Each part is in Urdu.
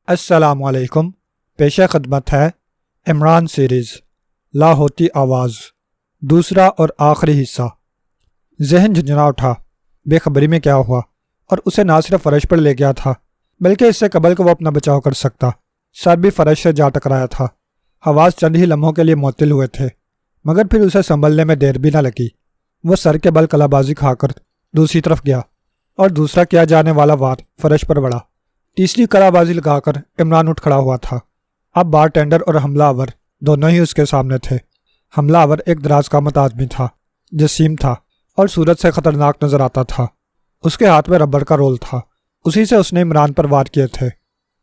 السلام علیکم۔ پیش خدمت ہے عمران سیریز لا ہوتی آواز، دوسرا اور آخری حصہ۔ ذہن جھنجھنا اٹھا، بے خبری میں کیا ہوا، اور اسے نہ صرف فرش پر لے گیا تھا بلکہ اس سے قبل کہ وہ اپنا بچاؤ کر سکتا۔ سر بھی فرش سے جا ٹکرایا تھا۔ حواس چند ہی لمحوں کے لیے معطل ہوئے تھے، مگر پھر اسے سنبھلنے میں دیر بھی نہ لگی۔ وہ سر کے بل کلا بازی کھا کر دوسری طرف گیا اور دوسرا کیا جانے والا وار فرش پر بڑھا۔ تیسری کلا بازی لگا کر عمران اٹھ کھڑا ہوا تھا۔ اب بار ٹینڈر اور حملہ آور دونوں ہی اس کے سامنے تھے۔ حملہ آور ایک دراز قامت آدمی تھا، جسیم تھا اور صورت سے خطرناک نظر آتا تھا۔ اس کے ہاتھ میں ربڑ کا رول تھا، اسی سے اس نے عمران پر وار کیے تھے۔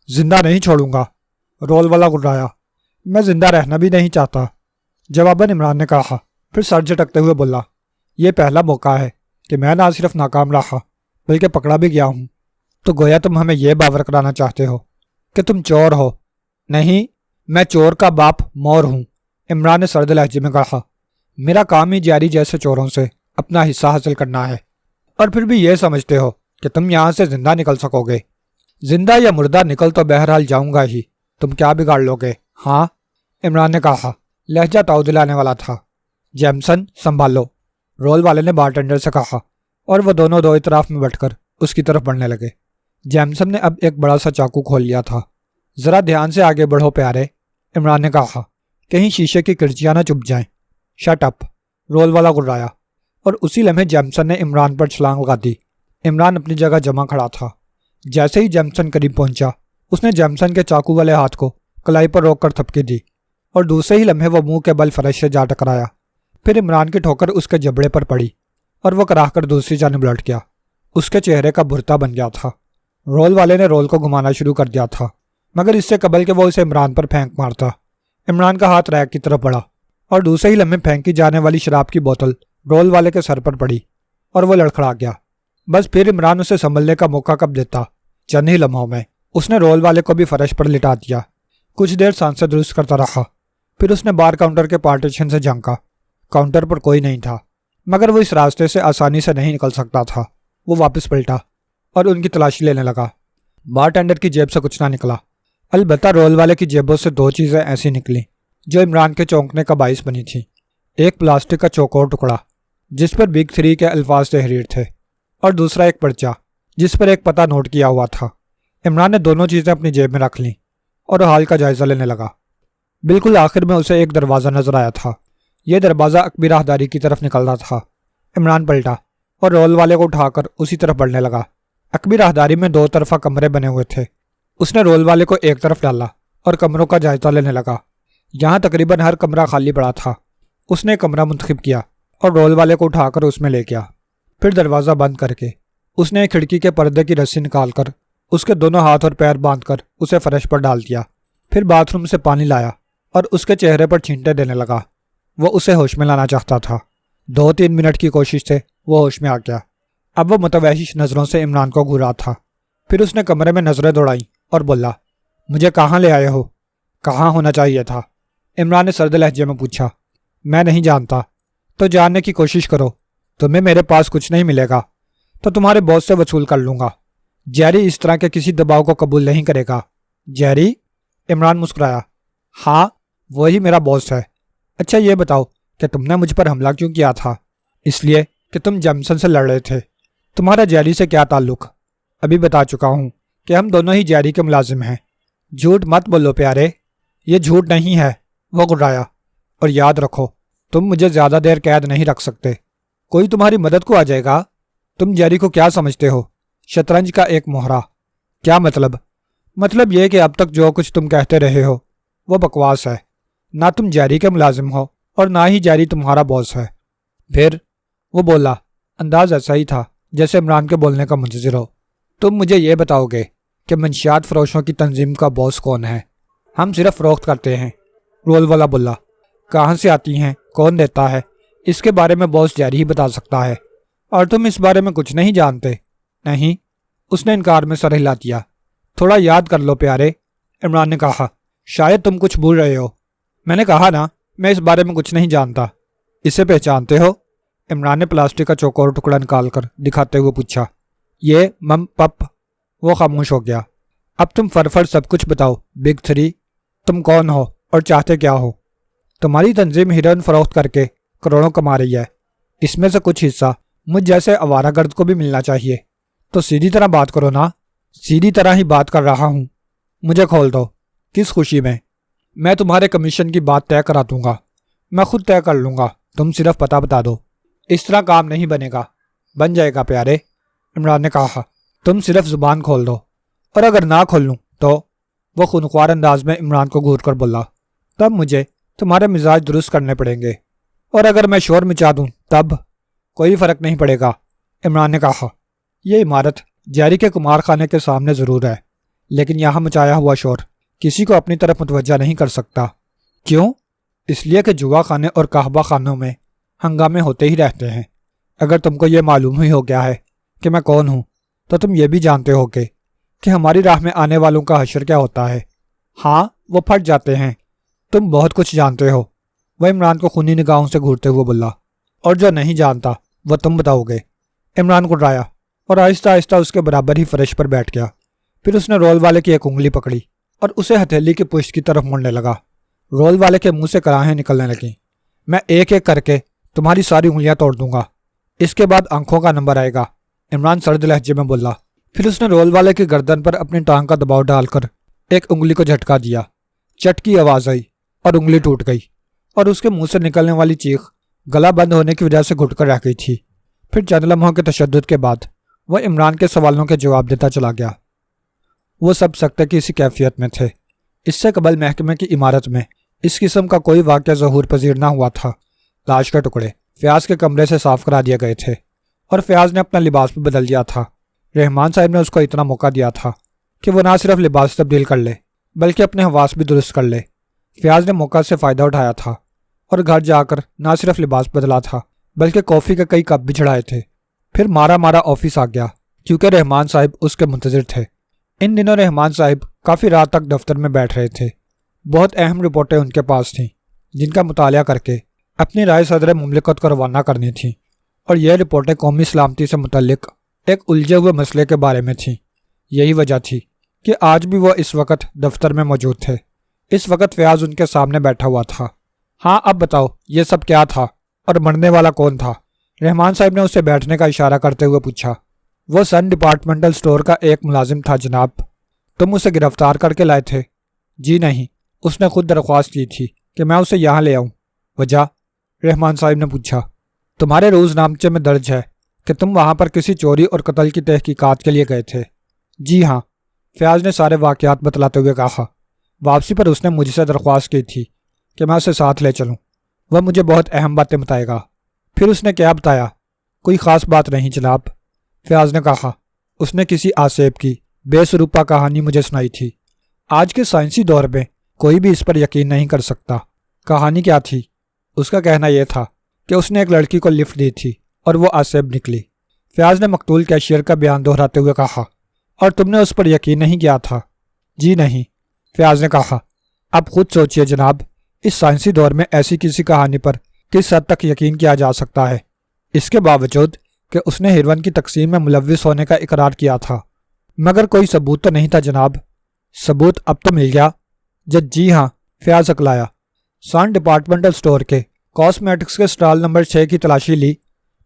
زندہ نہیں چھوڑوں گا، رول والا گرایا۔ میں زندہ رہنا بھی نہیں چاہتا، جواباً عمران نے کہا، پھر سر جھٹکتے ہوئے بولا، یہ پہلا موقع ہے کہ میں نہ صرف ناکام رہا بلکہ پکڑا بھی گیا ہوں۔ تو گویا تم ہمیں یہ باور کرانا چاہتے ہو کہ تم چور ہو۔ نہیں، میں چور کا باپ مور ہوں، عمران نے سرد لہجے میں کہا۔ میرا کام ہی جاری جیسے چوروں سے اپنا حصہ حاصل کرنا ہے، اور پھر بھی یہ سمجھتے ہو کہ تم یہاں سے زندہ نکل سکو گے۔ زندہ یا مردہ نکل تو بہرحال جاؤں گا ہی، تم کیا بگاڑ لو گے؟ ہاں، عمران نے کہا، لہجہ تاؤ دلانے والا تھا۔ جیمسن سنبھالو، رول والے نے بارٹینڈر سے کہا، اور وہ دونوں دو اطراف میں بیٹھ کر اس کی طرف بڑھنے لگے۔ جیمسن نے اب ایک بڑا سا چاقو کھول لیا تھا۔ ذرا دھیان سے آگے بڑھو پیارے، عمران نے کہا، کہیں شیشے کی کرچیاں نہ چپ جائیں۔ شٹ اپ، رول والا گرایا، اور اسی لمحے جیمسن نے عمران پر چھلانگ لگا دی۔ عمران اپنی جگہ جمع کھڑا تھا۔ جیسے ہی جیمسن قریب پہنچا، اس نے جیمسن کے چاقو والے ہاتھ کو کلائی پر روک کر تھپکی دی، اور دوسرے ہی لمحے وہ منہ کے بل فرش سے جا ٹکرایا۔ پھر عمران کی ٹھوکر اس کے جبڑے پر پڑی اور وہ کراہ کر دوسری جانب لٹ گیا۔ اس کے چہرے کا بھرتا بن گیا تھا۔ رول والے نے رول کو گھمانا شروع کر دیا تھا، مگر اس سے قبل کہ وہ اسے عمران پر پھینک مارتا، عمران کا ہاتھ ریک کی طرف بڑھا اور دوسرے ہی لمحے پھینکی جانے والی شراب کی بوتل رول والے کے سر پر پڑی اور وہ لڑکھڑا گیا۔ بس پھر عمران اسے سنبھلنے کا موقع کب دیتا؟ چند ہی لمحوں میں اس نے رول والے کو بھی فرش پر لٹا دیا۔ کچھ دیر سانسیں درست کرتا رہا، پھر اس نے بار کاؤنٹر کے پارٹیشن سے جھانکا۔ کاؤنٹر پر کوئی نہیں تھا، مگر وہ اس راستے سے آسانی سے نہیں نکل سکتا تھا۔ وہ واپس پلٹا اور ان کی تلاشی لینے لگا۔ بار ٹینڈر کی جیب سے کچھ نہ نکلا، البتہ رول والے کی جیبوں سے دو چیزیں ایسی نکلیں جو عمران کے چونکنے کا باعث بنی تھیں۔ ایک پلاسٹک کا چوکور ٹکڑا جس پر بگ 3 کے الفاظ تحریر تھے، اور دوسرا ایک پرچہ جس پر ایک پتہ نوٹ کیا ہوا تھا۔ عمران نے دونوں چیزیں اپنی جیب میں رکھ لیں اور حال کا جائزہ لینے لگا۔ بالکل آخر میں اسے ایک دروازہ نظر آیا تھا۔ یہ دروازہ عقبی راہداری کی طرف نکل رہا تھا۔ عمران پلٹا اور رول والے کو اٹھا کر اسی طرف بڑھنے لگا۔ عقبی راہداری میں دو طرفہ کمرے بنے ہوئے تھے۔ اس نے رول والے کو ایک طرف ڈالا اور کمروں کا جائزہ لینے لگا۔ یہاں تقریباً ہر کمرہ خالی پڑا تھا۔ اس نے کمرہ منتخب کیا اور رول والے کو اٹھا کر اس میں لے گیا۔ پھر دروازہ بند کر کے اس نے کھڑکی کے پردے کی رسی نکال کر اس کے دونوں ہاتھ اور پیر باندھ کر اسے فرش پر ڈال دیا۔ پھر باتھ روم سے پانی لایا اور اس کے چہرے پر چھینٹے دینے لگا۔ وہ اسے ہوش میں لانا چاہتا تھا۔ 2-3 منٹ کی کوشش سے وہ ہوش میں آ گیا۔ اب وہ متوحش نظروں سے عمران کو گھورا تھا۔ پھر اس نے کمرے میں نظریں دوڑائیں اور بولا، مجھے کہاں لے آئے ہو؟ کہاں ہونا چاہیے تھا؟ عمران نے سرد لہجے میں پوچھا۔ میں نہیں جانتا۔ تو جاننے کی کوشش کرو۔ تمہیں میرے پاس کچھ نہیں ملے گا تو تمہارے باس سے وصول کر لوں گا۔ جیری اس طرح کے کسی دباؤ کو قبول نہیں کرے گا۔ جیری؟ عمران مسکرایا۔ ہاں، وہی میرا باس ہے۔ اچھا یہ بتاؤ کہ تم نے مجھ پر حملہ کیوں کیا تھا؟ اس لیے کہ تم جیمسن سے لڑ رہے تھے۔ تمہارا جیری سے کیا تعلق؟ ابھی بتا چکا ہوں کہ ہم دونوں ہی جیری کے ملازم ہیں۔ جھوٹ مت بولو پیارے، یہ جھوٹ نہیں ہے، وہ گرایا۔ اور یاد رکھو، تم مجھے زیادہ دیر قید نہیں رکھ سکتے۔ کوئی تمہاری مدد کو آ جائے گا۔ تم جیری کو کیا سمجھتے ہو؟ شطرنج کا ایک مہرہ۔ کیا مطلب؟ مطلب یہ کہ اب تک جو کچھ تم کہتے رہے ہو وہ بکواس ہے۔ نہ تم جیری کے ملازم ہو اور نہ ہی جیری تمہارا باس ہے۔ پھر؟ وہ بولا، انداز ایسا ہی تھا جیسے عمران کے بولنے کا منتظر ہو۔ تم مجھے یہ بتاؤ گے کہ منشیات فروشوں کی تنظیم کا باس کون ہے؟ ہم صرف فروخت کرتے ہیں، رول والا بولا۔ کہاں سے آتی ہیں، کون دیتا ہے، اس کے بارے میں باس جیری ہی بتا سکتا ہے۔ اور تم اس بارے میں کچھ نہیں جانتے؟ نہیں، اس نے انکار میں سر ہلا دیا۔ تھوڑا یاد کر لو پیارے، عمران نے کہا، شاید تم کچھ بھول رہے ہو۔ میں نے کہا نا، میں اس بارے میں کچھ نہیں جانتا۔ اسے پہچانتے ہو؟ عمران نے پلاسٹک کا چوکور ٹکڑا نکال کر دکھاتے ہوئے پوچھا۔ یہ مم پپ۔ وہ خاموش ہو گیا۔ اب تم فر سب کچھ بتاؤ بگ تھری، تم کون ہو اور چاہتے کیا ہو؟ تمہاری تنظیم ہیروئن فروخت کر کے کروڑوں کما رہی ہے، اس میں سے کچھ حصہ مجھ جیسے آوارہ گرد کو بھی ملنا چاہیے، تو سیدھی طرح بات کرو نا۔ سیدھی طرح ہی بات کر رہا ہوں، مجھے کھول دو۔ کس خوشی میں؟ میں تمہارے کمیشن کی بات طے کرا دوں گا، میں خود طے کر لوں گا، تم صرف پتہ بتا دو۔ اس طرح کام نہیں بنے گا۔ بن جائے گا پیارے، عمران نے کہا، تم صرف زبان کھول دو، اور اگر نہ کھول لوں تو؟ وہ خونخوار انداز میں عمران کو گھور کر بولا، تب مجھے تمہارے مزاج درست کرنے پڑیں گے، اور اگر میں شور مچا دوں تب؟ کوئی فرق نہیں پڑے گا، عمران نے کہا۔ یہ عمارت جیری کے کمار خانے کے سامنے ضرور ہے، لیکن یہاں مچایا ہوا شور کسی کو اپنی طرف متوجہ نہیں کر سکتا۔ کیوں؟ اس لیے کہ جوا خانے اور قہوہ خانوں میں ہنگامے ہوتے ہی رہتے ہیں۔ اگر تم کو یہ معلوم ہی ہو گیا ہے کہ میں کون ہوں، تو تم یہ بھی جانتے ہو کہ ہماری راہ میں آنے والوں کا حشر کیا ہوتا ہے۔ ہاں، وہ پھٹ جاتے ہیں۔ تم بہت کچھ جانتے ہو، وہ عمران کو خونی نگاہوں سے گھورتے ہوئے بولا، اور جو نہیں جانتا وہ تم بتاؤ گے۔ عمران کو ڈرایا اور آہستہ آہستہ اس کے برابر ہی فرش پر بیٹھ گیا۔ پھر اس نے رول والے کی ایک انگلی پکڑی اور اسے ہتھیلی کی پشت کی طرف موڑنے لگا۔ رول والے کے منہ سے کراہیں نکلنے لگیں۔ میں ایک ایک کر کے تمہاری ساری انگلیاں توڑ دوں گا، اس کے بعد آنکھوں کا نمبر آئے گا، عمران سرد لہجے میں بولا۔ پھر اس نے رول والے کی گردن پر اپنی ٹانگ کا دباؤ ڈال کر ایک انگلی کو جھٹکا دیا۔ چٹ کی آواز آئی اور انگلی ٹوٹ گئی، اور اس کے منہ سے نکلنے والی چیخ گلا بند ہونے کی وجہ سے گھٹ کر رہ گئی تھی۔ پھر چند لمحوں کے تشدد کے بعد وہ عمران کے سوالوں کے جواب دیتا چلا گیا۔ وہ سب سکتے کی اسی کیفیت میں تھے۔ اس سے قبل محکمے کی عمارت میں اس قسم کا کوئی واقعہ ظہور پذیر نہ ہوا تھا۔ لاش کے ٹکڑے فیاض کے کمرے سے صاف کرا دیے گئے تھے، اور فیاض نے اپنا لباس بھی بدل دیا تھا۔ رحمان صاحب نے اس کو اتنا موقع دیا تھا کہ وہ نہ صرف لباس تبدیل کر لے بلکہ اپنے حواس بھی درست کر لے۔ فیاض نے موقع سے فائدہ اٹھایا تھا اور گھر جا کر نہ صرف لباس بدلا تھا بلکہ کافی کے کئی کپ بھی چڑھائے تھے۔ پھر مارا آفس آ گیا کیونکہ رحمان صاحب اس کے منتظر تھے۔ ان دنوں رحمان صاحب کافی رات تک دفتر میں بیٹھ رہے تھے۔ بہت اہم رپورٹیں ان کے پاس تھیں جن کا مطالعہ کر کے اپنی رائے صدر مملکت کو روانہ کرنی تھیں، اور یہ رپورٹیں قومی سلامتی سے متعلق ایک الجھے ہوئے مسئلے کے بارے میں تھیں۔ یہی وجہ تھی کہ آج بھی وہ اس وقت دفتر میں موجود تھے۔ اس وقت فیاض ان کے سامنے بیٹھا ہوا تھا۔ ہاں، اب بتاؤ یہ سب کیا تھا اور مرنے والا کون تھا؟ رحمان صاحب نے اسے بیٹھنے کا اشارہ کرتے ہوئے پوچھا۔ وہ سن ڈپارٹمنٹل سٹور کا ایک ملازم تھا جناب۔ تم اسے گرفتار کر کے لائے تھے؟ جی نہیں، اس نے خود درخواست کی تھی کہ میں اسے یہاں لے آؤں۔ وجہ؟ رحمان صاحب نے پوچھا۔ تمہارے روز نامچے میں درج ہے کہ تم وہاں پر کسی چوری اور قتل کی تحقیقات کے لیے گئے تھے۔ جی ہاں، فیاض نے سارے واقعات بتلاتے ہوئے کہا۔ واپسی پر اس نے مجھ سے درخواست کی تھی کہ میں اسے ساتھ لے چلوں، وہ مجھے بہت اہم باتیں بتائے گا۔ پھر اس نے کیا بتایا؟ کوئی خاص بات نہیں جناب، فیاض نے کہا۔ اس نے کسی آسیب کی بے سروپا کہانی مجھے سنائی تھی۔ آج کے سائنسی دور میں کوئی بھی اس پر یقین نہیں کر سکتا۔ کہانی کیا تھی؟ اس کا کہنا یہ تھا کہ اس نے ایک لڑکی کو لفٹ دی تھی اور وہ آسیب نکلی۔ فیاض نے مقتول کیشیئر کا بیان دہراتے ہوئے کہا۔ اور تم نے اس پر یقین نہیں کیا تھا؟ جی نہیں، فیاض نے کہا۔ اب خود سوچئے جناب، اس سائنسی دور میں ایسی کسی کہانی پر کس حد تک یقین کیا جا سکتا ہے، اس کے باوجود کہ اس نے ہیروئن کی تقسیم میں ملوث ہونے کا اقرار کیا تھا؟ مگر کوئی ثبوت تو نہیں تھا جناب۔ ثبوت اب تو مل گیا؟ جی ہاں، فیاض اکلایا۔ سن ڈپارٹمنٹل سٹور کے کاسمیٹکس کے سٹال نمبر 6 کی تلاشی لی۔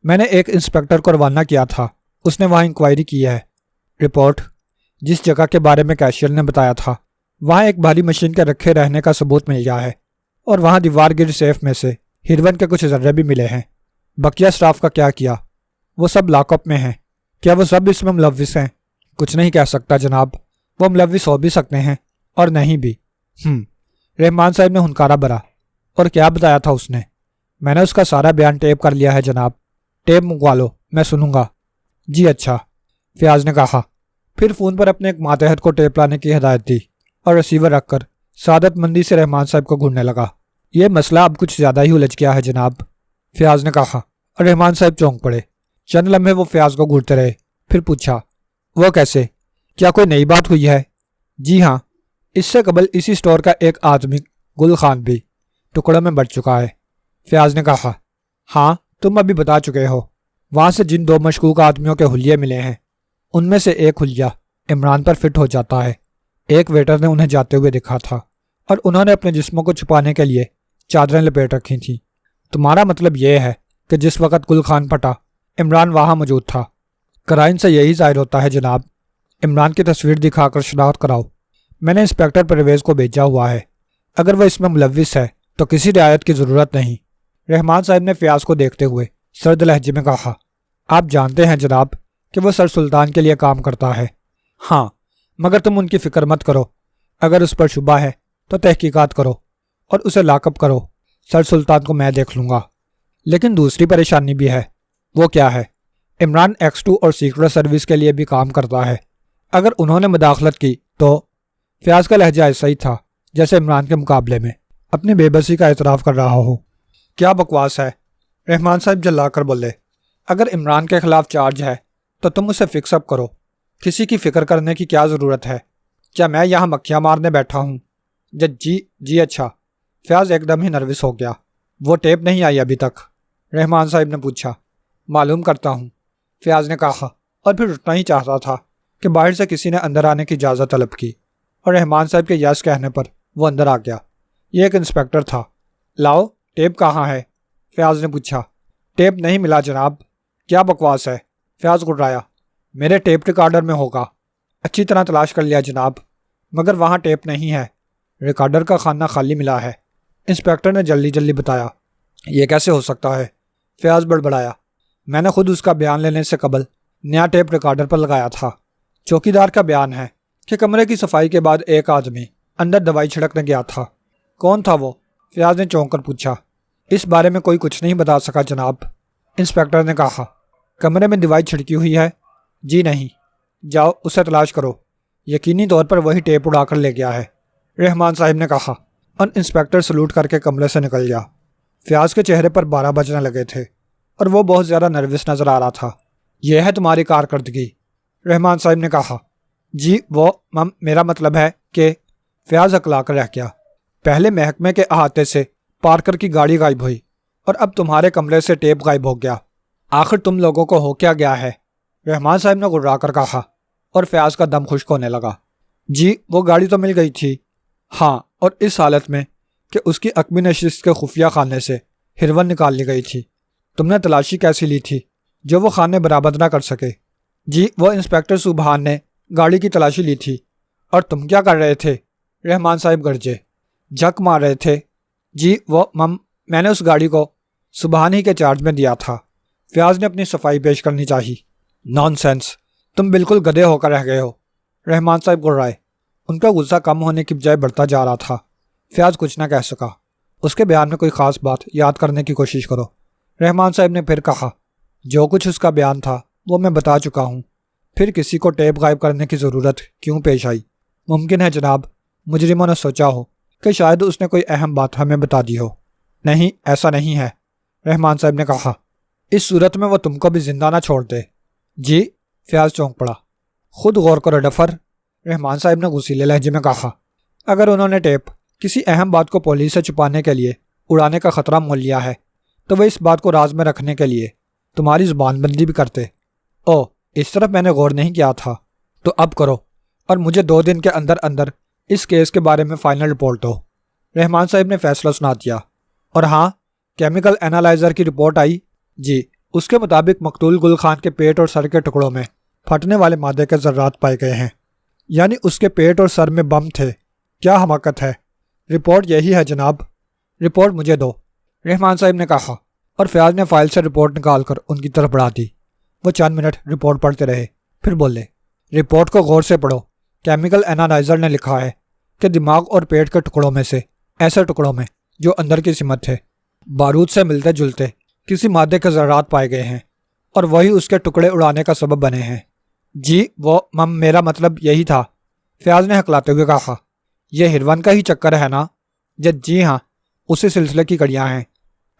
میں نے ایک انسپیکٹر کو روانہ کیا تھا، اس نے وہاں انکوائری کی ہے۔ رپورٹ؟ جس جگہ کے بارے میں کیشیئر نے بتایا تھا وہاں ایک بھاری مشین کے رکھے رہنے کا ثبوت مل گیا ہے، اور وہاں دیوار گیر سیف میں سے ہیروئن کے کچھ ذرے بھی ملے ہیں۔ بقیہ سٹاف کا کیا کیا؟ وہ سب لاک اپ میں ہیں۔ کیا وہ سب اس میں ملوث ہیں؟ کچھ نہیں کہہ سکتا جناب، وہ ملوث ہو بھی سکتے ہیں اور نہیں بھی۔ رحمان صاحب نے ہنکارا بھرا۔ اور کیا بتایا تھا اس نے؟ میں نے اس کا سارا بیان ٹیپ کر لیا ہے جناب۔ ٹیپ منگوا لو، میں سنوں گا۔ جی اچھا، فیاض نے کہا۔ پھر فون پر اپنے ایک ماتحت کو ٹیپ لانے کی ہدایت دی اور رسیور رکھ کر سعادت مندی سے رحمان صاحب کو گھورنے لگا۔ یہ مسئلہ اب کچھ زیادہ ہی الجھ گیا ہے جناب، فیاض نے کہا، اور رحمان صاحب چونک پڑے۔ چند لمحے وہ فیاض کو گھورتے رہے، پھر پوچھا، وہ کیسے؟ کیا کوئی نئی بات ہوئی ہے؟ جی ہاں، اس سے قبل اسی سٹور کا ایک آدمی گل خان بھی ٹکڑوں میں بٹ چکا ہے، فیاض نے کہا۔ ہاں، تم ابھی بتا چکے ہو۔ وہاں سے جن 2 مشکوک آدمیوں کے حلیے ملے ہیں ان میں سے ایک حلیہ عمران پر فٹ ہو جاتا ہے۔ ایک ویٹر نے انہیں جاتے ہوئے دیکھا تھا اور انہوں نے اپنے جسموں کو چھپانے کے لیے چادریں لپیٹ رکھی تھیں۔ تمہارا مطلب یہ ہے کہ جس وقت گل خان پھٹا عمران وہاں موجود تھا؟ قرائن سے یہی ظاہر ہوتا ہے جناب۔ عمران کی تصویر دکھا کر شناخت کراؤ۔ میں نے انسپیکٹر پرویز کو بھیجا ہوا ہے، اگر وہ اس میں ملوث ہے تو کسی رعایت کی ضرورت نہیں۔ رحمان صاحب نے فیاض کو دیکھتے ہوئے سرد لہجے میں کہا، آپ جانتے ہیں جناب کہ وہ سر سلطان کے لیے کام کرتا ہے۔ ہاں، مگر تم ان کی فکر مت کرو، اگر اس پر شبہ ہے تو تحقیقات کرو اور اسے لاک اپ کرو۔ سر سلطان کو میں دیکھ لوں گا۔ لیکن دوسری پریشانی بھی ہے۔ وہ کیا ہے؟ عمران X2 اور سیکرٹ سروس کے لیے بھی کام کرتا ہے۔ اگر انہوں نے مداخلت کی تو… فیاض کا لہجہ ایسا ہی تھا جیسے عمران کے مقابلے میں اپنی بے بسی کا اعتراف کر رہا ہو۔ کیا بکواس ہے؟ رحمان صاحب جلا کر بولے، اگر عمران کے خلاف چارج ہے تو تم اسے فکس اپ کرو، کسی کی فکر کرنے کی کیا ضرورت ہے؟ کیا میں یہاں مکھیاں مارنے بیٹھا ہوں؟ جی اچھا۔ فیاض ایک دم ہی نروس ہو گیا۔ وہ ٹیپ نہیں آئی ابھی تک؟ رحمان صاحب نے پوچھا۔ معلوم کرتا ہوں، فیاض نے کہا، اور پھر اٹھنا ہی چاہتا تھا کہ باہر سے کسی نے اندر آنے کی اجازت طلب کی، اور رحمان صاحب کے یس کہنے پر وہ اندر آ گیا۔ یہ ایک انسپیکٹر تھا۔ لاؤ، ٹیپ کہاں ہے؟ فیاض نے پوچھا۔ ٹیپ نہیں ملا جناب۔ کیا بکواس ہے؟ فیاض گڑرایا۔ میرے ٹیپ ریکارڈر میں ہوگا، اچھی طرح تلاش کر لیا جناب، مگر وہاں ٹیپ نہیں ہے۔ ریکارڈر کا خانہ خالی ملا ہے، انسپیکٹر نے جلدی بتایا۔ یہ کیسے ہو سکتا ہے؟ فیاض بڑبڑایا۔ میں نے خود اس کا بیان لینے سے قبل نیا ٹیپ ریکارڈر پر لگایا تھا۔ چوکیدار کا بیان ہے کہ کمرے کی صفائی کے بعد ایک آدمی اندر دوائی چھڑکنے گیا تھا۔ کون تھا وہ؟ فیاض نے چونک کر پوچھا۔ اس بارے میں کوئی کچھ نہیں بتا سکا جناب، انسپیکٹر نے کہا۔ کمرے میں دوائی چھڑکی ہوئی ہے؟ جی نہیں۔ جاؤ اسے تلاش کرو، یقینی طور پر وہی ٹیپ اڑا کر لے گیا ہے، رحمان صاحب نے کہا، اور انسپیکٹر سلوٹ کر کے کمرے سے نکل گیا۔ فیاض کے چہرے پر 12 بجنے لگے تھے اور وہ بہت زیادہ نروس نظر آ رہا تھا۔ یہ ہے تمہاری کارکردگی؟ رحمان صاحب نے کہا۔ جی وہ میرا مطلب ہے کہ… فیاض ہکلا کر رہ گیا۔ پہلے محکمے کے احاطے سے پارکر کی گاڑی غائب ہوئی اور اب تمہارے کمرے سے ٹیپ غائب ہو گیا۔ آخر تم لوگوں کو ہو کیا گیا ہے؟ رحمان صاحب نے گررا کر کہا، اور فیاض کا دم خشک ہونے لگا۔ جی وہ گاڑی تو مل گئی تھی۔ ہاں، اور اس حالت میں کہ اس کی عقبی نشست کے خفیہ خانے سے ہیروین نکال لی گئی تھی۔ تم نے تلاشی کیسی لی تھی جو وہ خانے برآمد نہ کر سکے؟ جی وہ انسپیکٹر سبحان نے گاڑی کی تلاشی لی تھی۔ اور تم کیا کر رہے تھے؟ رحمان صاحب گرجے۔ جھک مار رہے تھے۔ جی وہ میں نے اس گاڑی کو سبحان ہی کے چارج میں دیا تھا۔ فیاض نے اپنی صفائی پیش کرنی چاہی۔ نان سینس، تم بالکل گدھے ہو کر رہ گئے ہو، رحمان صاحب گررائے۔ ان کا غصہ کم ہونے کی بجائے بڑھتا جا رہا تھا۔ فیاض کچھ نہ کہہ سکا۔ اس کے بیان میں کوئی خاص بات یاد کرنے کی کوشش کرو۔ رحمان صاحب نے پھر کہا، جو کچھ اس کا بیان تھا وہ میں بتا چکا ہوں، پھر کسی کو ٹیپ غائب کرنے کی ضرورت کیوں پیش آئی؟ ممکن ہے جناب مجرموں نے سوچا ہو کہ شاید اس نے کوئی اہم بات ہمیں بتا دی ہو۔ نہیں، ایسا نہیں ہے، رحمان صاحب نے کہا۔ اس صورت میں وہ تم کو بھی زندہ نہ چھوڑ دے۔ جی؟ فیاض چونک پڑا۔ خود غور کرو ڈفر، رحمان صاحب نے غصیلے لہجے میں کہا۔ اگر انہوں نے ٹیپ کسی اہم بات کو پولیس سے چھپانے کے لیے اڑانے کا خطرہ مول لیا ہے تو وہ اس بات کو راز میں رکھنے کے لیے تمہاری زبان بندی بھی کرتے۔ او، اس طرف میں نے غور نہیں کیا تھا۔ تو اب کرو، اور مجھے 2 دن کے اندر اندر اس کیس کے بارے میں فائنل رپورٹ دو۔ رحمان صاحب نے فیصلہ سنا دیا۔ اور ہاں، کیمیکل اینالائزر کی رپورٹ آئی؟ جی، اس کے مطابق مقتول گل خان کے پیٹ اور سر کے ٹکڑوں میں پھٹنے والے مادے کے ذرات پائے گئے ہیں، یعنی اس کے پیٹ اور سر میں بم تھے۔ کیا حماقت ہے! رپورٹ یہی ہے جناب۔ رپورٹ مجھے دو، رحمان صاحب نے کہا، اور فیاض نے فائل سے رپورٹ نکال کر ان کی طرف بڑھا دی۔ وہ چند منٹ رپورٹ پڑھتے رہے، پھر بولے، رپورٹ کو غور سے پڑھو۔ کیمیکل اینالائزر نے لکھا ہے کہ دماغ اور پیٹ کے ٹکڑوں میں سے ایسے ٹکڑوں میں جو اندر کی سمت تھے بارود سے ملتے جلتے کسی مادے کے ذرات پائے گئے ہیں، اور وہی اس کے ٹکڑے اڑانے کا سبب بنے ہیں۔ جی وہ میرا مطلب یہی تھا، فیاض نے ہکلاتے ہوئے کہا۔ یہ ہیروین کا ہی چکر ہے نا؟ جی ہاں، اسی سلسلے کی کڑیاں ہیں۔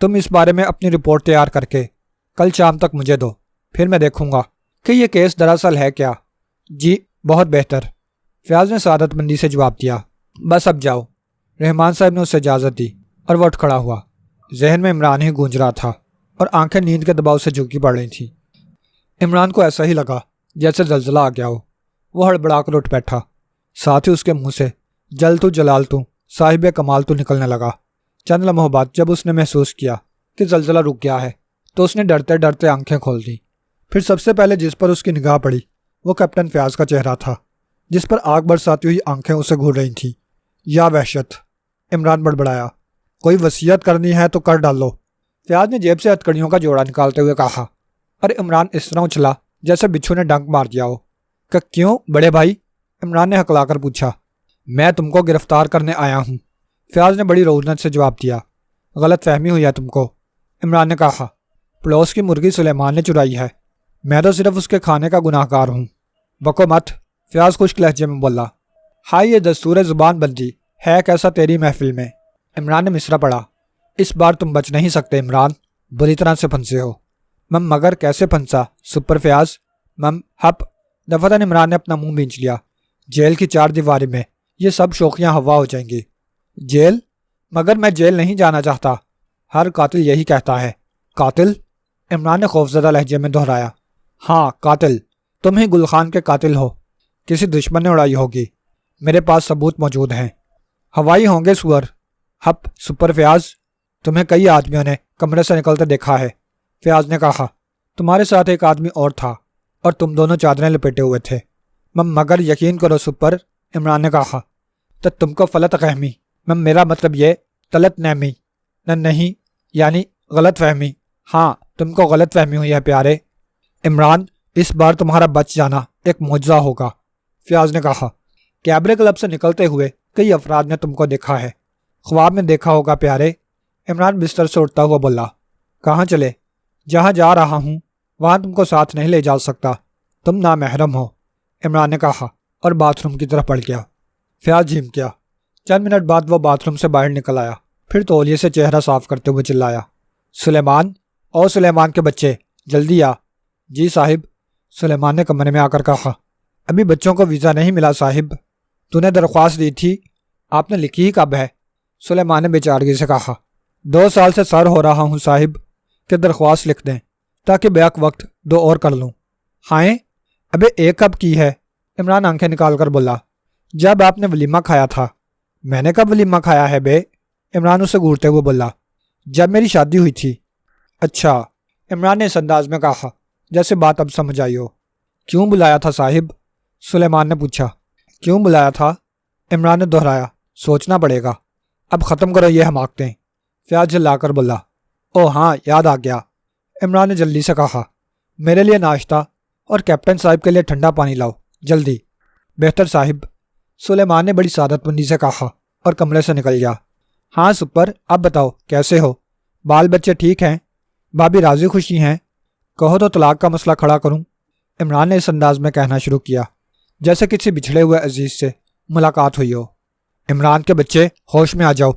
تم اس بارے میں اپنی رپورٹ تیار کر کے کل شام تک مجھے دو، پھر میں دیکھوں گا کہ یہ کیس دراصل ہے کیا۔ جی بہت بہتر، فیاض نے سعادت مندی سے جواب دیا۔ بس اب جاؤ، رحمان صاحب نے اسے اجازت دی اور وہ اٹھ کھڑا ہوا۔ ذہن میں عمران ہی گونج رہا تھا اور آنکھیں نیند کے دباؤ سے جھکی پڑ رہی تھیں۔ عمران کو ایسا ہی لگا جیسے زلزلہ آ گیا ہو۔ وہ ہڑبڑا کر اٹھ بیٹھا، ساتھ ہی اس کے منہ سے جل تو جلال تو صاحب کمال تو نکلنے لگا۔ چند لمحوں بعد جب اس نے محسوس کیا کہ زلزلہ رک گیا ہے تو اس نے ڈرتے ڈرتے آنکھیں کھول دیں۔ پھر سب سے پہلے جس پر اس کی نگاہ پڑی وہ کیپٹن فیاض کا چہرہ تھا، جس پر آگ برساتی ہوئی آنکھیں اسے گھور رہی تھیں۔ یا وحشت! عمران بڑبڑایا۔ کوئی وصیت کرنی ہے تو کر ڈالو۔ فیاض نے جیب سے ہتھکڑیوں کا جوڑا نکالتے ہوئے کہا، اور عمران اس طرح اچھلا جیسے بچھو نے ڈنک مار دیا ہو۔ کہ کیوں بڑے بھائی؟ عمران نے ہکلا کر پوچھا۔ میں تم کو گرفتار کرنے آیا ہوں، فیاض نے بڑی رعونت سے جواب دیا۔ غلط فہمی ہوئی ہے تم کو، عمران نے کہا۔ پڑوس کی مرغی سلیمان نے چرائی ہے، میں تو صرف اس کے کھانے کا گناہ گار ہوں۔ بکو مت، فیاض خشک لہجے میں بولا۔ ہائی یہ دستور زبان بندی ہے کیسا تیری محفل میں؟ عمران نے مصرع پڑھا۔ اس بار تم بچ نہیں سکتے عمران، بری طرح سے پھنسے ہو۔ مگر کیسے پھنسا سپر فیاض؟ ہپ! دفتن عمران نے اپنا منہ بینچ لیا۔ جیل کی چار دیواری میں یہ سب شوخیاں ہوا ہو جائیں گی۔ جیل؟ مگر میں جیل نہیں جانا چاہتا، ہر قاتل یہی کہتا ہے۔ قاتل؟ عمران نے خوفزدہ لہجے میں دہرایا۔ ہاں قاتل، تم ہی گل خان کے قاتل ہو، کسی دشمن نے اڑائی ہوگی، میرے پاس ثبوت موجود ہیں۔ ہوائی ہوں گے سور؟ ہپ! سپر فیاض، تمہیں کئی آدمیوں نے کمرے سے نکلتے دیکھا ہے، فیاض نے کہا۔ تمہارے ساتھ ایک آدمی اور تھا اور تم دونوں چادریں لپیٹے ہوئے تھے۔ مگر یقین کرو سپر، عمران نے کہا۔ تو تم کو فلط فہمی، میرا مطلب یہ طلت نہمی نہیں، یعنی غلط فہمی۔ ہاں تم کو غلط فہمی ہوئی ہے پیارے۔ عمران، اس بار تمہارا بچ جانا ایک معجزہ ہوگا، فیاض نے کہا۔ کیبرے کلب سے نکلتے ہوئے کئی افراد نے تم کو دیکھا ہے، خواب میں دیکھا ہوگا پیارے۔ عمران بستر سے اٹھتا ہوا بولا۔ کہاں چلے؟ جہاں جا رہا ہوں وہاں تم کو ساتھ نہیں لے جا سکتا، تم نامحرم ہو، عمران نے کہا اور باتھ روم کی طرف بڑھ گیا۔ فیاض جھیم گیا۔ چند منٹ بعد وہ باتھ روم سے باہر نکل آیا، پھر تولیے سے چہرہ صاف کرتے ہوئے چلایا۔ سلیمان، او سلیمان کے بچے، جلدی آ۔ جی صاحب، سلیمان نے کمرے میں آ کر کہا۔ ابھی بچوں کو ویزا نہیں ملا صاحب، تو نے درخواست دی تھی، آپ نے لکھی ہی کب ہے؟ سلیمان نے بے چارگی سے کہا۔ 2 سال سے سر ہو رہا ہوں صاحب کہ درخواست لکھ دیں تاکہ بیک وقت 2 اور کر لوں۔ ہائیں، ابے ایک کب کی ہے؟ عمران آنکھیں نکال کر بولا۔ جب آپ نے ولیمہ کھایا تھا۔ میں نے کب ولیمہ کھایا ہے بے؟ عمران اسے گھورتے ہوئے بولا۔ جب میری شادی ہوئی تھی۔ اچھا، عمران نے اس انداز میں کہا جیسے بات اب سمجھ آئی ہو۔ کیوں بلایا تھا صاحب؟ سلیمان نے پوچھا۔ کیوں بلایا تھا؟ عمران نے دہرایا۔ سوچنا پڑے گا، اب ختم کرو یہ حماقتیں، فیاض جلا کر بولا۔ او ہاں یاد آ گیا، عمران نے جلدی سے کہا۔ میرے لیے ناشتہ اور کیپٹن صاحب کے لیے ٹھنڈا پانی لاؤ، جلدی۔ بہتر صاحب، سلیمان نے بڑی سعادت مندی سے کہا اور کمرے سے نکل گیا۔ ہاں سپر، اب بتاؤ کیسے ہو؟ بال بچے ٹھیک ہیں؟ بھابھی راضی خوشی ہیں؟ کہو تو طلاق کا مسئلہ کھڑا کروں، عمران نے اس انداز میں کہنا شروع کیا جیسے کسی بچھڑے ہوئے عزیز سے ملاقات ہوئی ہو۔ عمران کے بچے، ہوش میں آ جاؤ،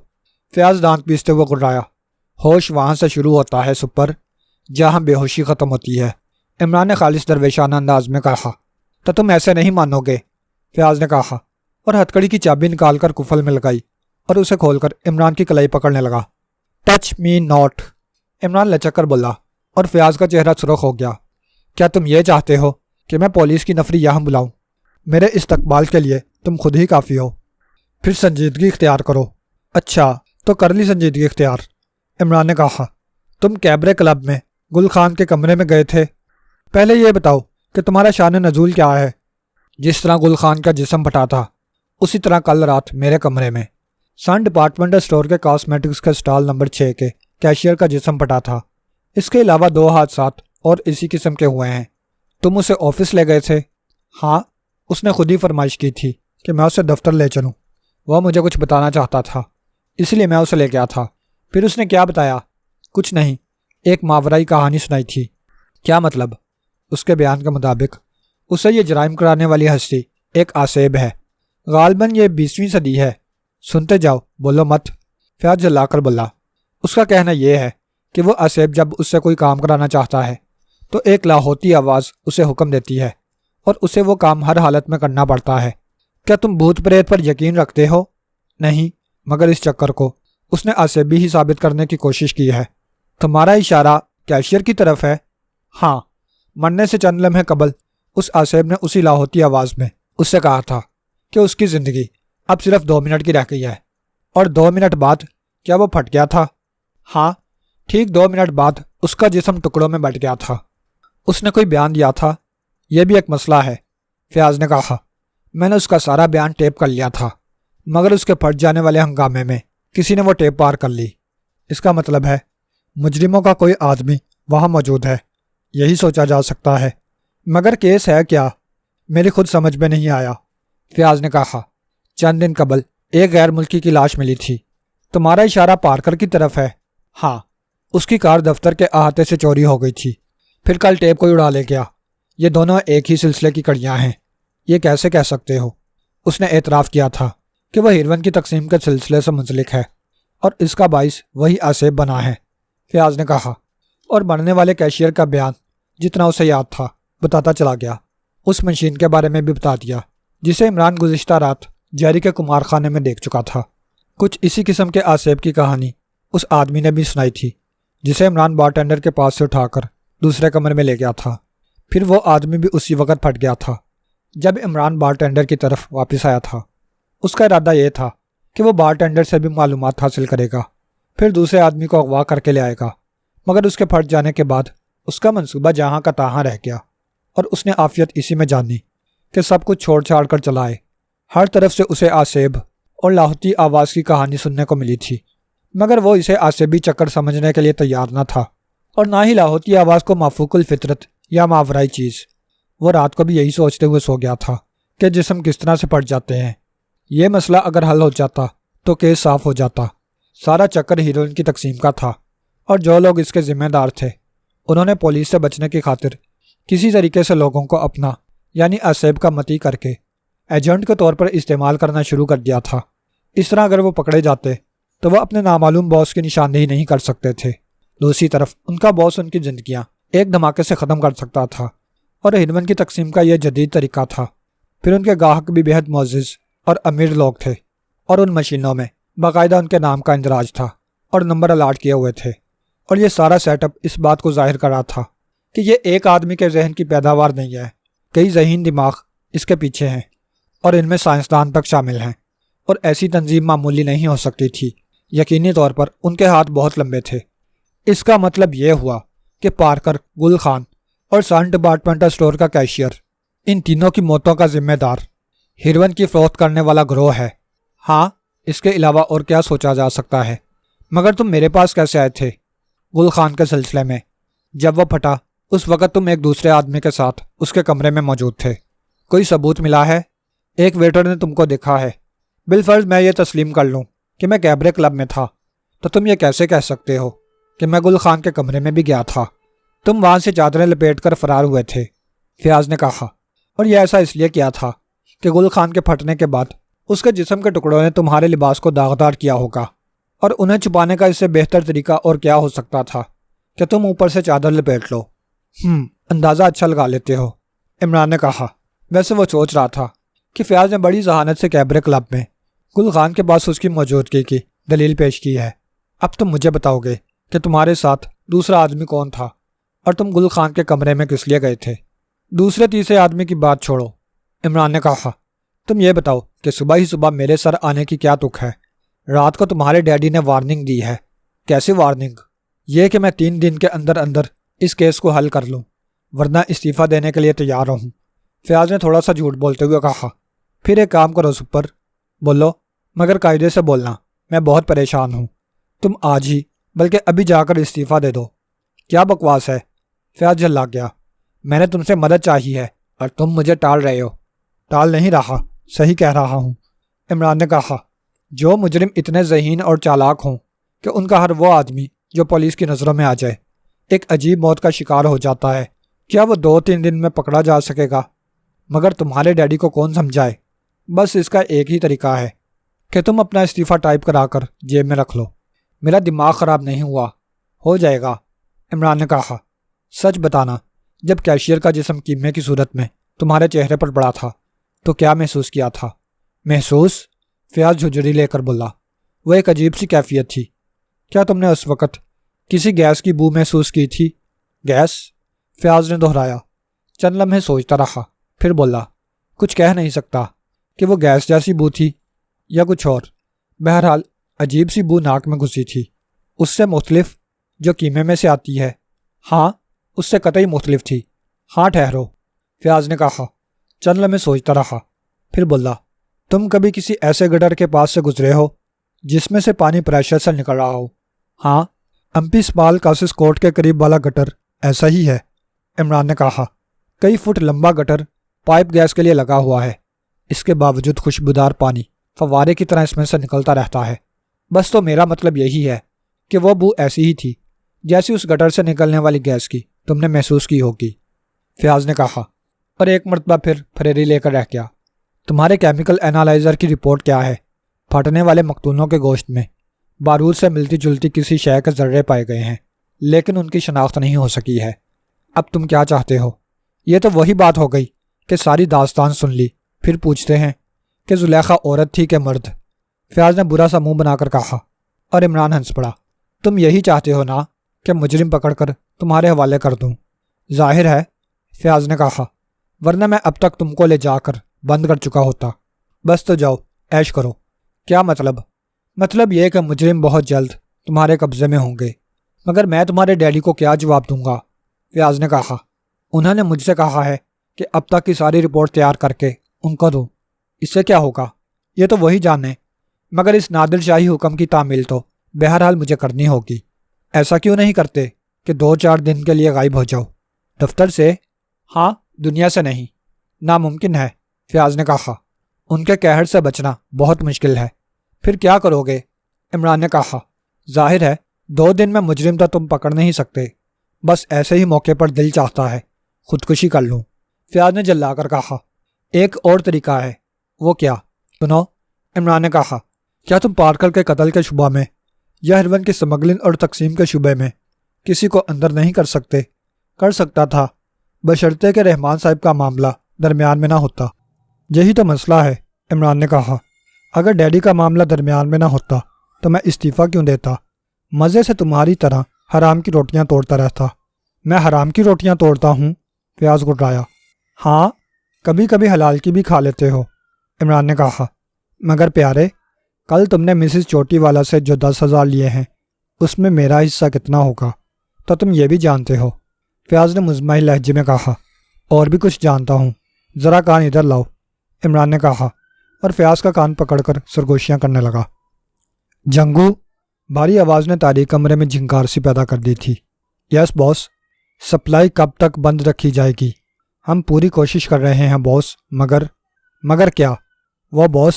فیاض دانت پیستے ہوئے گرایا۔ ہوش وہاں سے شروع ہوتا ہے سپر جہاں بے ہوشی ختم ہوتی ہے، عمران نے خالص درویشانہ انداز میں کہا۔ تو تم ایسے نہیں مانو گے، فیاض نے کہا اور ہتھکڑی کی چابی نکال کر کفل میں لگائی اور اسے کھول کر عمران کی کلائی پکڑنے لگا۔ ٹچ می ناٹ، عمران لچک کر بولا اور فیاض کا چہرہ سرخ ہو گیا۔ کیا تم یہ چاہتے ہو کہ میں پولیس کی نفری یہاں بلاؤں؟ میرے استقبال کے لیے تم خود ہی کافی ہو، پھر سنجیدگی اختیار کرو۔ اچھا تو کر لی سنجیدگی اختیار، عمران نے کہا۔ تم کیبرے کلب میں گل خان کے کمرے میں گئے تھے، پہلے یہ بتاؤ کہ تمہارا شان نزول کیا ہے؟ جس طرح گل خان کا جسم پھٹا تھا اسی طرح کل رات میرے کمرے میں سن ڈپارٹمنٹل اسٹور کے کاسمیٹکس کے اسٹال نمبر 6 کے کیشیئر کا جسم پھٹا تھا۔ اس کے علاوہ 2 حادثات اور اسی قسم کے ہوئے ہیں۔ تم اسے آفس لے گئے تھے؟ ہاں، اس نے خود ہی فرمائش کی تھی کہ میں اسے دفتر لے چلوں، وہ مجھے کچھ بتانا چاہتا تھا اس لیے میں اسے لے گیا تھا۔ پھر اس نے کیا بتایا؟ کچھ نہیں، ایک ماورائی کہانی سنائی تھی۔ کیا مطلب؟ اس کے بیان کے مطابق اسے یہ جرائم کرانے والی ہستی ایک آسیب ہے، غالباً یہ 20ویں صدی ہے۔ سنتے جاؤ، بولو مت، فیاض جلا کر بولا۔ اس کا کہنا یہ ہے کہ وہ آسیب جب اس سے کوئی کام کرانا چاہتا ہے تو ایک لاہوتی آواز اسے حکم دیتی ہے اور اسے وہ کام ہر حالت میں کرنا پڑتا ہے۔ کیا تم بھوت پریت پر یقین رکھتے ہو؟ نہیں، مگر اس چکر کو اس نے آسیبی ہی ثابت کرنے کی کوشش کی ہے۔ تمہارا اشارہ کیشیئر کی طرف ہے؟ ہاں، مرنے سے چند لمحے قبل اس آسیب نے اسی لاہوتی آواز میں اس سے کہا تھا کہ اس کی زندگی اب صرف 2 منٹ کی رہ گئی ہے، اور 2 منٹ بعد کیا وہ پھٹ گیا تھا؟ ہاں، ٹھیک 2 منٹ بعد اس کا جسم ٹکڑوں میں بٹ گیا تھا۔ اس نے کوئی بیان دیا تھا؟ یہ بھی ایک مسئلہ ہے، فیاض نے کہا۔ میں نے اس کا سارا بیان ٹیپ کر لیا تھا، مگر اس کے پھٹ جانے والے ہنگامے میں کسی نے وہ ٹیپ پار کر لی۔ اس کا مطلب ہے مجرموں کا کوئی آدمی وہاں موجود ہے، یہی سوچا جا سکتا ہے۔ مگر کیس ہے کیا؟ میری خود سمجھ میں نہیں آیا، فیاض نے کہا۔ چند دن قبل ایک غیر ملکی کی لاش ملی تھی۔ تمہارا اشارہ پارکر کی طرف ہے؟ ہاں، اس کی کار دفتر کے احاطے سے چوری ہو گئی تھی، پھر کل ٹیپ کوئی اڑا لے گیا۔ یہ دونوں ایک ہی سلسلے کی کڑیاں ہیں۔ یہ کیسے کہہ سکتے ہو؟ اس نے اعتراف کیا تھا کہ وہ ہیروئن کی تقسیم کے سلسلے سے منسلک ہے، اور اس کا باعث وہی آصف بنا ہے، فیاض نے کہا، اور مرنے والے کیشیئر کا بیان جتنا اسے یاد تھا بتاتا چلا گیا۔ اس مشین کے بارے میں بھی بتا دیا جسے عمران گزشتہ رات جیری کے کمار خانے میں دیکھ چکا تھا۔ کچھ اسی قسم کے آصف کی کہانی اس آدمی نے بھی سنائی تھی جسے عمران بارٹینڈر کے پاس سے اٹھا کر دوسرے کمرے میں لے گیا تھا۔ پھر وہ آدمی بھی اسی وقت پھٹ گیا تھا جب عمران بارٹینڈر کی طرف واپس آیا تھا۔ اس کا ارادہ یہ تھا کہ وہ بارٹینڈر سے بھی معلومات حاصل کرے گا، پھر دوسرے آدمی کو اغوا کر کے لے آئے گا، مگر اس کے پھٹ جانے کے بعد اس کا منصوبہ جہاں کا تہاں رہ گیا، اور اس نے عافیت اسی میں جانی کہ سب کچھ چھوڑ چھاڑ کر چلائے۔ ہر طرف سے اسے آصف اور لاہوتی آواز کی کہانی سننے کو ملی تھی، مگر وہ اسے آصفی چکر سمجھنے کے لیے تیار نہ تھا، اور نہ ہی لاہوتی آواز کو مافوق الفطرت یا ماورائی چیز۔ وہ رات کو بھی یہی سوچتے ہوئے سو گیا تھا کہ جسم کس طرح سے پھٹ جاتے ہیں۔ یہ مسئلہ اگر حل ہو جاتا تو کیس صاف ہو جاتا۔ سارا چکر ہیروئن کی تقسیم کا تھا، اور جو لوگ اس کے ذمہ دار تھے انہوں نے پولیس سے بچنے کی خاطر کسی طریقے سے لوگوں کو اپنا یعنی آصف کا متی کر کے ایجنٹ کے طور پر استعمال کرنا شروع کر دیا تھا۔ اس طرح اگر وہ پکڑے جاتے تو وہ اپنے نامعلوم باس کی نشاندہی نہیں کر سکتے تھے۔ دوسری طرف ان کا باس ان کی زندگیاں ایک دھماکے سے ختم کر سکتا تھا، اور ہیروئن کی تقسیم کا یہ جدید طریقہ تھا۔ پھر ان کے گاہک بھی بہت معزز اور امیر لوگ تھے، اور ان مشینوں میں باقاعدہ ان کے نام کا اندراج تھا اور نمبر الاٹ کیے ہوئے تھے، اور یہ سارا سیٹ اپ اس بات کو ظاہر کر رہا تھا کہ یہ ایک آدمی کے ذہن کی پیداوار نہیں ہے، کئی ذہین دماغ اس کے پیچھے ہیں، اور ان میں سائنسدان تک شامل ہیں، اور ایسی تنظیم معمولی نہیں ہو سکتی تھی۔ یقینی طور پر ان کے ہاتھ بہت لمبے تھے۔ اس کا مطلب یہ ہوا کہ پارکر، گل خان اور سن ڈپارٹمنٹل اسٹور کا کیشیئر ان تینوں کی موتوں کا ذمہ دار ہیروئن کی فروخت کرنے والا گروہ ہے۔ ہاں، اس کے علاوہ اور کیا سوچا جا سکتا ہے؟ مگر تم میرے پاس کیسے آئے تھے؟ گل خان کے سلسلے میں جب وہ پھٹا اس وقت تم ایک دوسرے آدمی کے ساتھ اس کے کمرے میں موجود تھے۔ کوئی ثبوت ملا ہے؟ ایک ویٹر نے تم کو دیکھا ہے۔ بالفرض میں یہ تسلیم کر لوں کہ میں کیبرے کلب میں تھا، تو تم یہ کیسے کہہ سکتے ہو کہ میں گل خان کے کمرے میں بھی گیا تھا؟ تم وہاں سے چادریں لپیٹ کر فرار ہوئے تھے، فیاض نے کہا، اور یہ ایسا اس لیے کیا تھا کہ گل خان کے پھٹنے کے بعد اس کے جسم کے ٹکڑوں نے تمہارے لباس کو داغدار کیا ہوگا، اور انہیں چھپانے کا اس سے بہتر طریقہ اور کیا ہو سکتا تھا کہ تم اوپر سے چادر لپیٹ لو۔ اندازہ اچھا لگا لیتے ہو، عمران نے کہا۔ ویسے وہ سوچ رہا تھا کہ فیاض نے بڑی ذہانت سے کیبرے کلب میں گل خان کے پاس اس کی موجودگی کی دلیل پیش کی ہے۔ اب تم مجھے بتاؤ گے کہ تمہارے ساتھ دوسرا آدمی کون تھا، اور تم گل خان کے کمرے میں کس لیے گئے تھے؟ دوسرے تیسرے آدمی کی بات چھوڑو، عمران نے کہا، تم یہ بتاؤ کہ صبح ہی صبح میرے سر آنے کی کیا تک ہے؟ رات کو تمہارے ڈیڈی نے وارننگ دی ہے۔ کیسی وارننگ؟ یہ کہ میں 3 دن کے اندر اندر اس کیس کو حل کر لوں، ورنہ استعفیٰ دینے کے لیے تیار ہوں۔ فیاض نے تھوڑا سا جھوٹ بولتے ہوئے کہا۔ پھر ایک کام کرو سپر، بولو، مگر قاعدے سے بولنا، میں بہت پریشان ہوں۔ تم آج ہی بلکہ ابھی جا کر استعفیٰ دے دو۔ کیا بکواس ہے؟ فیاض جھلا گیا۔ میں نے تم سے مدد چاہی ہے اور تم مجھے ٹال رہے ہو۔ ٹال نہیں رہا، صحیح کہہ رہا ہوں، عمران نے کہا۔ جو مجرم اتنے ذہین اور چالاک ہوں کہ ان کا ہر وہ آدمی جو پولیس کی نظروں میں آ جائے ایک عجیب موت کا شکار ہو جاتا ہے، کیا وہ 2-3 دن میں پکڑا جا سکے گا؟ مگر تمہارے ڈیڈی کو کون سمجھائے؟ بس اس کا ایک ہی طریقہ ہے کہ تم اپنا استعفیٰ ٹائپ کرا کر جیب میں رکھ لو۔ میرا دماغ خراب نہیں ہوا، ہو جائے گا، عمران نے کہا۔ سچ بتانا، جب کیشیئر کا جسم کیمے کی صورت میں تمہارے چہرے پر پڑا تھا تو کیا محسوس کیا تھا؟ محسوس؟ فیاض جھجھری لے کر بولا۔ وہ ایک عجیب سی کیفیت تھی۔ کیا تم نے اس وقت کسی گیس کی بو محسوس کی تھی؟ گیس؟ فیاض نے دہرایا۔ چند لمحے سوچتا رہا، پھر بولا، کچھ کہہ نہیں سکتا۔ کہ وہ گیس جیسی بو تھی یا کچھ اور، بہرحال عجیب سی بو ناک میں گھسی تھی، اس سے مختلف جو کیمے میں سے آتی ہے۔ ہاں، اس سے قطعی مختلف تھی۔ ہاں ٹھہرو، فیاض نے کہا۔ چند لمحے سوچتا رہا، پھر بولا، تم کبھی کسی ایسے گٹر کے پاس سے گزرے ہو جس میں سے پانی پریشر سے نکل رہا ہو؟ ہاں، امپی اسمال کاسس کوٹ کے قریب والا گٹر ایسا ہی ہے، عمران نے کہا۔ کئی فٹ لمبا گٹر پائپ گیس کے لیے لگا ہوا ہے، اس کے باوجود خوشبودار پانی فوارے کی طرح اس میں سے نکلتا رہتا ہے۔ بس تو میرا مطلب یہی ہے کہ وہ بو ایسی ہی تھی جیسی اس گٹر سے نکلنے والی گیس کی تم نے محسوس کی ہوگی، فیاض نے کہا، اور ایک مرتبہ پھر پھریری لے کر رہ گیا۔ تمہارے کیمیکل اینالائزر کی رپورٹ کیا ہے؟ پھٹنے والے مقتولوں کے گوشت میں بارود سے ملتی جلتی کسی شے کے ذرے پائے گئے ہیں، لیکن ان کی شناخت نہیں ہو سکی ہے۔ اب تم کیا چاہتے ہو؟ یہ تو وہی بات ہو گئی کہ ساری داستان سن لی، پھر پوچھتے ہیں کہ زلیخا عورت تھی کہ مرد؟ فیاض نے برا سا منہ بنا کر کہا، اور عمران ہنس پڑا۔ تم یہی چاہتے ہو نا کہ مجرم پکڑ کر تمہارے حوالے کر دوں؟ ظاہر ہے، فیاض نے کہا، ورنہ میں اب تک تم کو لے جا کر بند کر چکا ہوتا۔ بس تو جاؤ، عیش کرو۔ کیا مطلب؟ مطلب یہ کہ مجرم بہت جلد تمہارے قبضے میں ہوں گے۔ مگر میں تمہارے ڈیڈی کو کیا جواب دوں گا؟ فیاض نے کہا۔ انہوں نے مجھ سے کہا ہے کہ اب تک کی ساری رپورٹ تیار کر کے ان کو دوں۔ اس سے کیا ہوگا؟ یہ تو وہی جانے، مگر اس نادر شاہی حکم کی تعمیل تو بہرحال مجھے کرنی ہوگی۔ ایسا کیوں نہیں کرتے کہ 2-4 دن کے لیے غائب ہو جاؤ؟ دفتر سے؟ ہاں، دنیا سے نہیں۔ ناممکن ہے، فیاض نے کہا۔ ان کے قہر سے بچنا بہت مشکل ہے۔ پھر کیا کرو گے؟ عمران نے کہا۔ ظاہر ہے 2 دن میں مجرم تو تم پکڑ نہیں سکتے، بس ایسے ہی موقع پر دل چاہتا ہے خودکشی کر لوں۔ فیاض نے جلا کر کہا۔ ایک اور طریقہ ہے۔ وہ کیا؟ سنو، عمران نے کہا۔ کیا تم پارکر کے قتل کے شبہ میں یا ہیروئن کی سمگلنگ اور تقسیم کے شبے میں کسی کو اندر نہیں کر سکتے؟ کر سکتا تھا، بشرطے کہ رحمان صاحب کا معاملہ درمیان میں نہ ہوتا۔ یہی تو مسئلہ ہے، عمران نے کہا۔ اگر ڈیڈی کا معاملہ درمیان میں نہ ہوتا تو میں استعفیٰ کیوں دیتا؟ مزے سے تمہاری طرح حرام کی روٹیاں توڑتا رہتا۔ میں حرام کی روٹیاں توڑتا ہوں؟ فیاض گھٹرایا۔ ہاں، کبھی کبھی حلال کی بھی کھا لیتے ہو، عمران نے کہا۔ مگر پیارے، کل تم نے مسز چوٹی والا سے جو 10,000 لیے ہیں اس میں میرا حصہ کتنا ہوگا تو تم یہ بھی جانتے ہو، فیاض نے مزمحل لہجے میں کہا۔ اور بھی کچھ جانتا ہوں، ذرا کان ادھر لاؤ، عمران نے کہا، اور فیاض کا کان پکڑ کر سرگوشیاں کرنے لگا۔ جنگو، بھاری آواز نے تاریک کمرے میں جھنکار سی پیدا کر دی تھی۔ یس باس، سپلائی کب تک بند رکھی جائے گی؟ ہم پوری کوشش کر رہے ہیں باس، مگر کیا؟ وہ باس،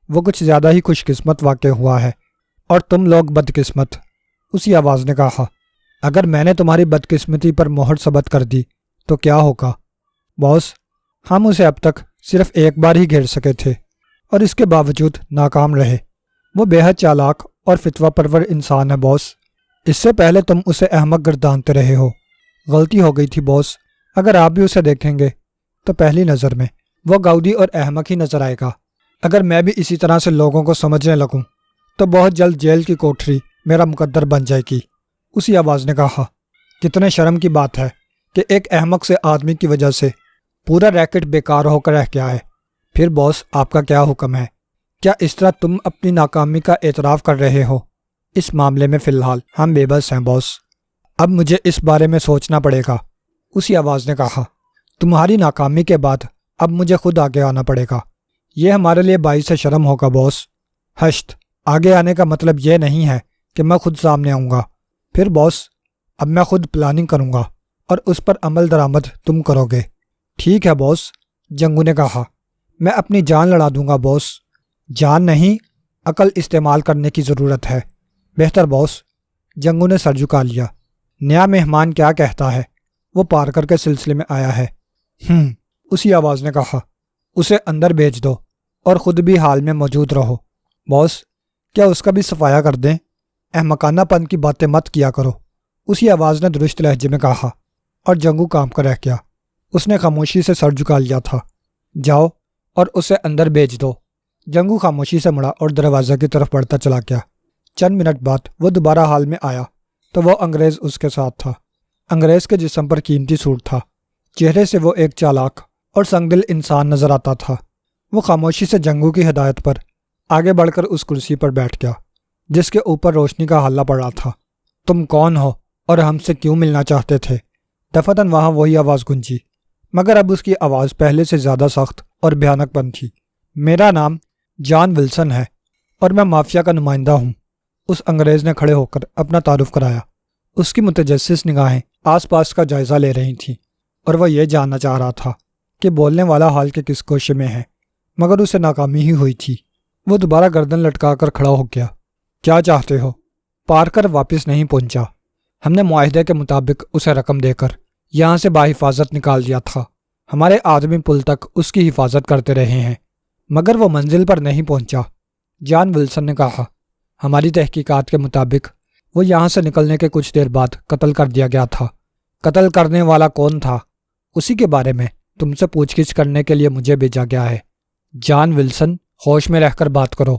وہ کچھ زیادہ ہی خوش قسمت واقع ہوا ہے، اور تم لوگ بدقسمت، اسی آواز نے کہا۔ اگر میں نے تمہاری بدقسمتی پر مہر ثبت کر دی تو کیا ہوگا؟ باس، ہم اسے اب تک صرف ایک بار ہی گھیر سکے تھے اور اس کے باوجود ناکام رہے۔ وہ بے حد چالاک اور فتویٰ پرور انسان ہے باس۔ اس سے پہلے تم اسے احمق گردانتے رہے ہو۔ غلطی ہو گئی تھی باس، اگر آپ بھی اسے دیکھیں گے تو پہلی نظر میں وہ گاؤدی اور احمق ہی نظر آئے گا۔ اگر میں بھی اسی طرح سے لوگوں کو سمجھنے لگوں تو بہت جلد جیل کی کوٹری میرا مقدر بن جائے گی، اسی آواز نے کہا۔ کتنے شرم کی بات ہے کہ ایک احمق سے آدمی کی وجہ سے پورا ریکٹ بیکار ہو کر رہ گیا ہے۔ پھر باس، آپ کا کیا حکم ہے؟ کیا اس طرح تم اپنی ناکامی کا اعتراف کر رہے ہو؟ اس معاملے میں فی الحال ہم بے بس ہیں باس، اب مجھے اس بارے میں سوچنا پڑے گا، اسی آواز نے کہا۔ تمہاری ناکامی کے بعد اب مجھے خود آگے آنا پڑے گا، یہ ہمارے لیے باعث شرم ہوگا باس۔ ہشت، آگے آنے کا مطلب یہ نہیں ہے کہ میں خود سامنے آؤں گا۔ پھر باس، اب میں خود پلاننگ کروں گا اور اس پر عمل درآمد تم کرو گے۔ ٹھیک ہے باس، جنگو نے کہا۔ میں اپنی جان لڑا دوں گا باس۔ جان نہیں، عقل استعمال کرنے کی ضرورت ہے۔ بہتر باس، جنگو نے سر جھکا لیا۔ نیا مہمان کیا کہتا ہے؟ وہ پارکر کے سلسلے میں آیا ہے۔ اسی آواز نے کہا۔ اسے اندر بھیج دو اور خود بھی حال میں موجود رہو۔ باس، کیا اس کا بھی صفایا کر دیں؟ احمقانہ پن کی باتیں مت کیا کرو، اسی آواز نے درست لہجے میں کہا، اور جنگو کام کر رہ گیا۔ اس نے خاموشی سے سر جھکا لیا تھا۔ جاؤ اور اسے اندر بھیج دو۔ جنگو خاموشی سے مڑا اور دروازے کی طرف بڑھتا چلا گیا۔ چند منٹ بعد وہ دوبارہ حال میں آیا تو وہ انگریز اس کے ساتھ تھا۔ انگریز کے جسم پر قیمتی سوٹ تھا، چہرے سے وہ ایک چالاک اور سنگدل انسان نظر آتا تھا۔ وہ خاموشی سے جنگو کی ہدایت پر آگے بڑھ کر اس کرسی پر بیٹھ گیا جس کے اوپر روشنی کا حلہ پڑ رہا تھا۔ تم کون ہو اور ہم سے کیوں ملنا چاہتے تھے؟ دفعتاً وہاں وہی آواز گونجی، مگر اب اس کی آواز پہلے سے زیادہ سخت اور بھیانک بن تھی۔ میرا نام جان ولسن ہے اور میں مافیا کا نمائندہ ہوں، اس انگریز نے کھڑے ہو کر اپنا تعارف کرایا۔ اس کی متجسس نگاہیں آس پاس کا جائزہ لے رہی تھیں اور وہ یہ جاننا چاہ رہا تھا کہ بولنے والا حال کے کس گوشے میں ہے، مگر اسے ناکامی ہی ہوئی تھی۔ وہ دوبارہ گردن لٹکا کر کھڑا ہو گیا۔ کیا چاہتے ہو؟ پارکر واپس نہیں پہنچا۔ ہم نے معاہدے کے مطابق اسے رقم دے کر یہاں سے باحفاظت نکال دیا تھا۔ ہمارے آدمی پل تک اس کی حفاظت کرتے رہے ہیں، مگر وہ منزل پر نہیں پہنچا، جان ولسن نے کہا۔ ہماری تحقیقات کے مطابق وہ یہاں سے نکلنے کے کچھ دیر بعد قتل کر دیا گیا تھا۔ قتل کرنے والا کون تھا؟ اسی کے بارے میں تم سے پوچھ گچھ کرنے کے لیے مجھے بھیجا گیا ہے۔ جان ولسن، ہوش میں رہ کر بات کرو۔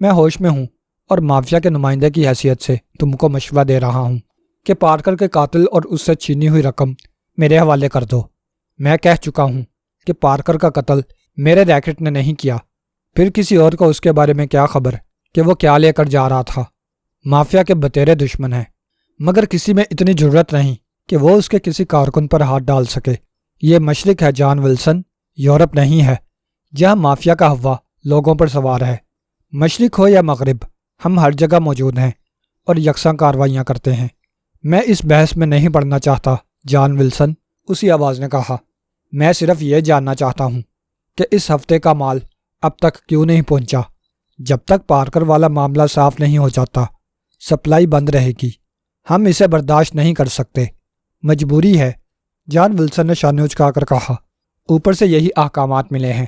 میں ہوش میں ہوں اور مافیا کے نمائندے کی حیثیت سے تم کو مشورہ دے رہا ہوں کہ پارکر کے قاتل اور اس سے چھینی ہوئی رقم میرے حوالے کر دو۔ میں کہہ چکا ہوں کہ پارکر کا قتل میرے ریکٹ نے نہیں کیا، پھر کسی اور کو اس کے بارے میں کیا خبر کہ وہ کیا لے کر جا رہا تھا۔ مافیا کے بتیرے دشمن ہیں، مگر کسی میں اتنی جرت نہیں کہ وہ اس کے کسی کارکن پر ہاتھ ڈال سکے۔ یہ مشرق ہے جان ولسن، یورپ نہیں ہے جہاں مافیا کا ہوا لوگوں پر سوار ہے۔ مشرق ہو یا مغرب، ہم ہر جگہ موجود ہیں اور یکساں کارروائیاں کرتے ہیں۔ میں اس بحث میں نہیں پڑنا چاہتا جان ولسن، اسی آواز نے کہا۔ میں صرف یہ جاننا چاہتا ہوں کہ اس ہفتے کا مال اب تک کیوں نہیں پہنچا۔ جب تک پارکر والا معاملہ صاف نہیں ہو جاتا سپلائی بند رہے گی۔ ہم اسے برداشت نہیں کر سکتے، مجبوری ہے، جان ولسن نے شانے اچکا کر کہا۔ اوپر سے یہی احکامات ملے ہیں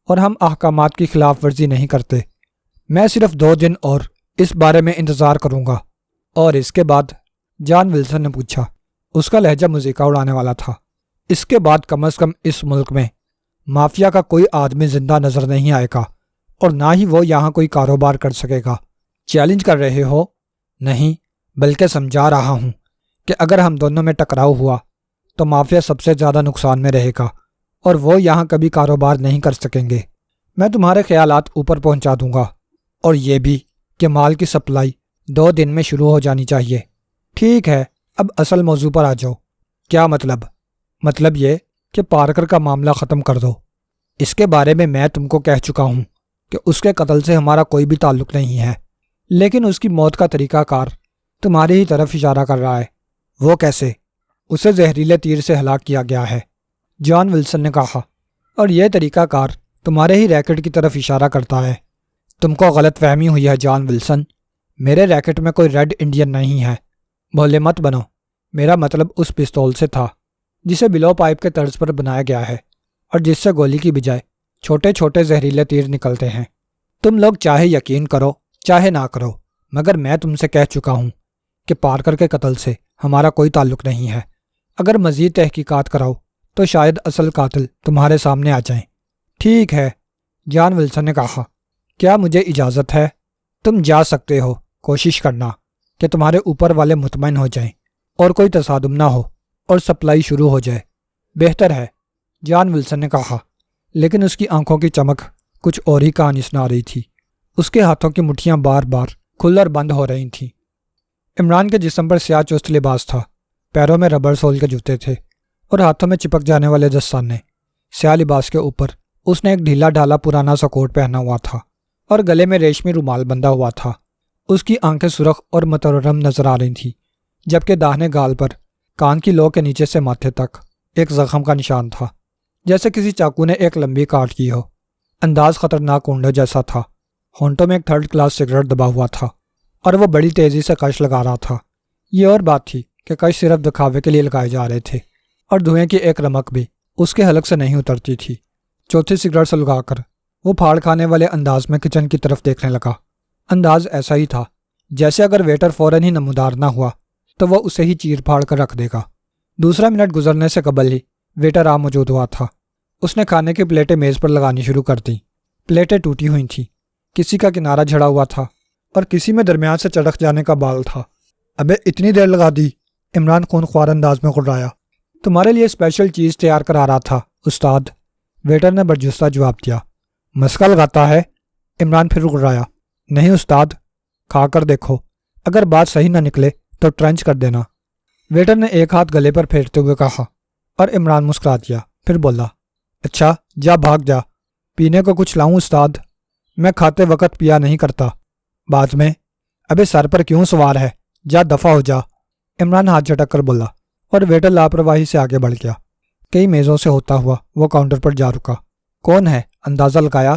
اور ہم احکامات کی خلاف ورزی نہیں کرتے۔ میں صرف 2 دن اور اس بارے میں انتظار کروں گا۔ اور اس کے بعد؟ جان ولسن نے پوچھا۔ اس کا لہجہ مذیقہ اڑانے والا تھا۔ اس کے بعد کم از کم اس ملک میں مافیا کا کوئی آدمی زندہ نظر نہیں آئے گا اور نہ ہی وہ یہاں کوئی کاروبار کر سکے گا۔ چیلنج کر رہے ہو؟ نہیں، بلکہ سمجھا رہا ہوں کہ اگر ہم دونوں میں ٹکراؤ ہوا تو مافیا سب سے زیادہ نقصان میں رہے گا اور وہ یہاں کبھی کاروبار نہیں کر سکیں گے۔ میں تمہارے خیالات اوپر پہنچا دوں گا، اور یہ بھی کہ مال کی سپلائی 2 دن میں شروع ہو جانی چاہیے۔ ٹھیک ہے، اب اصل موضوع پر آ جاؤ۔ کیا مطلب؟ مطلب یہ کہ پارکر کا معاملہ ختم کر دو۔ اس کے بارے میں تم کو کہہ چکا ہوں کہ اس کے قتل سے ہمارا کوئی بھی تعلق نہیں ہے، لیکن اس کی موت کا طریقہ کار تمہاری ہی طرف اشارہ کر رہا ہے۔ وہ کیسے؟ اسے زہریلے تیر سے ہلاک کیا گیا ہے، جان ولسن نے کہا، اور یہ طریقہ کار تمہارے ہی ریکٹ کی طرف اشارہ کرتا ہے۔ تم کو غلط فہمی ہوئی ہے جان ولسن، میرے ریکٹ میں کوئی ریڈ انڈین نہیں ہے۔ بھولے مت بنو، میرا مطلب اس پستول سے تھا جسے بلو پائپ کے طرز پر بنایا گیا ہے اور جس سے گولی کی بجائے چھوٹے چھوٹے زہریلے تیر نکلتے ہیں۔ تم لوگ چاہے یقین کرو چاہے نہ کرو، مگر میں تم سے کہہ چکا ہوں کہ پارکر کے قتل سے ہمارا کوئی تعلق نہیں ہے۔ اگر مزید تحقیقات کراؤ تو شاید اصل قاتل تمہارے سامنے آ جائیں۔ ٹھیک ہے، جان ولسن نے کہا۔ کیا مجھے اجازت ہے؟ تم جا سکتے ہو، کوشش کرنا کہ تمہارے اوپر والے مطمئن ہو جائیں اور کوئی تصادم نہ ہو اور سپلائی شروع ہو جائے۔ بہتر ہے، جان ولسن نے کہا، لیکن اس کی آنکھوں کی چمک کچھ اور ہی کہانی سنا رہی تھی۔ اس کے ہاتھوں کی مٹھیاں بار بار کھل اور بند ہو رہی تھیں۔ عمران کے جسم پر سیاہ چست لباس تھا، پیروں میں ربڑ سول کے جوتے تھے اور ہاتھوں میں چپک جانے والے دستانے۔ سیاہ لباس کے اوپر اس نے ایک ڈھیلا ڈھالا پرانا سا کوٹ پہنا ہوا تھا اور گلے میں ریشمی رومال بندھا ہوا تھا۔ اس کی آنکھیں سرخ اور متورم نظر آ رہی تھیں، جبکہ داہنے گال پر کان کی لو کے نیچے سے ماتھے تک ایک زخم کا نشان تھا، جیسے کسی چاقو نے ایک لمبی کاٹ کی ہو۔ انداز خطرناک اونڈے جیسا تھا۔ ہونٹوں میں ایک 3rd کلاس سگریٹ دبا ہوا تھا اور وہ بڑی تیزی سے کش لگا رہا تھا۔ یہ اور بات تھی کہ کش صرف دکھاوے کے لیے لگائے جا رہے تھے اور دھوئیں کی ایک رمک بھی اس کے حلق سے نہیں اترتی تھی۔ 4تھی سگریٹ سے لگا کر وہ پھاڑ کھانے والے انداز میں کچن کی طرف دیکھنے لگا۔ انداز ایسا ہی تھا جیسے اگر ویٹر فوراً ہی نمودار نہ ہوا تو وہ اسے ہی چیر پھاڑ کر رکھ دے گا۔ 2 منٹ گزرنے سے قبل ہی ویٹر آ موجود ہوا تھا۔ اس نے کھانے کی پلیٹیں میز پر لگانی شروع کر دیں۔ پلیٹیں ٹوٹی ہوئی تھیں، کسی کا کنارہ جھڑا ہوا تھا اور کسی میں درمیان سے چڑک جانے کا بال تھا۔ ابے اتنی دیر لگا دی، عمران خون خوار انداز میں غرایا۔ تمہارے لیے اسپیشل چیز تیار کرا رہا تھا استاد، ویٹر نے برجستہ جواب دیا۔ مسکا لگاتا ہے؟ عمران پھر رگڑایا۔ نہیں استاد، کھا کر دیکھو، اگر بات صحیح نہ نکلے تو ٹرنچ کر دینا۔ ویٹر نے ایک ہاتھ گلے پر پھیرتے ہوئے کہا اور عمران مسکرا دیا۔ پھر بولا، اچھا جا بھاگ جا، پینے کو کچھ لاؤں استاد؟ میں کھاتے وقت پیا نہیں کرتا، بعد میں۔ ابے سر پر کیوں سوار ہے، جا دفع ہو جا، عمران ہاتھ جھٹک کر بولا، اور ویٹر لاپرواہی سے آگے بڑھ گیا۔ کئی میزوں سے ہوتا ہوا وہ کاؤنٹر پر جا رکا۔ کون ہے اندازہ لگایا؟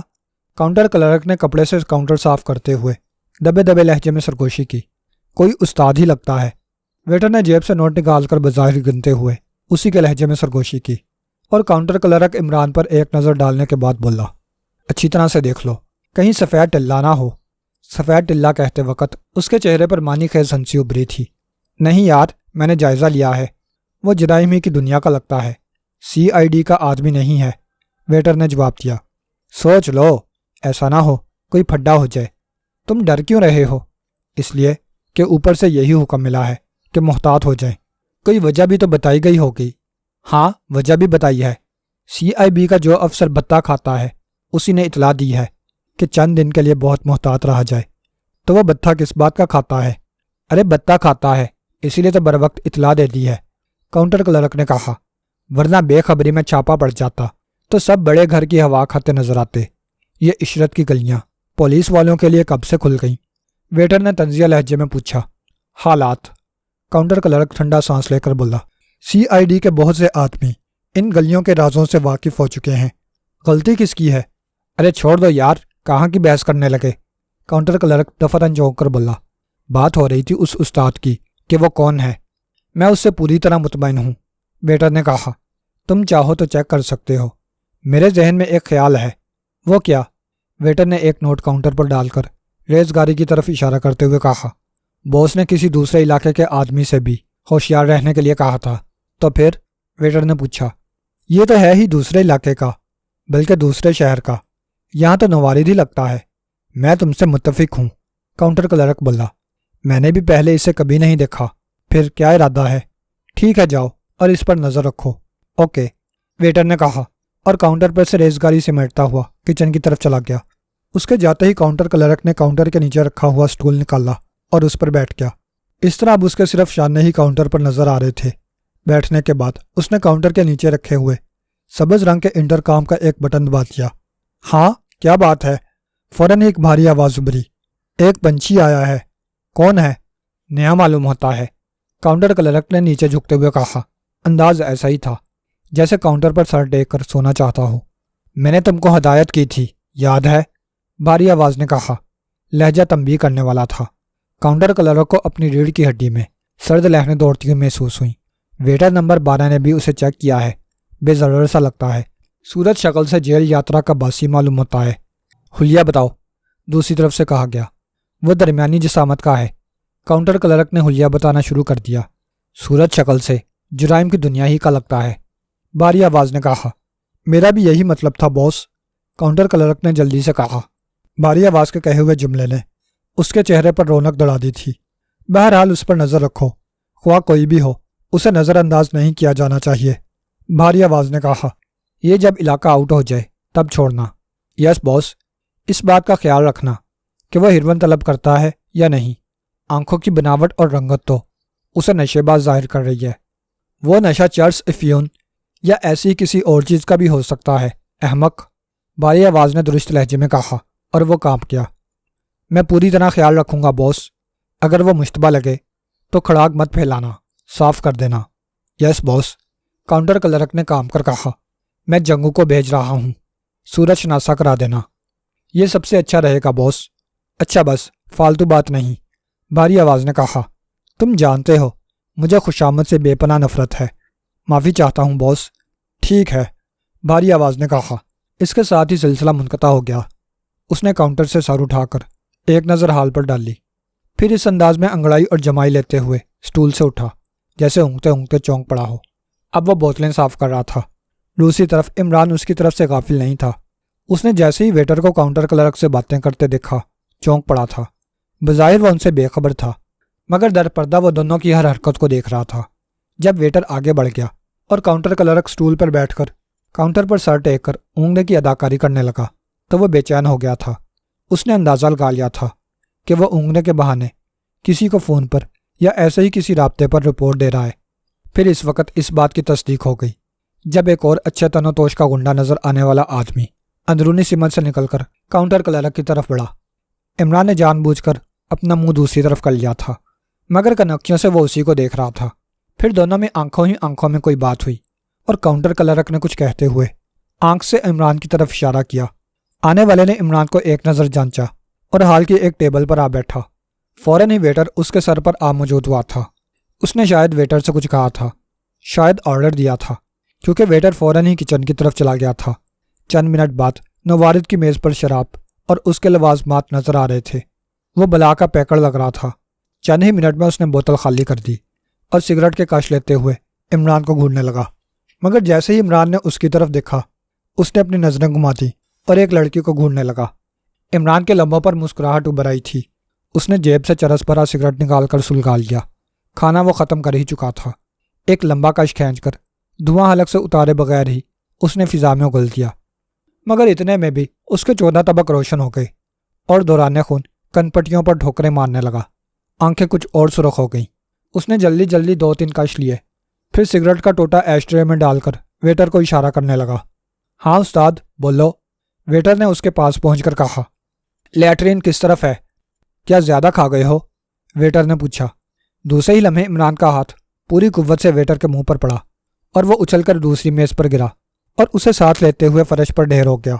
کاؤنٹر کلرک نے کپڑے سے کاؤنٹر صاف کرتے ہوئے دبے دبے لہجے میں سرگوشی کی۔ کوئی استاد ہی لگتا ہے۔ ویٹر نے جیب سے نوٹ نکال کر بظاہر گنتے ہوئے اسی کے لہجے میں سرگوشی کی، اور کاؤنٹر کلرک عمران پر ایک نظر ڈالنے کے بعد بولا، اچھی طرح سے دیکھ لو، کہیں سفید ٹلہ نہ ہو۔ سفید ٹلہ کہتے وقت اس کے چہرے پر معنی خیز ہنسی ابھری تھی۔ نہیں یار، میں نے جائزہ لیا ہے، وہ جرائم ہی کی دنیا کا لگتا ہے، CID کا آدمی نہیں ہے، ویٹر نے جواب دیا۔ سوچ لو، ایسا نہ ہو کوئی پھڈا ہو جائے۔ تم ڈر کیوں رہے ہو؟ اس لیے کہ اوپر سے یہی حکم ملا ہے کہ محتاط ہو جائیں۔ کوئی وجہ بھی تو بتائی گئی ہوگی؟ ہاں وجہ بھی بتائی ہے۔ CIB کا جو افسر بتہ کھاتا ہے اسی نے اطلاع دی ہے کہ چند دن کے لیے بہت محتاط رہا جائے۔ تو وہ بتہ کس بات کا کھاتا ہے؟ ارے بتہ کھاتا ہے اسی لیے تو بر وقت اطلاع دے دی ہے، کاؤنٹر کلرک نے کہا، ورنہ بے خبری میں چھاپا پڑ جاتا تو سب بڑے گھر کی ہوا کھاتے نظر آتے۔ یہ عشرت کی گلیاں پولیس والوں کے لیے کب سے کھل گئیں؟ ویٹر نے طنزیہ لہجے میں پوچھا۔ حالات، کاؤنٹر کلرک ٹھنڈا سانس لے کر بولا، CID کے بہت سے آدمی ان گلیوں کے رازوں سے واقف ہو چکے ہیں۔ غلطی کس کی ہے؟ ارے چھوڑ دو یار، کہاں کی بحث کرنے لگے، کاؤنٹر کلرک دفتن چونک کر بولا۔ بات ہو رہی تھی اس استاد کی کہ وہ کون ہے۔ میں اس سے پوری طرح مطمئن ہوں، ویٹر نے کہا۔ تم چاہو تو چیک کر سکتے ہو، میرے ذہن میں ایک خیال ہے۔ وہ کیا؟ ویٹر نے ایک نوٹ کاؤنٹر پر ڈال کر ریز گاری کی طرف اشارہ کرتے ہوئے کہا۔ باس نے کسی دوسرے علاقے کے آدمی سے بھی ہوشیار رہنے کے لیے کہا تھا۔ تو پھر؟ ویٹر نے پوچھا۔ یہ تو ہے ہی دوسرے علاقے کا، بلکہ دوسرے شہر کا، یہاں تو نوارد ہی لگتا ہے۔ میں تم سے متفق ہوں، کاؤنٹر کلرک بولا۔ میں نے بھی پہلے اسے کبھی نہیں دیکھا۔ پھر کیا ارادہ ہے؟ ٹھیک ہے جاؤ اور اس پر نظر رکھو۔ اوکے، ویٹر نے کہا، اور کاؤنٹر پر سے ریزگاری سمیٹتا ہوا کچن کی طرف چلا گیا۔ اس کے جاتے ہی کاؤنٹر کلرک نے کاؤنٹر کے نیچے رکھا ہوا سٹول نکالا اور اس پر بیٹھ گیا۔ اس طرح اب اس کے صرف شانے ہی کاؤنٹر پر نظر آ رہے تھے۔ بیٹھنے کے بعد اس نے کاؤنٹر کے نیچے رکھے ہوئے سبز رنگ کے انٹرکام کا ایک بٹن دبا دیا۔ ہاں کیا بات ہے؟ فوراً ایک بھاری آواز ابھری۔ ایک پنچھی آیا ہے۔ کون ہے؟ نیا معلوم ہوتا ہے، کاؤنٹر کلرک نے نیچے جھکتے ہوئے کہا۔ انداز ایسا ہی تھا جیسے کاؤنٹر پر سر ٹیک کر سونا چاہتا ہو۔ میں نے تم کو ہدایت کی تھی، یاد ہے؟ بھاری آواز نے کہا۔ لہجہ تنبیہ کرنے والا تھا۔ کاؤنٹر کلرک کو اپنی ریڑھ کی ہڈی میں سرد لہریں دوڑتی ہوئی محسوس ہوئیں۔ ویٹر نمبر 12 نے بھی اسے چیک کیا ہے، بے ضرر سا لگتا ہے، صورت شکل سے جیل یاترا کا باسی معلوم ہوتا ہے۔ حلیہ بتاؤ، دوسری طرف سے کہا گیا۔ وہ درمیانی جسامت کا ہے، کاؤنٹر کلرک نے حلیہ بتانا شروع کر دیا۔ صورت شکل سے جرائم کی دنیا ہی کا لگتا ہے، بھاری آواز نے کہا۔ میرا بھی یہی مطلب تھا باس، کاؤنٹر کلرک نے جلدی سے کہا۔ بھاری آواز کے کہے ہوئے جملے نے اس کے چہرے پر رونق دڑا دی تھی۔ بہرحال اس پر نظر رکھو، خواہ کوئی بھی ہو، اسے نظر انداز نہیں کیا جانا چاہیے، بھاری آواز نے کہا۔ یہ جب علاقہ آؤٹ ہو جائے تب چھوڑنا۔ یس باس، اس بات کا خیال رکھنا کہ وہ ہیروئن طلب کرتا ہے یا نہیں۔ آنکھوں کی بناوٹ اور رنگت تو اسے نشے باز ظاہر کر رہی ہے۔ وہ نشہ چرس افیون یا ایسی کسی اور چیز کا بھی ہو سکتا ہے، احمق، بھاری آواز نے درست لہجے میں کہا، اور وہ کانپ گیا۔ میں پوری طرح خیال رکھوں گا باس، اگر وہ مشتبہ لگے تو کھڑاک مت پھیلانا، صاف کر دینا۔ یس باس، کاؤنٹر کلرک نے کام کر کہا۔ میں جنگو کو بھیج رہا ہوں، صورت شناسا کرا دینا۔ یہ سب سے اچھا رہے گا باس۔ اچھا بس فالتو بات نہیں، بھاری آواز نے کہا۔ تم جانتے ہو مجھے خوشامد سے بے پناہ نفرت ہے، معافی چاہتا ہوں باس۔ ٹھیک ہے، بھاری آواز نے کہا۔ اس کے ساتھ ہی سلسلہ منقطع ہو گیا۔ اس نے کاؤنٹر سے سر اٹھا کر ایک نظر حال پر ڈال لی، پھر اس انداز میں انگڑائی اور جمائی لیتے ہوئے سٹول سے اٹھا جیسے اونگتے اونگتے چونک پڑا ہو۔ اب وہ بوتلیں صاف کر رہا تھا۔ دوسری طرف عمران اس کی طرف سے غافل نہیں تھا۔ اس نے جیسے ہی ویٹر کو کاؤنٹر کلرک سے باتیں کرتے دیکھا چونک پڑا تھا۔ بظاہر وہ ان سے بے خبر تھا، مگر در پردہ وہ دونوں کی ہر حرکت کو دیکھ رہا تھا۔ جب ویٹر آگے بڑھ گیا اور کاؤنٹر کلرک سٹول پر بیٹھ کر کاؤنٹر پر سر ٹیک کر اونگنے کی اداکاری کرنے لگا تو وہ بے چین ہو گیا تھا۔ اس نے اندازہ لگا لیا تھا کہ وہ اونگنے کے بہانے کسی کو فون پر یا ایسے ہی کسی رابطے پر رپورٹ دے رہا ہے۔ پھر اس وقت اس بات کی تصدیق ہو گئی جب ایک اور اچھے تن و توش کا گنڈا نظر آنے والا آدمی اندرونی سمت سے نکل کر کاؤنٹر کلرک کی طرف بڑھا۔ عمران نے جان بوجھ کر اپنا منہ دوسری طرف کر لیا تھا، مگر کنکھیوں سے وہ اسی کو دیکھ رہا تھا۔ پھر دونوں میں آنکھوں ہی آنکھوں میں کوئی بات ہوئی اور کاؤنٹر کلرک نے کچھ کہتے ہوئے آنکھ سے عمران کی طرف اشارہ کیا۔ آنے والے نے عمران کو ایک نظر جانچا اور حال کی ایک ٹیبل پر آ بیٹھا۔ فوراً ہی ویٹر اس کے سر پر آ موجود ہوا تھا۔ اس نے شاید ویٹر سے کچھ کہا تھا، شاید آرڈر دیا تھا، کیونکہ ویٹر فوراً ہی کچن کی طرف چلا گیا تھا۔ چند منٹ بعد نوارد کی میز پر شراب اور اس کے لوازمات نظر آ رہے تھے۔ وہ بلا کا پیکڑ لگ رہا تھا۔ چند ہی منٹ میں اس نے بوتل خالی کر دی اور سگریٹ کے کاش لیتے ہوئے عمران کو گھورنے لگا، مگر جیسے ہی عمران نے اس کی طرف دیکھا اس نے اپنی نظریں گھما دی اور ایک لڑکی کو گھورنے لگا۔ عمران کے لبوں پر مسکراہٹ ابھر آئی تھی۔ اس نے جیب سے چرس بھرا سگریٹ نکال کر سلگا لیا۔ کھانا وہ ختم کر ہی چکا تھا۔ ایک لمبا کش کھینچ کر دھواں حلق سے اتارے بغیر ہی اس نے فضا میں اگل دیا، مگر اتنے میں بھی اس کے 14 طبق روشن ہو گئے اور دوران خون کن پٹیوں پر ٹھوکریں مارنے لگا۔ آنکھیں کچھ اور سرخ ہو گئیں۔ اس نے جلدی جلدی 2-3 کش لیے، پھر سگریٹ کا ٹوٹا ایش ٹرے میں ڈال کر ویٹر کو اشارہ کرنے لگا۔ ہاں استاد بولو، ویٹر نے اس کے پاس پہنچ کر کہا۔ لیٹرین کس طرف ہے؟ کیا زیادہ کھا گئے ہو؟ ویٹر نے پوچھا۔ دوسرے ہی لمحے عمران کا ہاتھ پوری قوت سے ویٹر کے منہ پر پڑا اور وہ اچھل کر دوسری میز پر گرا اور اسے ساتھ لیتے ہوئے فرش پر ڈھیر ہو گیا۔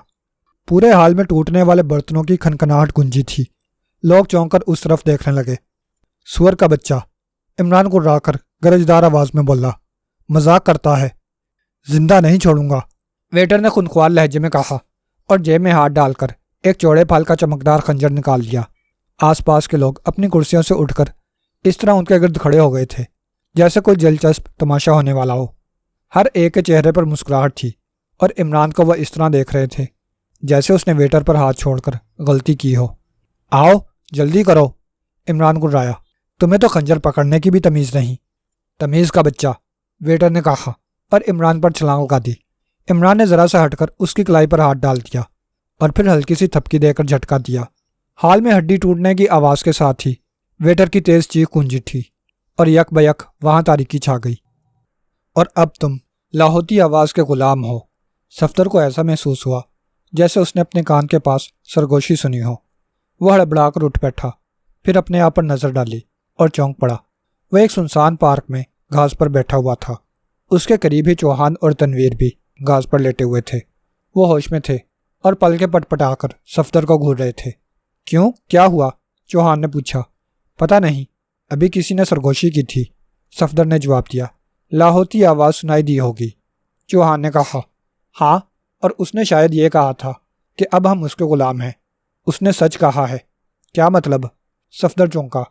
پورے حال میں ٹوٹنے والے برتنوں کی کھنکھناہٹ گونجی تھی۔ لوگ چونک کر اس طرف دیکھنے لگے۔ سور کا بچہ، عمران کو ڈرا کر گرجدار آواز میں بولا، مذاق کرتا ہے، زندہ نہیں چھوڑوں گا۔ ویٹر نے خنخوار لہجے میں کہا اور جیب میں ہاتھ ڈال کر ایک چوڑے پھال کا چمکدار خنجر نکال لیا۔ آس پاس کے لوگ اپنی کرسیوں سے اٹھ کر اس طرح ان کے گرد کھڑے ہو گئے تھے جیسے کوئی دلچسپ تماشا ہونے والا ہو۔ ہر ایک کے چہرے پر مسکراہٹ تھی اور عمران کو وہ اس طرح دیکھ رہے تھے جیسے اس نے ویٹر پر ہاتھ چھوڑ کر غلطی کی ہو۔ آؤ جلدی کرو، عمران کو ڈرایا، تمہیں تو خنجر پکڑنے کی بھی تمیز نہیں۔ تمیز کا بچہ، ویٹر نے کہا اور عمران پر چھلانگ لگا دی۔ عمران نے ذرا سا ہٹ کر اس کی کلائی پر ہاتھ ڈال دیا اور پھر ہلکی سی تھپکی دے کر جھٹکا دیا۔ حال میں ہڈی ٹوٹنے کی آواز کے ساتھ ہی ویٹر کی تیز چیخ گونجی تھی اور یک بیک وہاں تاریکی چھا گئی۔ اور اب تم لاہوتی آواز کے غلام ہو۔ صفدر کو ایسا محسوس ہوا جیسے اس نے اپنے کان کے پاس سرگوشی سنی ہو۔ وہ ہڑبڑا کر اٹھ بیٹھا، پھر اپنے آپ پر نظر ڈالی اور چونک پڑا۔ وہ ایک سنسان پارک میں گھاس پر بیٹھا ہوا تھا۔ اس کے قریب ہی چوہان اور تنویر بھی گھاس پر لیٹے ہوئے تھے۔ وہ ہوش میں تھے اور پلکیں پٹ پٹا کر صفدر کو گھور رہے تھے۔ کیوں، کیا ہوا؟ چوہان نے پوچھا۔ پتہ نہیں، ابھی کسی نے سرگوشی کی تھی، صفدر نے جواب دیا۔ لاہوتی آواز سنائی دی ہوگی، چوہان نے کہا۔ ہاں، اور اس نے شاید یہ کہا تھا کہ اب ہم اس کے غلام ہیں۔ اس نے سچ کہا ہے۔ کیا مطلب؟ صفدر چونکا۔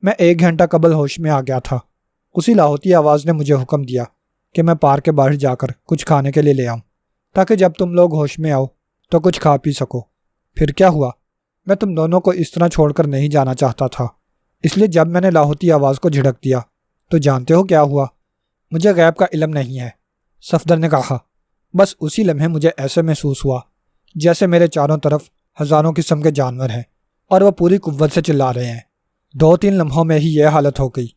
میں 1 گھنٹہ قبل ہوش میں آ گیا تھا۔ اسی لاہوتی آواز نے مجھے حکم دیا کہ میں پارک کے باہر جا کر کچھ کھانے کے لیے لے آؤں تاکہ جب تم لوگ ہوش میں آؤ تو کچھ کھا پی سکو۔ پھر کیا ہوا؟ میں تم دونوں کو اس طرح چھوڑ کر نہیں جانا چاہتا تھا، اس لیے جب میں نے لاہوتی آواز کو جھڑک دیا تو جانتے ہو کیا ہوا؟ مجھے غیب کا علم نہیں ہے، صفدر نے کہا۔ بس اسی لمحے مجھے ایسے محسوس ہوا جیسے میرے چاروں طرف ہزاروں قسم کے جانور ہیں اور وہ پوری قوت سے چلا رہے ہیں۔ 2-3 لمحوں میں ہی یہ حالت ہو گئی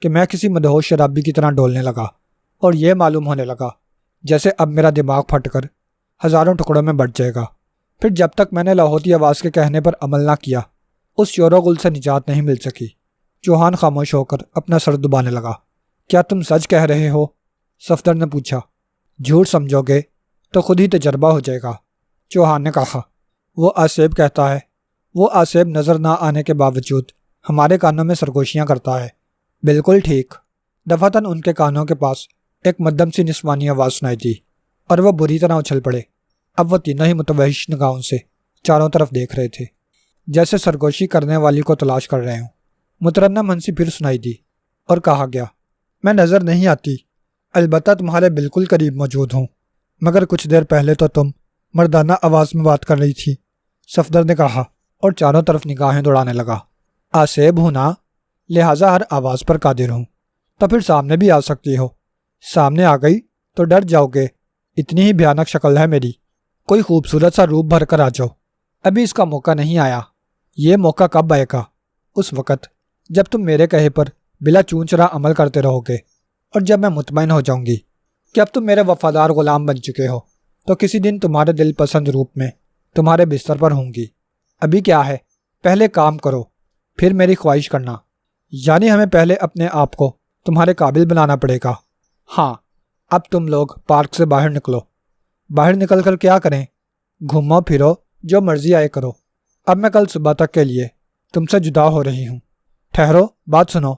کہ میں کسی مدہوش شرابی کی طرح ڈولنے لگا اور یہ معلوم ہونے لگا جیسے اب میرا دماغ پھٹ کر ہزاروں ٹکڑوں میں بٹ جائے گا۔ پھر جب تک میں نے لاہوتی آواز کے کہنے پر عمل نہ کیا اس شور و غل سے نجات نہیں مل سکی۔ چوہان خاموش ہو کر اپنا سر دبانے لگا۔ کیا تم سچ کہہ رہے ہو؟ صفدر نے پوچھا۔ جھوٹ سمجھو گے تو خود ہی تجربہ ہو جائے گا، چوہان نے کہا۔ وہ آصف کہتا ہے، وہ آصف نظر نہ آنے کے باوجود ہمارے کانوں میں سرگوشیاں کرتا ہے۔ بالکل ٹھیک۔ دفعتاً ان کے کانوں کے پاس ایک مدھم سی نسوانی آواز سنائی دی اور وہ بری طرح اچھل پڑے۔ اب وہ تینوں ہی متوحش نگاہوں سے چاروں طرف دیکھ رہے تھے جیسے سرگوشی کرنے والی کو تلاش کر رہے ہوں۔ مترنم ہنسی پھر سنائی دی اور کہا گیا، میں نظر نہیں آتی، البتہ تمہارے بالکل قریب موجود ہوں، مگر کچھ دیر پہلے تو تم مردانہ آواز میں بات کر رہی تھی، صفدر نے کہا اور چاروں طرف نگاہیں دوڑانے لگا۔ آصف ہوں نا، لہٰذا ہر آواز پر قادر ہوں، تو پھر سامنے بھی آ سکتی ہو۔ سامنے آ گئی تو ڈر جاؤ گے، اتنی ہی بھیانک شکل ہے میری، کوئی خوبصورت سا روپ بھر کر آ جاؤ، ابھی اس کا موقع نہیں آیا۔ یہ موقع کب آئے گا؟ اس وقت جب تم میرے کہے پر بلا چون چرا عمل کرتے رہو گے، اور جب میں مطمئن ہو جاؤں گی کہ اب تم میرے وفادار غلام بن چکے ہو، تو کسی دن تمہارے دل پسند روپ میں تمہارے بستر پر ہوں گی۔ ابھی کیا ہے، پہلے کام کرو، پھر میری خواہش کرنا۔ یعنی ہمیں پہلے اپنے آپ کو تمہارے قابل بنانا پڑے گا۔ ہاں، اب تم لوگ پارک سے باہر نکلو۔ باہر نکل کر کیا کریں؟ گھومو پھرو، جو مرضی آئے کرو۔ اب میں کل صبح تک کے لیے تم سے جدا ہو رہی ہوں۔ ٹھہرو، بات سنو۔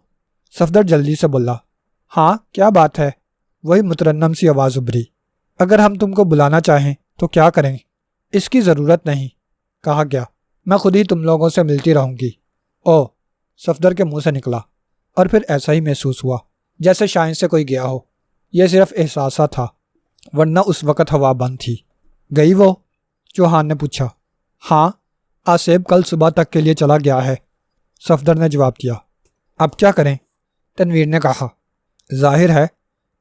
صفدر جلدی سے بولا۔ ہاں، کیا بات ہے؟ وہی مترنم سی آواز ابھری۔ اگر ہم تم کو بلانا چاہیں تو کیا کریں؟ اس کی ضرورت نہیں، کہا گیا۔ میں خود ہی تم لوگوں سے ملتی رہوں گی۔ او، صفدر کے منہ سے نکلا، اور پھر ایسا ہی محسوس ہوا جیسے شائن سے کوئی گیا ہو۔ یہ صرف احساسہ تھا، ورنہ اس وقت ہوا بند تھی۔ گئی وہ؟ چوہان نے پوچھا۔ ہاں، آصف کل صبح تک کے لیے چلا گیا ہے، صفدر نے جواب دیا۔ اب کیا کریں؟ تنویر نے کہا۔ ظاہر ہے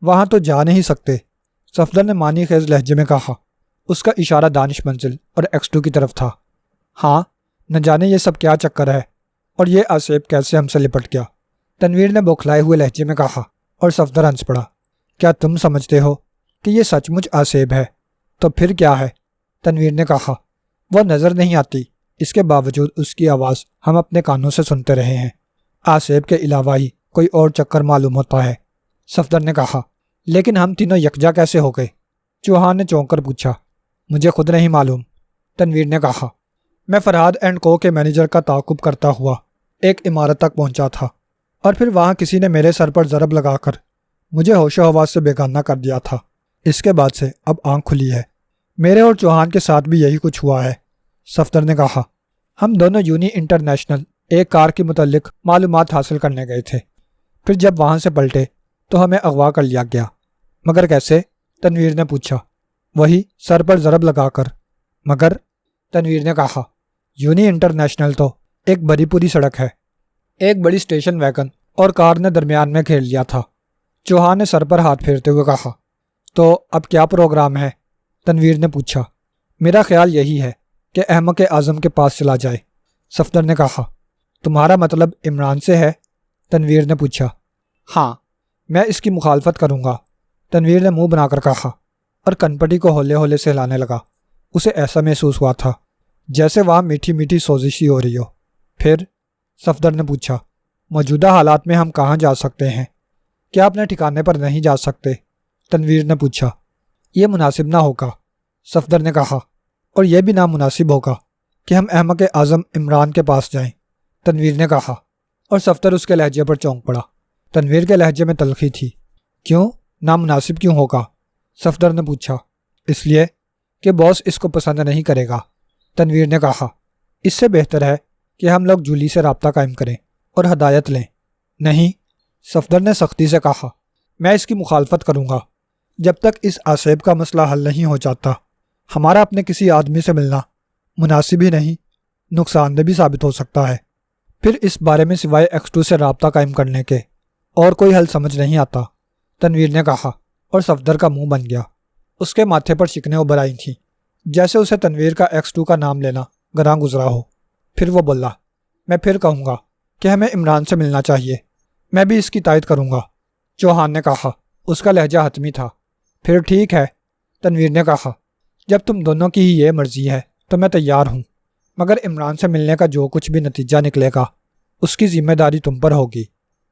وہاں تو جا نہیں سکتے، صفدر نے معنی خیز لہجے میں کہا۔ اس کا اشارہ دانش منزل اور ایکس2 کی طرف تھا۔ ہاں، نہ جانے یہ سب کیا چکر ہے، اور یہ آصف کیسے ہم سے لپٹ گیا، تنویر نے بوکھلائے ہوئے لہجے میں کہا، اور صفدر ہنس پڑا۔ کیا تم سمجھتے ہو کہ یہ سچ مچ آصف ہے؟ تو پھر کیا ہے؟ تنویر نے کہا۔ وہ نظر نہیں آتی، اس کے باوجود اس کی آواز ہم اپنے کانوں سے سنتے رہے ہیں۔ آصف کے علاوہ ہی کوئی اور چکر معلوم ہوتا ہے، صفدر نے کہا۔ لیکن ہم تینوں یکجا کیسے ہو گئے؟ چوہان نے چونک کر پوچھا۔ مجھے خود نہیں معلوم، تنویر نے کہا۔ میں فرحاد اینڈ کو کے مینیجر کا تعاقب کرتا ہوا ایک عمارت تک پہنچا تھا، اور پھر وہاں کسی نے میرے سر پر ضرب لگا کر مجھے ہوش و حواس سے بیگانہ کر دیا تھا۔ اس کے بعد سے اب آنکھ کھلی ہے۔ میرے اور چوہان کے ساتھ بھی یہی کچھ ہوا ہے، صفدر نے کہا۔ ہم دونوں یونی انٹرنیشنل ایک کار کے متعلق معلومات حاصل کرنے گئے تھے، پھر جب وہاں سے پلٹے تو ہمیں اغوا کر لیا گیا۔ مگر کیسے؟ تنویر نے پوچھا۔ وہی سر پر ضرب لگا کر۔ مگر؟ تنویر نے کہا۔ یونی انٹرنیشنل تو ایک بڑی پوری سڑک ہے، ایک بڑی اسٹیشن ویگن اور کار نے درمیان میں گھیر لیا تھا۔ چوہان نے سر پر ہاتھ پھیرتے ہوئے کہا۔ تو اب کیا پروگرام ہے؟ تنویر نے پوچھا۔ میرا خیال یہی ہے کہ احمق اعظم کے پاس چلا جائے، صفدر نے کہا۔ تمہارا مطلب عمران سے ہے؟ تنویر نے پوچھا۔ ہاں، میں اس کی مخالفت کروں گا، تنویر نے منہ بنا کر کہا، اور کنپٹی کو ہولے ہولے سے ہلانے لگا۔ اسے ایسا محسوس ہوا تھا جیسے وہاں میٹھی میٹھی سوزشی ہو رہی ہو۔ پھر؟ صفدر نے پوچھا۔ موجودہ حالات میں ہم کہاں جا سکتے ہیں؟ کیا اپنے ٹھکانے پر نہیں جا سکتے؟ تنویر نے پوچھا۔ یہ مناسب نہ ہوگا، صفدر نے کہا، اور یہ بھی نامناسب ہوگا کہ ہم احمق اعظم عمران کے پاس جائیں، تنویر نے کہا، اور صفدر اس کے لہجے پر چونک پڑا۔ تنویر کے لہجے میں تلخی تھی۔ کیوں؟ نامناسب کیوں ہوگا؟ صفدر نے پوچھا۔ اس لیے کہ باس اس کو پسند نہیں کرے گا، تنویر نے کہا۔ اس سے بہتر ہے کہ ہم لوگ جولی سے رابطہ قائم کریں اور ہدایت لیں۔ نہیں، صفدر نے سختی سے کہا، میں اس کی مخالفت کروں گا جب تک اس آصف کا مسئلہ حل نہیں ہو جاتا۔ ہمارا اپنے کسی آدمی سے ملنا مناسب ہی نہیں، نقصان دہ بھی ثابت ہو سکتا ہے۔ پھر اس بارے میں سوائے ایکس2 سے رابطہ قائم کرنے کے اور کوئی حل سمجھ نہیں آتا، تنویر نے کہا، اور صفدر کا منہ بن گیا۔ اس کے ماتھے پر شکنیں ابھر آئی تھیں، جیسے اسے تنویر کا ایکس2 کا نام لینا گراں گزرا ہو۔ پھر وہ بولا، میں پھر کہوں گا کہ ہمیں عمران سے ملنا چاہیے، میں بھی اس کی تائید کروں گا، چوہان نے کہا۔ اس کا لہجہ حتمی تھا۔ پھر ٹھیک ہے، تنویر نے کہا، جب تم دونوں کی ہی یہ مرضی ہے تو میں تیار ہوں، مگر عمران سے ملنے کا جو کچھ بھی نتیجہ نکلے گا اس کی ذمہ داری تم پر ہوگی۔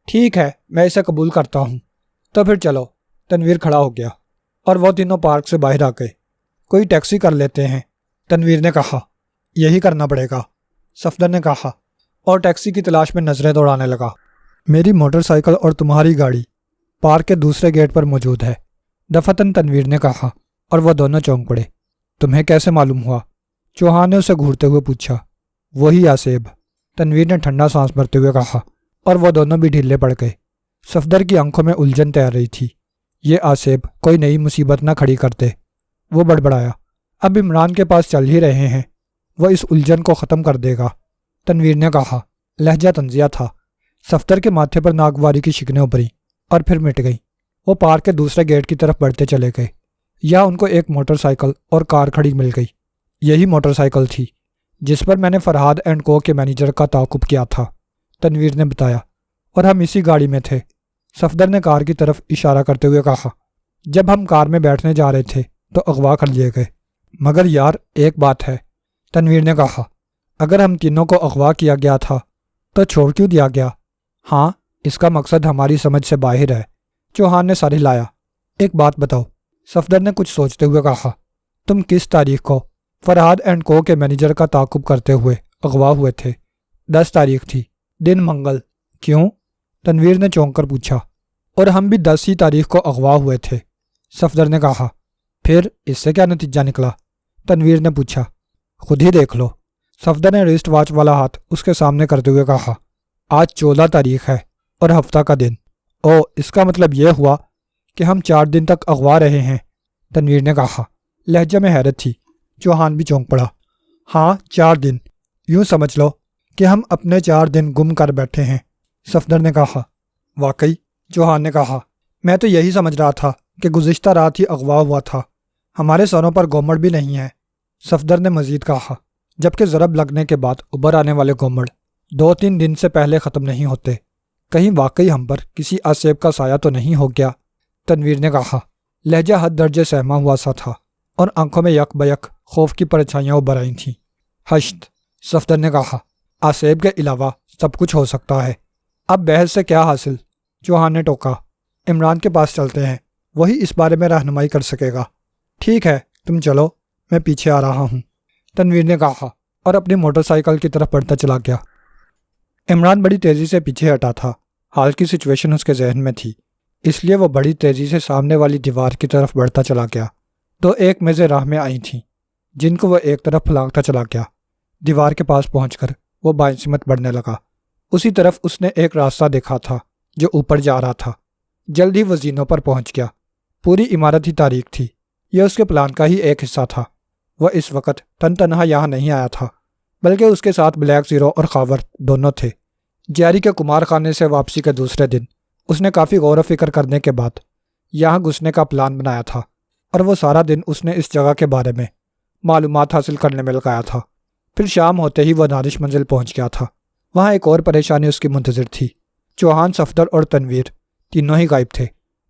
ٹھیک ہے، میں اسے قبول کرتا ہوں۔ تو پھر چلو، تنویر کھڑا ہو گیا، اور وہ تینوں پارک سے باہر آ گئے۔ کوئی ٹیکسی کر لیتے ہیں، تنویر نے کہا۔ یہی کرنا پڑے گا، صفدر نے کہا، اور ٹیکسی کی تلاش میں نظریں دوڑانے لگا۔ میری موٹر سائیکل اور تمہاری گاڑی پارک کے دوسرے گیٹ پر موجود ہے، دفتن تنویر نے کہا، اور وہ دونوں چونک پڑے۔ تمہیں کیسے معلوم ہوا؟ چوہان نے اسے گھورتے ہوئے پوچھا۔ وہی آصف، تنویر نے ٹھنڈا سانس بھرتے ہوئے کہا، اور وہ دونوں بھی ڈھیلے پڑ گئے۔ صفدر کی آنکھوں میں الجھن تیر رہی تھی۔ یہ آصف کوئی نئی مصیبت نہ کھڑی کرتے۔ وہ بڑبڑایا، اب عمران کے پاس چل ہی رہے ہیں، وہ اس الجھن کو ختم کر دے گا، تنویر نے کہا۔ لہجہ طنزیہ تھا۔ صفدر کے ماتھے پر ناگواری کی شکنیں ابھریں اور پھر مٹ گئیں۔ وہ پارک کے دوسرے گیٹ کی طرف بڑھتے چلے گئے۔ یہاں ان کو ایک موٹر سائیکل اور کار کھڑی مل گئی۔ یہی موٹر سائیکل تھی جس پر میں نے فرحاد اینڈ کو کے مینیجر کا تعاقب کیا تھا، تنویر نے بتایا، اور ہم اسی گاڑی میں تھے۔ صفدر نے کار کی طرف اشارہ کرتے ہوئے کہا۔ جب ہم کار میں بیٹھنے جا رہے تھے تو اغوا کر لیے گئے۔ مگر یار ایک بات ہے، تنویر نے کہا، اگر ہم تینوں کو اغوا کیا گیا تھا تو چھوڑ کیوں دیا گیا؟ ہاں، اس کا مقصد ہماری سمجھ سے باہر ہے، چوہان نے سر ہلایا۔ ایک بات بتاؤ، صفدر نے کچھ سوچتے ہوئے کہا، تم کس تاریخ کو فرحاد اینڈ کو کے مینیجر کا تعاقب کرتے ہوئے اغوا ہوئے تھے؟ 10 تاریخ تھی، دن منگل۔ کیوں؟ تنویر نے چونک کر پوچھا۔ اور ہم بھی 10 ہی تاریخ کو اغوا ہوئے تھے، صفدر نے کہا۔ پھر اس سے کیا نتیجہ نکلا؟ تنویر نے پوچھا۔ خود ہی دیکھ لو، صفدر نے رسٹ واچ والا ہاتھ اس کے سامنے کرتے ہوئے کہا۔ آج 14 تاریخ ہے اور ہفتہ کا دن۔ او، اس کا مطلب یہ ہوا کہ ہم 4 دن تک اغوا رہے ہیں، تنویر نے کہا۔ لہجے میں حیرت تھی، چوہان بھی چونک پڑا۔ ہاں، 4 دن، یوں سمجھ لو کہ ہم اپنے 4 دن گم کر بیٹھے ہیں، صفدر نے کہا۔ واقعی، چوہان نے کہا، میں تو یہی سمجھ رہا تھا کہ گزشتہ رات ہی اغوا ہوا تھا، ہمارے سروں پر گومڑ بھی نہیں ہے، صفدر نے مزید کہا، جبکہ ضرب لگنے کے بعد ابھر آنے والے گومڑ 2-3 دن سے پہلے ختم نہیں ہوتے۔ کہیں واقعی ہم پر کسی آسیب کا سایہ تو نہیں ہو گیا، تنویر نے کہا۔ لہجہ حد درجے سہما ہوا سا تھا اور آنکھوں میں یک بیک خوف کی پرچھائیاں ابھر آئی تھیں۔ ہشت، صفدر نے کہا، آسیب کے علاوہ سب کچھ ہو سکتا ہے۔ اب بحث سے کیا حاصل؟ چوہان نے ٹوکا۔ عمران کے پاس چلتے ہیں، وہی اس بارے میں رہنمائی کر سکے گا۔ ٹھیک ہے، تم چلو، میں پیچھے آ رہا ہوں، تنویر نے کہا اور اپنی موٹر سائیکل کی طرف بڑھتا چلا گیا۔ عمران بڑی تیزی سے پیچھے ہٹا تھا، حال کی سچویشن اس کے ذہن میں تھی، اس لیے وہ بڑی تیزی سے سامنے والی دیوار کی طرف بڑھتا چلا گیا۔ تو ایک میزیں راہ میں آئی تھیں جن کو وہ ایک طرف پھلانگتا چلا گیا۔ دیوار کے پاس پہنچ کر وہ بائیں سمت بڑھنے لگا۔ اسی طرف اس نے ایک راستہ دیکھا تھا جو اوپر جا رہا تھا۔ جلد ہی وہ زینوں پر پہنچ گیا۔ پوری عمارت ہی تاریک تھی، یہ اس کے پلان کا ہی ایک حصہ تھا۔ وہ اس وقت تنہا یہاں نہیں آیا تھا، بلکہ اس کے ساتھ بلیک زیرو اور خاور دونوں تھے۔ جیری کے کمار خانے سے واپسی کے دوسرے دن اس نے کافی غور و فکر کرنے کے بعد یہاں گھسنے کا پلان بنایا تھا، اور وہ سارا دن اس نے اس جگہ کے بارے میں معلومات حاصل کرنے میں لگایا تھا۔ پھر شام ہوتے ہی وہ دانش منزل پہنچ گیا تھا۔ وہاں ایک اور پریشانی اس کی منتظر تھی۔ چوہان، صفدر اور تنویر تینوں ہی غائب تھے،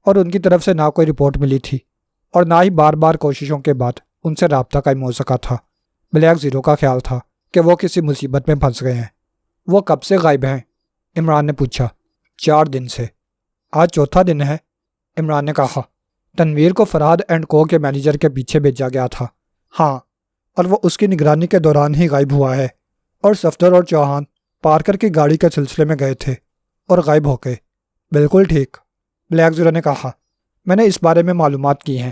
اور ان کی طرف سے نہ کوئی رپورٹ ملی تھی اور نہ ہی بار بار کوششوں کے بعد ان سے رابطہ قائم ہو سکا تھا۔ بلیک زیرو کا خیال تھا کہ وہ کسی مصیبت میں پھنس گئے ہیں۔ وہ کب سے غائب ہیں؟ عمران نے پوچھا۔ 4 دن سے۔ آج چوتھا دن ہے، عمران نے کہا۔ تنویر کو فرحاد اینڈ کو کے مینیجر کے پیچھے بھیجا گیا تھا۔ ہاں، اور وہ اس کی نگرانی کے دوران ہی غائب ہوا ہے۔ اور صفدر اور چوہان پارکر کی گاڑی کے سلسلے میں گئے تھے اور غائب ہو گئے۔ بالکل ٹھیک، بلیک زیرو نے کہا، میں نے اس بارے میں معلومات کی ہیں۔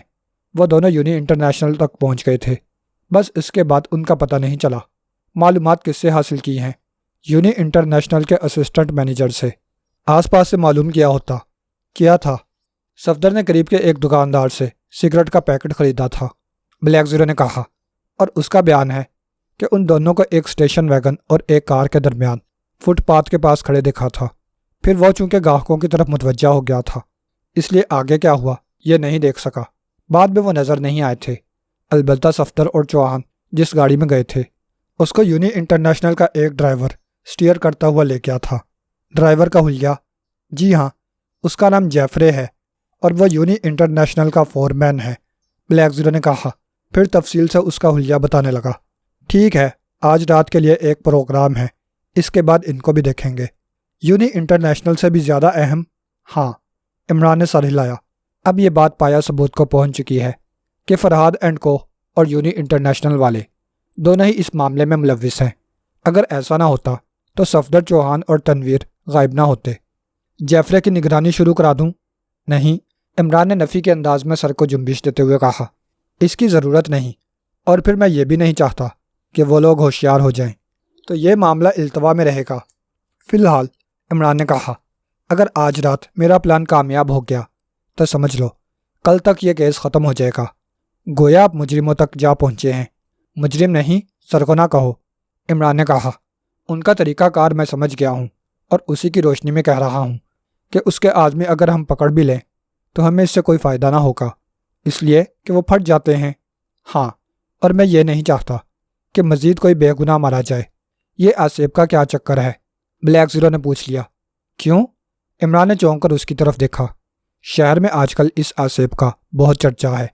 وہ دونوں یونی انٹرنیشنل تک پہنچ گئے تھے، بس اس کے بعد ان کا پتہ نہیں چلا۔ معلومات کس سے حاصل کی ہیں؟ یونی انٹرنیشنل کے اسسٹنٹ مینیجر سے۔ آس پاس سے معلوم کیا ہوتا؟ کیا تھا؟ صفدر نے قریب کے ایک دکاندار سے سگریٹ کا پیکٹ خریدا تھا، بلیک زیرو نے کہا، اور اس کا بیان ہے کہ ان دونوں کو ایک اسٹیشن ویگن اور ایک کار کے درمیان فٹ پاتھ کے پاس کھڑے دیکھا تھا۔ پھر وہ چونکہ گاہکوں کی طرف متوجہ ہو گیا تھا، اس لیے آگے کیا ہوا یہ نہیں دیکھ سکا۔ بعد میں وہ نظر نہیں آئے تھے۔ البتہ صفدر اور چوہان جس گاڑی میں گئے تھے اس کو یونی انٹرنیشنل کا ایک ڈرائیور سٹیئر کرتا ہوا لے گیا تھا۔ ڈرائیور کا حلیہ؟ جی ہاں، اس کا نام جیفرے ہے اور وہ یونی انٹرنیشنل کا فورمین ہے، بلیک زیرو نے کہا، پھر تفصیل سے اس کا حلیہ بتانے لگا۔ ٹھیک ہے، آج رات کے لیے ایک پروگرام ہے، اس کے بعد ان کو بھی دیکھیں گے۔ یونی انٹرنیشنل سے بھی زیادہ اہم؟ ہاں، عمران نے سر ہلایا۔ اب یہ بات پایا ثبوت کو پہنچ چکی ہے کہ فرحاد اینڈ کو اور یونی انٹرنیشنل والے دونوں ہی اس معاملے میں ملوث ہیں۔ اگر ایسا نہ ہوتا تو صفدر، چوہان اور تنویر غائب نہ ہوتے۔ جیفرے کی نگرانی شروع کرا دوں؟ نہیں، عمران نے نفی کے انداز میں سر کو جنبش دیتے ہوئے کہا، اس کی ضرورت نہیں، اور پھر میں یہ بھی نہیں چاہتا کہ وہ لوگ ہوشیار ہو جائیں، تو یہ معاملہ التوا میں رہے گا۔ فی الحال، عمران نے کہا، اگر آج رات میرا پلان کامیاب ہو گیا تو سمجھ لو کل تک یہ کیس ختم ہو جائے گا۔ گویا آپ مجرموں تک جا پہنچے ہیں۔ مجرم نہیں، سر کو نہ کہو، عمران نے کہا، ان کا طریقہ کار میں سمجھ گیا ہوں، اور اسی کی روشنی میں کہہ رہا ہوں کہ اس کے آدمی اگر ہم پکڑ بھی لیں تو ہمیں اس سے کوئی فائدہ نہ ہوگا، اس لیے کہ وہ پھٹ جاتے ہیں۔ ہاں، اور میں یہ نہیں چاہتا۔ کہ مزید کوئی بے گناہ مارا جائے۔ یہ آصف کا کیا چکر ہے؟ بلیک زیرو نے پوچھ لیا۔ کیوں؟ عمران نے چونک کر اس کی طرف دیکھا۔ شہر میں آج کل اس آصف کا بہت چرچا ہے۔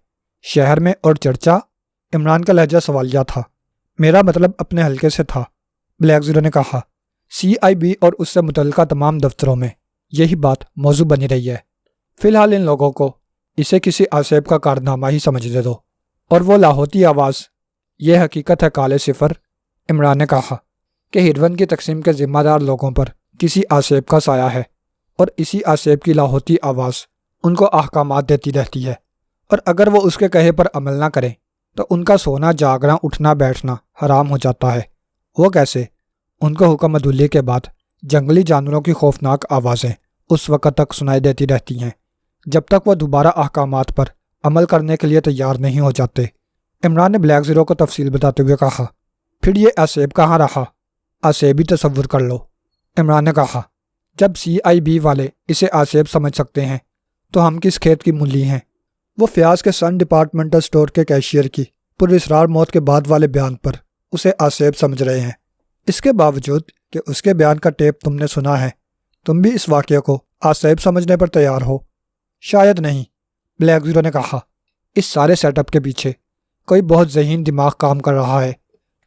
شہر میں اور چرچا؟ عمران کا لہجہ سوالیہ تھا۔ میرا مطلب اپنے حلقے سے تھا، بلیک زیرو نے کہا۔ CIB اور اس سے متعلقہ تمام دفتروں میں یہی بات موضوع بنی رہی ہے۔ فی الحال ان لوگوں کو اسے کسی آصف کا کارنامہ ہی سمجھ دے دو، اور وہ لاہوتی آواز۔ یہ حقیقت ہے کالے صفر، عمران نے کہا، کہ ہیروین کی تقسیم کے ذمہ دار لوگوں پر کسی آصف کا سایہ ہے، اور اسی آصف کی لاہوتی آواز ان کو احکامات دیتی رہتی ہے، اور اگر وہ اس کے کہے پر عمل نہ کریں تو ان کا سونا جاگنا اٹھنا بیٹھنا حرام ہو جاتا ہے۔ وہ کیسے؟ ان کو حکم عدولی کے بعد جنگلی جانوروں کی خوفناک آوازیں اس وقت تک سنائی دیتی رہتی ہیں جب تک وہ دوبارہ احکامات پر عمل کرنے کے لیے تیار نہیں ہو جاتے۔ عمران نے بلیک زیرو کو تفصیل بتاتے ہوئے کہا۔ پھر یہ آصف کہاں رہا؟ آصف بھی تصور کر لو، عمران نے کہا۔ جب CIB والے اسے آصف سمجھ سکتے ہیں تو ہم کس کھیت کی مولی ہیں؟ وہ فیاض کے سن ڈپارٹمنٹل سٹور کے کیشیئر کی پراسرار موت کے بعد والے بیان پر اسے آصف سمجھ رہے ہیں۔ اس کے باوجود کہ اس کے بیان کا ٹیپ تم نے سنا ہے، تم بھی اس واقعے کو آصف سمجھنے پر تیار ہو؟ شاید نہیں، بلیک زیرو نے کہا۔ اس سارے سیٹ اپ کے پیچھے کوئی بہت ذہین دماغ کام کر رہا ہے۔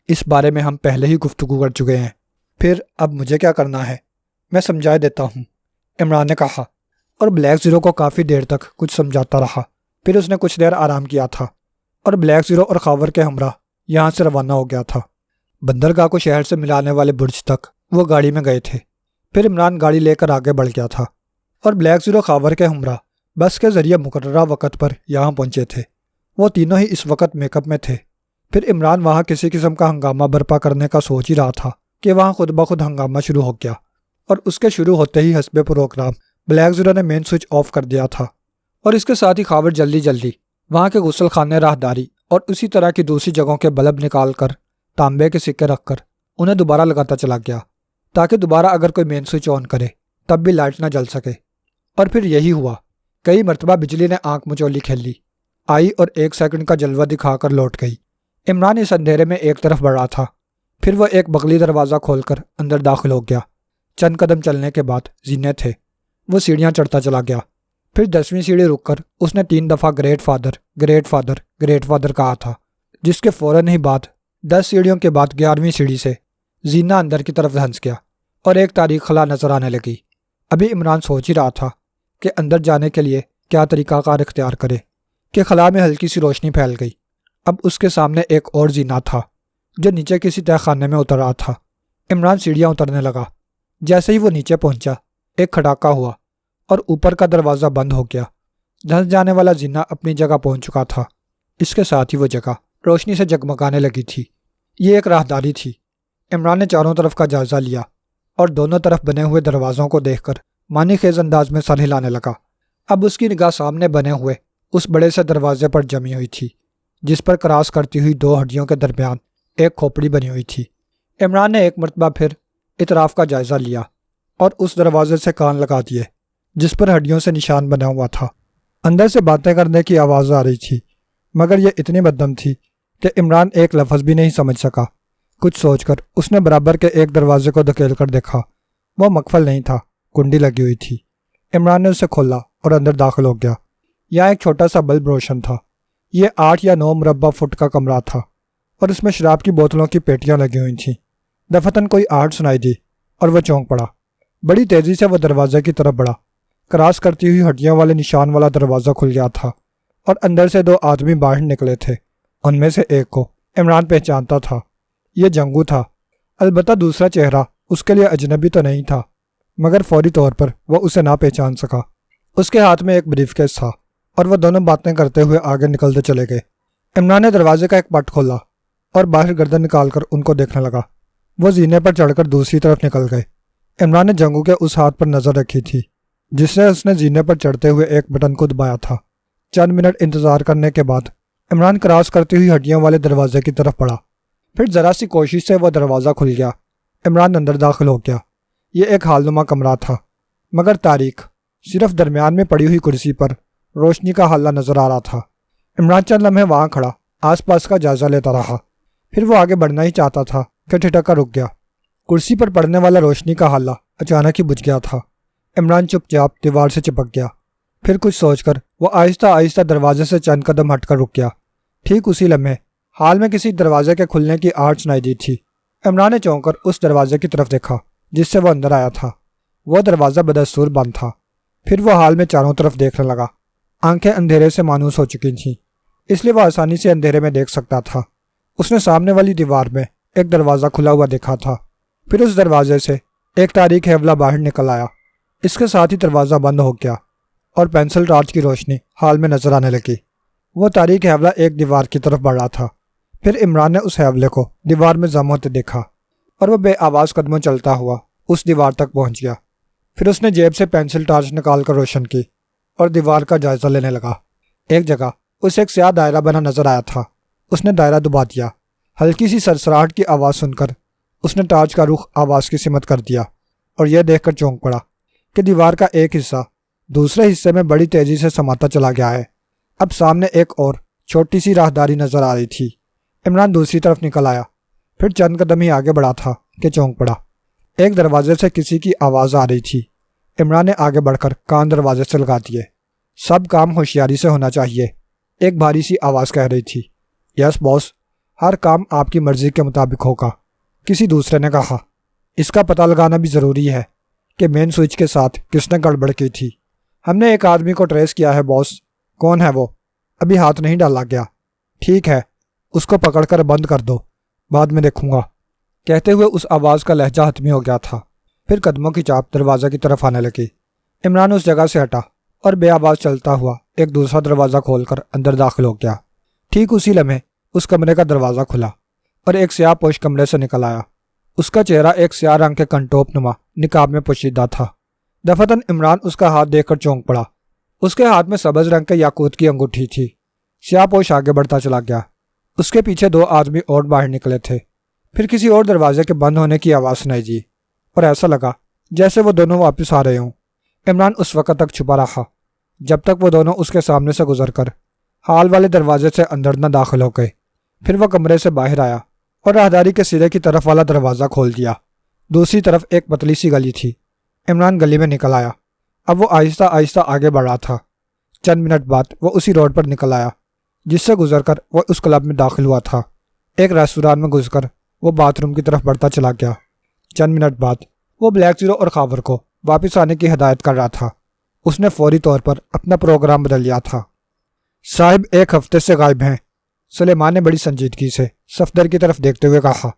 اس بارے میں ہم پہلے ہی گفتگو کر چکے ہیں۔ پھر اب مجھے کیا کرنا ہے؟ میں سمجھا دیتا ہوں، عمران نے کہا، اور بلیک زیرو کو کافی دیر تک کچھ سمجھاتا رہا۔ پھر اس نے کچھ دیر آرام کیا تھا اور بلیک زیرو اور خاور کے ہمراہ یہاں سے روانہ ہو گیا تھا۔ بندرگاہ کو شہر سے ملانے والے برج تک وہ گاڑی میں گئے تھے۔ پھر عمران گاڑی لے کر آگے بڑھ گیا تھا اور بلیک زیرو خاور کے ہمراہ بس کے ذریعے مقررہ وقت پر یہاں پہنچے تھے۔ وہ تینوں ہی اس وقت میک اپ میں تھے۔ پھر عمران وہاں کسی قسم کا ہنگامہ برپا کرنے کا سوچ ہی رہا تھا کہ وہاں خود بخود ہنگامہ شروع ہو گیا، اور اس کے شروع ہوتے ہی حسب پروگرام بلیک زیرو نے مین سوئچ آف کر دیا تھا، اور اس کے ساتھ ہی خاور جلدی جلدی وہاں کے غسل خانے راہداری اور اسی طرح کی دوسری جگہوں کے بلب نکال کر تانبے کے سکے رکھ کر انہیں دوبارہ لگاتا چلا گیا، تاکہ دوبارہ اگر کوئی مین سوئچ آن کرے تب بھی لائٹ نہ جل سکے۔ اور پھر یہی ہوا۔ کئی مرتبہ بجلی نے آنکھ مچولی کھیل لی، آئی اور 1 سیکنڈ کا جلوہ دکھا کر لوٹ گئی۔ عمران اس اندھیرے میں ایک طرف بڑھ رہا تھا۔ پھر وہ ایک بغلی دروازہ کھول کر اندر داخل ہو گیا۔ چند قدم چلنے کے بعد زینے تھے۔ وہ سیڑھیاں چڑھتا چلا گیا۔ پھر 10ویں سیڑھی رک کر اس نے 3 دفعہ great father great father great father کہا تھا، جس کے فوراً ہی بعد 10 سیڑھیوں کے بعد 11ویں سیڑھی سے زینہ اندر کی طرف دھنس گیا اور ایک تاریک خلا نظر آنے لگی۔ ابھی عمران سوچ ہی رہا تھا کہ اندر جانے کے لیے کیا طریقہ کار اختیار کرے کہ خلا میں ہلکی سی روشنی پھیل گئی۔ اب اس کے سامنے ایک اور زینہ تھا جو نیچے کسی تہہ خانے میں اتر رہا تھا۔ عمران سیڑھیاں اترنے لگا۔ جیسے ہی وہ نیچے پہنچا ایک کھڑاکا ہوا اور اوپر کا دروازہ بند ہو گیا۔ دھنس جانے والا زینہ اپنی جگہ پہنچ چکا تھا۔ اس کے ساتھ ہی وہ جگہ روشنی سے جگمگانے لگی تھی۔ یہ ایک راہداری تھی۔ عمران نے چاروں طرف کا جائزہ لیا اور دونوں طرف بنے ہوئے دروازوں کو دیکھ کر معنی خیز انداز میں سر ہلانے لگا۔ اب اس کی نگاہ سامنے بنے ہوئے اس بڑے سے دروازے پر جمی ہوئی تھی، جس پر کراس کرتی ہوئی 2 ہڈیوں کے درمیان ایک کھوپڑی بنی ہوئی تھی۔ عمران نے ایک مرتبہ پھر اطراف کا جائزہ لیا اور اس دروازے سے کان لگا دیے جس پر ہڈیوں سے نشان بنا ہوا تھا۔ اندر سے باتیں کرنے کی آواز آ رہی تھی، مگر یہ اتنی مدھم تھی کہ عمران ایک لفظ بھی نہیں سمجھ سکا۔ کچھ سوچ کر اس نے برابر کے ایک دروازے کو دھکیل کر دیکھا۔ وہ مقفل نہیں تھا، کنڈی لگی ہوئی تھی۔ عمران نے اسے کھولا اور اندر داخل ہو گیا۔ یہاں ایک چھوٹا سا بلب روشن تھا۔ یہ 8 یا 9 مربع فٹ کا کمرہ تھا اور اس میں شراب کی بوتلوں کی پیٹیاں لگی ہوئی تھیں۔ دفتن کوئی آہٹ سنائی دی اور وہ چونک پڑا۔ بڑی تیزی سے وہ دروازے کی طرف بڑھا۔ کراس کرتی ہوئی ہڈیوں والے نشان والا دروازہ کھل گیا تھا اور اندر سے 2 آدمی باہر نکلے تھے۔ ان میں سے ایک کو عمران پہچانتا تھا۔ یہ جنگو تھا، البتہ دوسرا چہرہ اس کے لیے اجنبی تو نہیں تھا، مگر فوری طور پر وہ اسے نہ پہچان سکا۔ اس کے ہاتھ میں ایک بریف کیس تھا اور وہ دونوں باتیں کرتے ہوئے آگے نکلتے چلے گئے۔ عمران نے دروازے کا ایک پٹ کھولا اور باہر گردن نکال کر ان کو دیکھنے لگا۔ وہ زینے پر چڑھ کر دوسری طرف نکل گئے۔ عمران نے جنگو کے اس ہاتھ پر نظر رکھی تھی جس نے اس نے زینے پر چڑھتے ہوئے ایک بٹن کو دبایا تھا۔ چند منٹ انتظار کرنے کے بعد عمران کراس کرتی ہوئی ہڈیوں والے دروازے کی طرف بڑھا۔ پھر ذرا سی کوشش سے وہ دروازہ کھل گیا۔ عمران اندر داخل ہو گیا۔ یہ ایک حال نما کمرہ تھا، مگر تاریک۔ صرف درمیان میں پڑی ہوئی کرسی پر روشنی کا حلہ نظر آ رہا تھا۔ عمران چند لمحے وہاں کھڑا آس پاس کا جائزہ لیتا رہا۔ پھر وہ آگے بڑھنا ہی چاہتا تھا کہ ٹھٹک کر رک گیا۔ کرسی پر پڑنے والا روشنی کا حلہ اچانک ہی بجھ گیا تھا۔ عمران چپ چاپ دیوار سے چپک گیا۔ پھر کچھ سوچ کر وہ آہستہ آہستہ دروازے سے چند قدم ہٹ کر رک گیا۔ ٹھیک اسی لمحے حال میں کسی دروازے کے کھلنے کی آہٹ سنائی دی تھی۔ عمران نے چونک کر اس دروازے کی طرف دیکھا جس سے وہ اندر آیا تھا۔ وہ دروازہ بدستور بند تھا۔ پھر وہ حال میں چاروں طرف دیکھنے لگا۔ آنکھیں اندھیرے سے مانوس ہو چکی تھیں، اس لیے وہ آسانی سے اندھیرے میں دیکھ سکتا تھا۔ اس نے سامنے والی دیوار میں ایک دروازہ کھلا ہوا دیکھا تھا۔ پھر اس دروازے سے ایک تاریک حیولہ باہر نکل آیا۔ اس کے ساتھ ہی دروازہ بند ہو گیا اور پینسل ٹارچ کی روشنی حال میں نظر آنے لگی۔ وہ تاریک حیولہ ایک دیوار کی طرف بڑھ رہا تھا۔ پھر عمران نے اس حیولے کو دیوار میں ضم ہوتے دیکھا اور وہ بے آواز قدموں چلتا ہوا اس دیوار تک پہنچ گیا۔ پھر اس نے جیب سے پینسل ٹارچ نکال کر روشن کی اور دیوار کا جائزہ لینے لگا۔ ایک جگہ اسے ایک سیاہ دائرہ بنا نظر آیا تھا۔ اس نے دائرہ دبا دیا۔ ہلکی سی سرسراہٹ کی آواز سن کر اس نے ٹارچ کا رخ آواز کی سمت کر دیا اور یہ دیکھ کر چونک پڑا کہ دیوار کا ایک حصہ دوسرے حصے میں بڑی تیزی سے سماتا چلا گیا ہے۔ اب سامنے ایک اور چھوٹی سی راہداری نظر آ رہی تھی۔ عمران دوسری طرف نکل آیا۔ پھر چند قدم ہی آگے بڑھا تھا کہ چونک پڑا۔ ایک دروازے سے کسی کی آواز آ رہی تھی۔ عمران نے آگے بڑھ کر کان دروازے سے لگا دیے۔ سب کام ہوشیاری سے ہونا چاہیے، ایک بھاری سی آواز کہہ رہی تھی۔ یس باس، ہر کام آپ کی مرضی کے مطابق ہوگا، کسی دوسرے نے کہا۔ اس کا پتہ لگانا بھی ضروری ہے کہ مین سوئچ کے ساتھ کس نے گڑبڑ کی تھی۔ ہم نے ایک آدمی کو ٹریس کیا ہے باس۔ کون ہے وہ؟ ابھی ہاتھ نہیں ڈالا گیا۔ ٹھیک ہے، اس کو پکڑ کر بند کر دو، بعد میں دیکھوں گا۔ کہتے ہوئے اس آواز کا لہجہ حتمی ہو گیا تھا۔ پھر قدموں کی چاپ دروازہ کی طرف آنے لگی۔ عمران اس جگہ سے ہٹا اور بے آواز چلتا ہوا ایک دوسرا دروازہ کھول کر اندر داخل ہو گیا۔ ٹھیک اسی لمحے اس کمرے کا دروازہ کھلا اور ایک سیاہ پوش کمرے سے نکل آیا۔ اس کا چہرہ ایک سیاہ رنگ کے کنٹوپ نما نقاب میں پوشیدہ تھا۔ دفعتاً عمران اس کا ہاتھ دیکھ کر چونک پڑا۔ اس کے ہاتھ میں سبز رنگ کے یاقوت کی انگوٹھی تھی۔ سیاہ پوش آگے بڑھتا چلا گیا۔ اس کے پیچھے دو آدمی اور باہر نکلے تھے۔ پھر کسی اور دروازے کے بند ہونے کی آواز سنائی دی اور ایسا لگا جیسے وہ دونوں واپس آ رہے ہوں۔ عمران اس وقت تک چھپا رہا جب تک وہ دونوں اس کے سامنے سے گزر کر حال والے دروازے سے اندر نہ داخل ہو گئے۔ پھر وہ کمرے سے باہر آیا اور راہداری کے سرے کی طرف والا دروازہ کھول دیا۔ دوسری طرف ایک پتلی سی گلی تھی۔ عمران گلی میں نکل آیا۔ اب وہ آہستہ آہستہ آگے بڑھ رہا تھا۔ چند منٹ بعد وہ اسی روڈ پر نکل آیا جس سے گزر کر وہ اس کلب میں داخل ہوا تھا۔ ایک ریستوران میں گھس کر وہ باتھ روم کی طرف بڑھتا چلا گیا۔ چند منٹ بعد وہ بلیک زیرو اور خاور کو واپس آنے کی ہدایت کر رہا تھا۔ اس نے فوری طور پر اپنا پروگرام بدل لیا تھا۔ صاحب ایک ہفتے سے غائب ہیں، سلیمان نے بڑی سنجیدگی سے صفدر کی طرف دیکھتے ہوئے کہا۔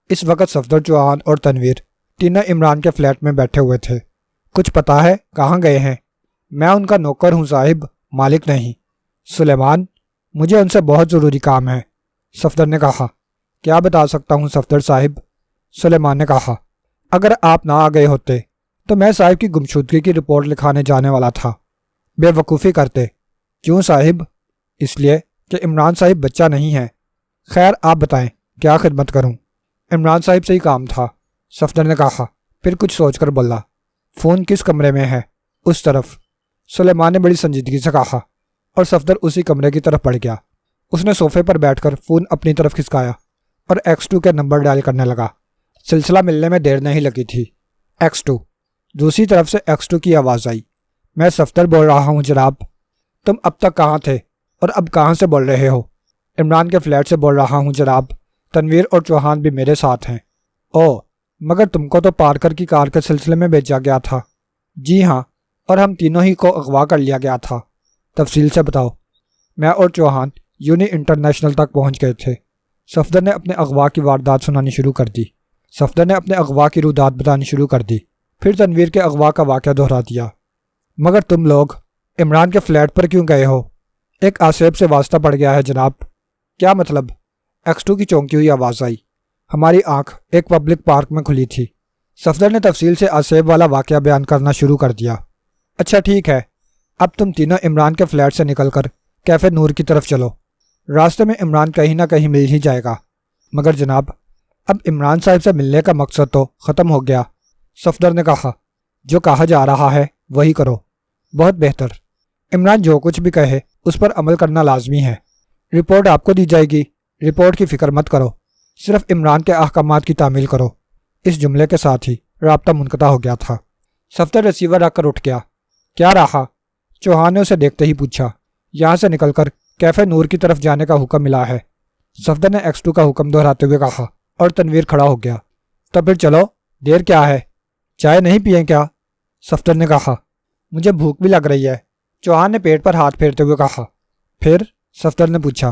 اس وقت صفدر، چوہان اور تنویر تینوں عمران کے فلیٹ میں بیٹھے ہوئے تھے۔ کچھ پتا ہے کہاں گئے ہیں؟ میں ان کا نوکر ہوں صاحب، مالک نہیں۔ سلیمان، مجھے ان سے بہت ضروری کام ہے، صفدر نے کہا۔ کیا بتا سکتا ہوں صفدر صاحب؟ سلیمان نے کہا۔ اگر آپ نہ آ گئے ہوتے تو میں صاحب کی گمشدگی کی رپورٹ لکھانے جانے والا تھا۔ بے وقوفی کرتے۔ کیوں صاحب؟ اس لیے کہ عمران صاحب بچہ نہیں ہے۔ خیر آپ بتائیں کیا خدمت کروں؟ عمران صاحب سے ہی کام تھا، صفدر نے کہا۔ پھر کچھ سوچ کر بولا، فون کس کمرے میں ہے؟ اس طرف، سلیمان نے بڑی سنجیدگی سے کہا، اور صفدر اسی کمرے کی طرف بڑھ گیا۔ اس نے صوفے پر بیٹھ کر فون اپنی طرف کھسکایا اور X2 کے نمبر ڈائل کرنے لگا۔ سلسلہ ملنے میں دیر نہیں لگی تھی۔ X2۔ دوسری طرف سے X2 کی آواز آئی۔ میں صفدر بول رہا ہوں جناب۔ تم اب تک کہاں تھے اور اب کہاں سے بول رہے ہو؟ عمران کے فلیٹ سے بول رہا ہوں جناب، تنویر اور چوہان بھی میرے ساتھ ہیں۔ اوہ، مگر تم کو تو پارکر کی کار کے سلسلے میں بھیجا گیا تھا۔ جی ہاں، اور ہم تینوں ہی کو اغوا کر لیا گیا تھا۔ تفصیل سے بتاؤ۔ میں اور چوہان یونی انٹرنیشنل تک پہنچ گئے تھے۔ صفدر نے اپنے اغوا کی واردات سنانی شروع کر دی۔ صفدر نے اپنے اغوا کی رودات بتانی شروع کر دی۔ پھر تنویر کے اغوا کا واقعہ دہرا دیا۔ مگر تم لوگ عمران کے فلیٹ پر کیوں گئے ہو؟ ایک آصف سے واسطہ پڑ گیا ہے جناب۔ کیا مطلب؟ X2 کی چونکی ہوئی آواز آئی۔ ہماری آنکھ ایک پبلک پارک میں کھلی تھی۔ صفدر نے تفصیل سے آصف والا واقعہ بیان کرنا شروع کر دیا۔ اچھا ٹھیک ہے، اب تم تینوں عمران کے فلیٹ سے نکل کر کیفے نور کی طرف چلو۔ راستے میں عمران کہیں نہ کہیں مل ہی جائے گا۔ مگر جناب، اب عمران صاحب سے ملنے کا مقصد تو ختم ہو گیا، صفدر نے کہا۔ جو کہا جا رہا ہے وہی کرو۔ بہت بہتر۔ عمران جو کچھ بھی کہے اس پر عمل کرنا لازمی ہے۔ رپورٹ آپ کو دی جائے گی، رپورٹ کی فکر مت کرو، صرف عمران کے احکامات کی تعمیل کرو۔ اس جملے کے ساتھ ہی رابطہ منقطع ہو گیا تھا۔ صفدر ریسیور رکھ کر اٹھ گیا۔ کیا رہا؟ چوہان نے اسے دیکھتے ہی پوچھا۔ یہاں سے نکل کر کیفے نور کی طرف جانے کا حکم ملا ہے۔ صفدر نے X2 کا حکم دہراتے ہوئے کہا اور تنویر کھڑا ہو گیا۔ تو پھر چلو، دیر کیا ہے؟ چائے نہیں پئیں کیا؟ صفدر نے کہا۔ مجھے بھوک بھی لگ رہی ہے، چوہان نے پیٹ پر ہاتھ پھیرتے ہوئے کہا۔ پھر؟ صفدر نے پوچھا۔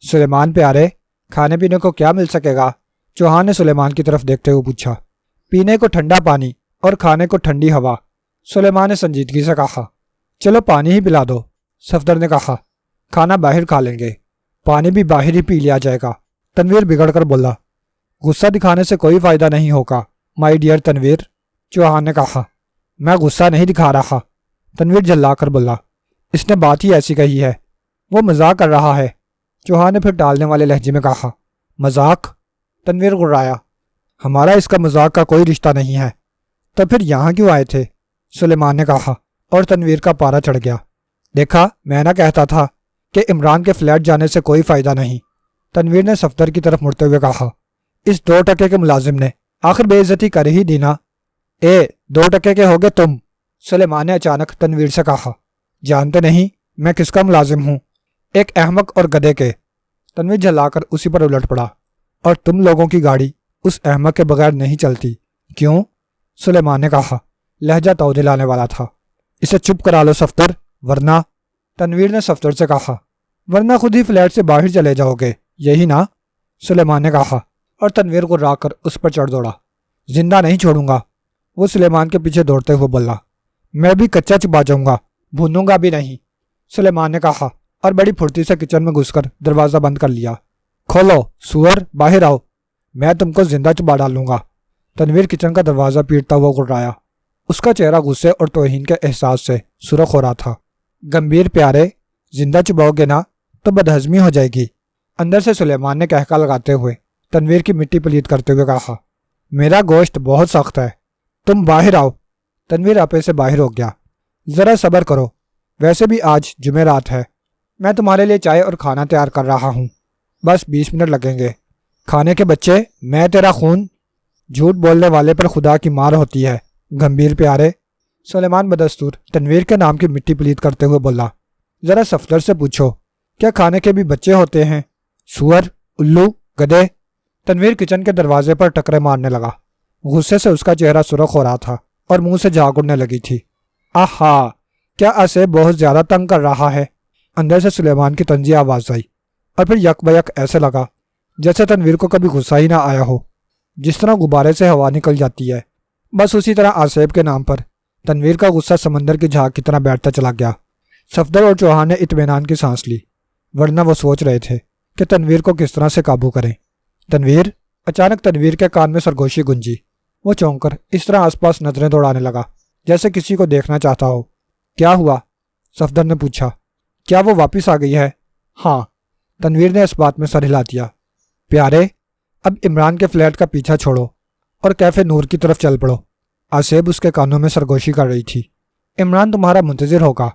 سلیمان پیارے، کھانے پینے کو کیا مل سکے گا؟ چوہان نے سلیمان کی طرف دیکھتے ہوئے پوچھا۔ پینے کو ٹھنڈا پانی اور کھانے کو ٹھنڈی ہوا، سلیمان نے سنجیدگی سے کہا۔ چلو پانی ہی پلا دو، صفدر نے کہا۔ کھانا باہر کھا لیں گے، پانی بھی باہر ہی پی لیا جائے گا، تنویر بگڑ کر بولا۔ غصہ دکھانے سے کوئی فائدہ نہیں ہوگا مائی ڈیئر تنویر، چوہان نے کہا۔ میں غصہ نہیں دکھا رہا، تنویر جھلا کر بولا۔ اس نے بات ہی ایسی کہی ہے، وہ مذاق کر رہا ہے، چوہان نے پھر ٹالنے والے لہجے میں کہا۔ مذاق؟ تنویر غرایا۔ ہمارا اس کا مذاق کا کوئی رشتہ نہیں ہے۔ تو پھر یہاں کیوں آئے تھے؟ سلیمان نے کہا اور تنویر کا پارا چڑھ گیا۔ دیکھا، میں نہ کہتا تھا کہ عمران کے فلیٹ جانے سے کوئی فائدہ نہیں، تنویر نے صفدر کی طرف مڑتے ہوئے کہا۔ اس 2 ٹکے کے ملازم نے آخر بے عزتی کر ہی دی نا۔ 2 ٹکے کے ہوگے تم، سلیمان نے اچانک تنویر سے کہا۔ جانتے نہیں میں کس کا ملازم ہوں؟ ایک احمق اور گدھے کے، تنویر جھلا کر اسی پر الٹ پڑا۔ اور تم لوگوں کی گاڑی اس احمق کے بغیر نہیں چلتی، کیوں؟ سلیمان نے کہا، لہجہ تو دلانے والا تھا۔ اسے چپ کرا لو صفدر، ورنہ، تنویر نے صفدر سے کہا، ورنہ خود ہی فلیٹ سے باہر چلے جاؤ گے، یہی نا؟ سلیمان نے کہا اور تنویر کو را کر اس پر چڑھ دوڑا۔ زندہ نہیں چھوڑوں گا، وہ سلیمان کے پیچھے دوڑتے ہوئے بولا۔ میں بھی کچا چبا جاؤں گا، بھونوں گا بھی نہیں، سلیمان نے کہا اور بڑی پھرتی سے کچن میں گھس کر دروازہ بند کر لیا۔ کھولو سور، باہر آؤ، میں تم کو زندہ چبا ڈالوں گا، تنویر کچن کا دروازہ پیٹتا ہوا گھرایا۔ اس کا چہرہ غصے اور توہین کے احساس سے سرخ ہو رہا تھا۔ گمبھیر پیارے، زندہ چباؤ گے نا تو بدہضمی ہو جائے گی، اندر سے سلیمان نے کہکا لگاتے ہوئے تنویر کی مٹی پلید کرتے ہوئے کہا۔ میرا گوشت بہت سخت ہے، تم باہر آؤ، تنویر آپے سے باہر ہو گیا۔ ذرا صبر کرو، ویسے بھی آج جمعرات ہے، میں تمہارے لیے چائے اور کھانا تیار کر رہا ہوں، بس 20 منٹ لگیں گے۔ کھانے کے بچے، میں تیرا خون، جھوٹ بولنے والے پر خدا کی مار ہوتی ہے، گمبھیر پیارے، سلیمان بدستور تنویر کے نام کی مٹی پلید کرتے ہوئے بولا۔ ذرا صفدر سے پوچھو، کیا کھانے کے بھی بچے ہوتے ہیں؟ سور، الو، گدھے، تنویر کچن کے دروازے پر ٹکرے مارنے لگا۔ غصے سے اس کا چہرہ سرخ ہو رہا تھا اور منہ سے جھاگ اڑنے لگی تھی۔ آہا، کیا اسے بہت زیادہ تنگ کر رہا ہے؟ اندر سے سلیمان کی طنزیہ آواز آئی اور پھر یک بیک ایسے لگا جیسے تنویر کو کبھی غصہ ہی نہ آیا ہو، جس طرح غبارے سے ہوا نکل جاتی ہے۔ بس اسی طرح آصف کے نام پر تنویر کا غصہ سمندر کی جھاگ کی طرح بیٹھتا چلا گیا۔ صفدر اور چوہان نے اطمینان کی سانس لی، ورنہ وہ سوچ رہے تھے کہ تنویر کو کس طرح سے قابو کریں۔ تنویر، اچانک تنویر کے کان میں سرگوشی گنجی۔ وہ چونک کر اس طرح آس پاس نظریں دوڑانے لگا جیسے کسی کو دیکھنا چاہتا ہو۔ کیا ہوا؟ صفدر نے پوچھا۔ کیا وہ واپس آ گئی ہے؟ ہاں، تنویر نے اس بات میں سر ہلا دیا۔ پیارے، اب عمران کے فلیٹ کا پیچھا چھوڑو اور کیفے نور کی طرف چل پڑو، آصف اس کے کانوں میں سرگوشی کر رہی تھی۔ عمران تمہارا منتظر ہوگا،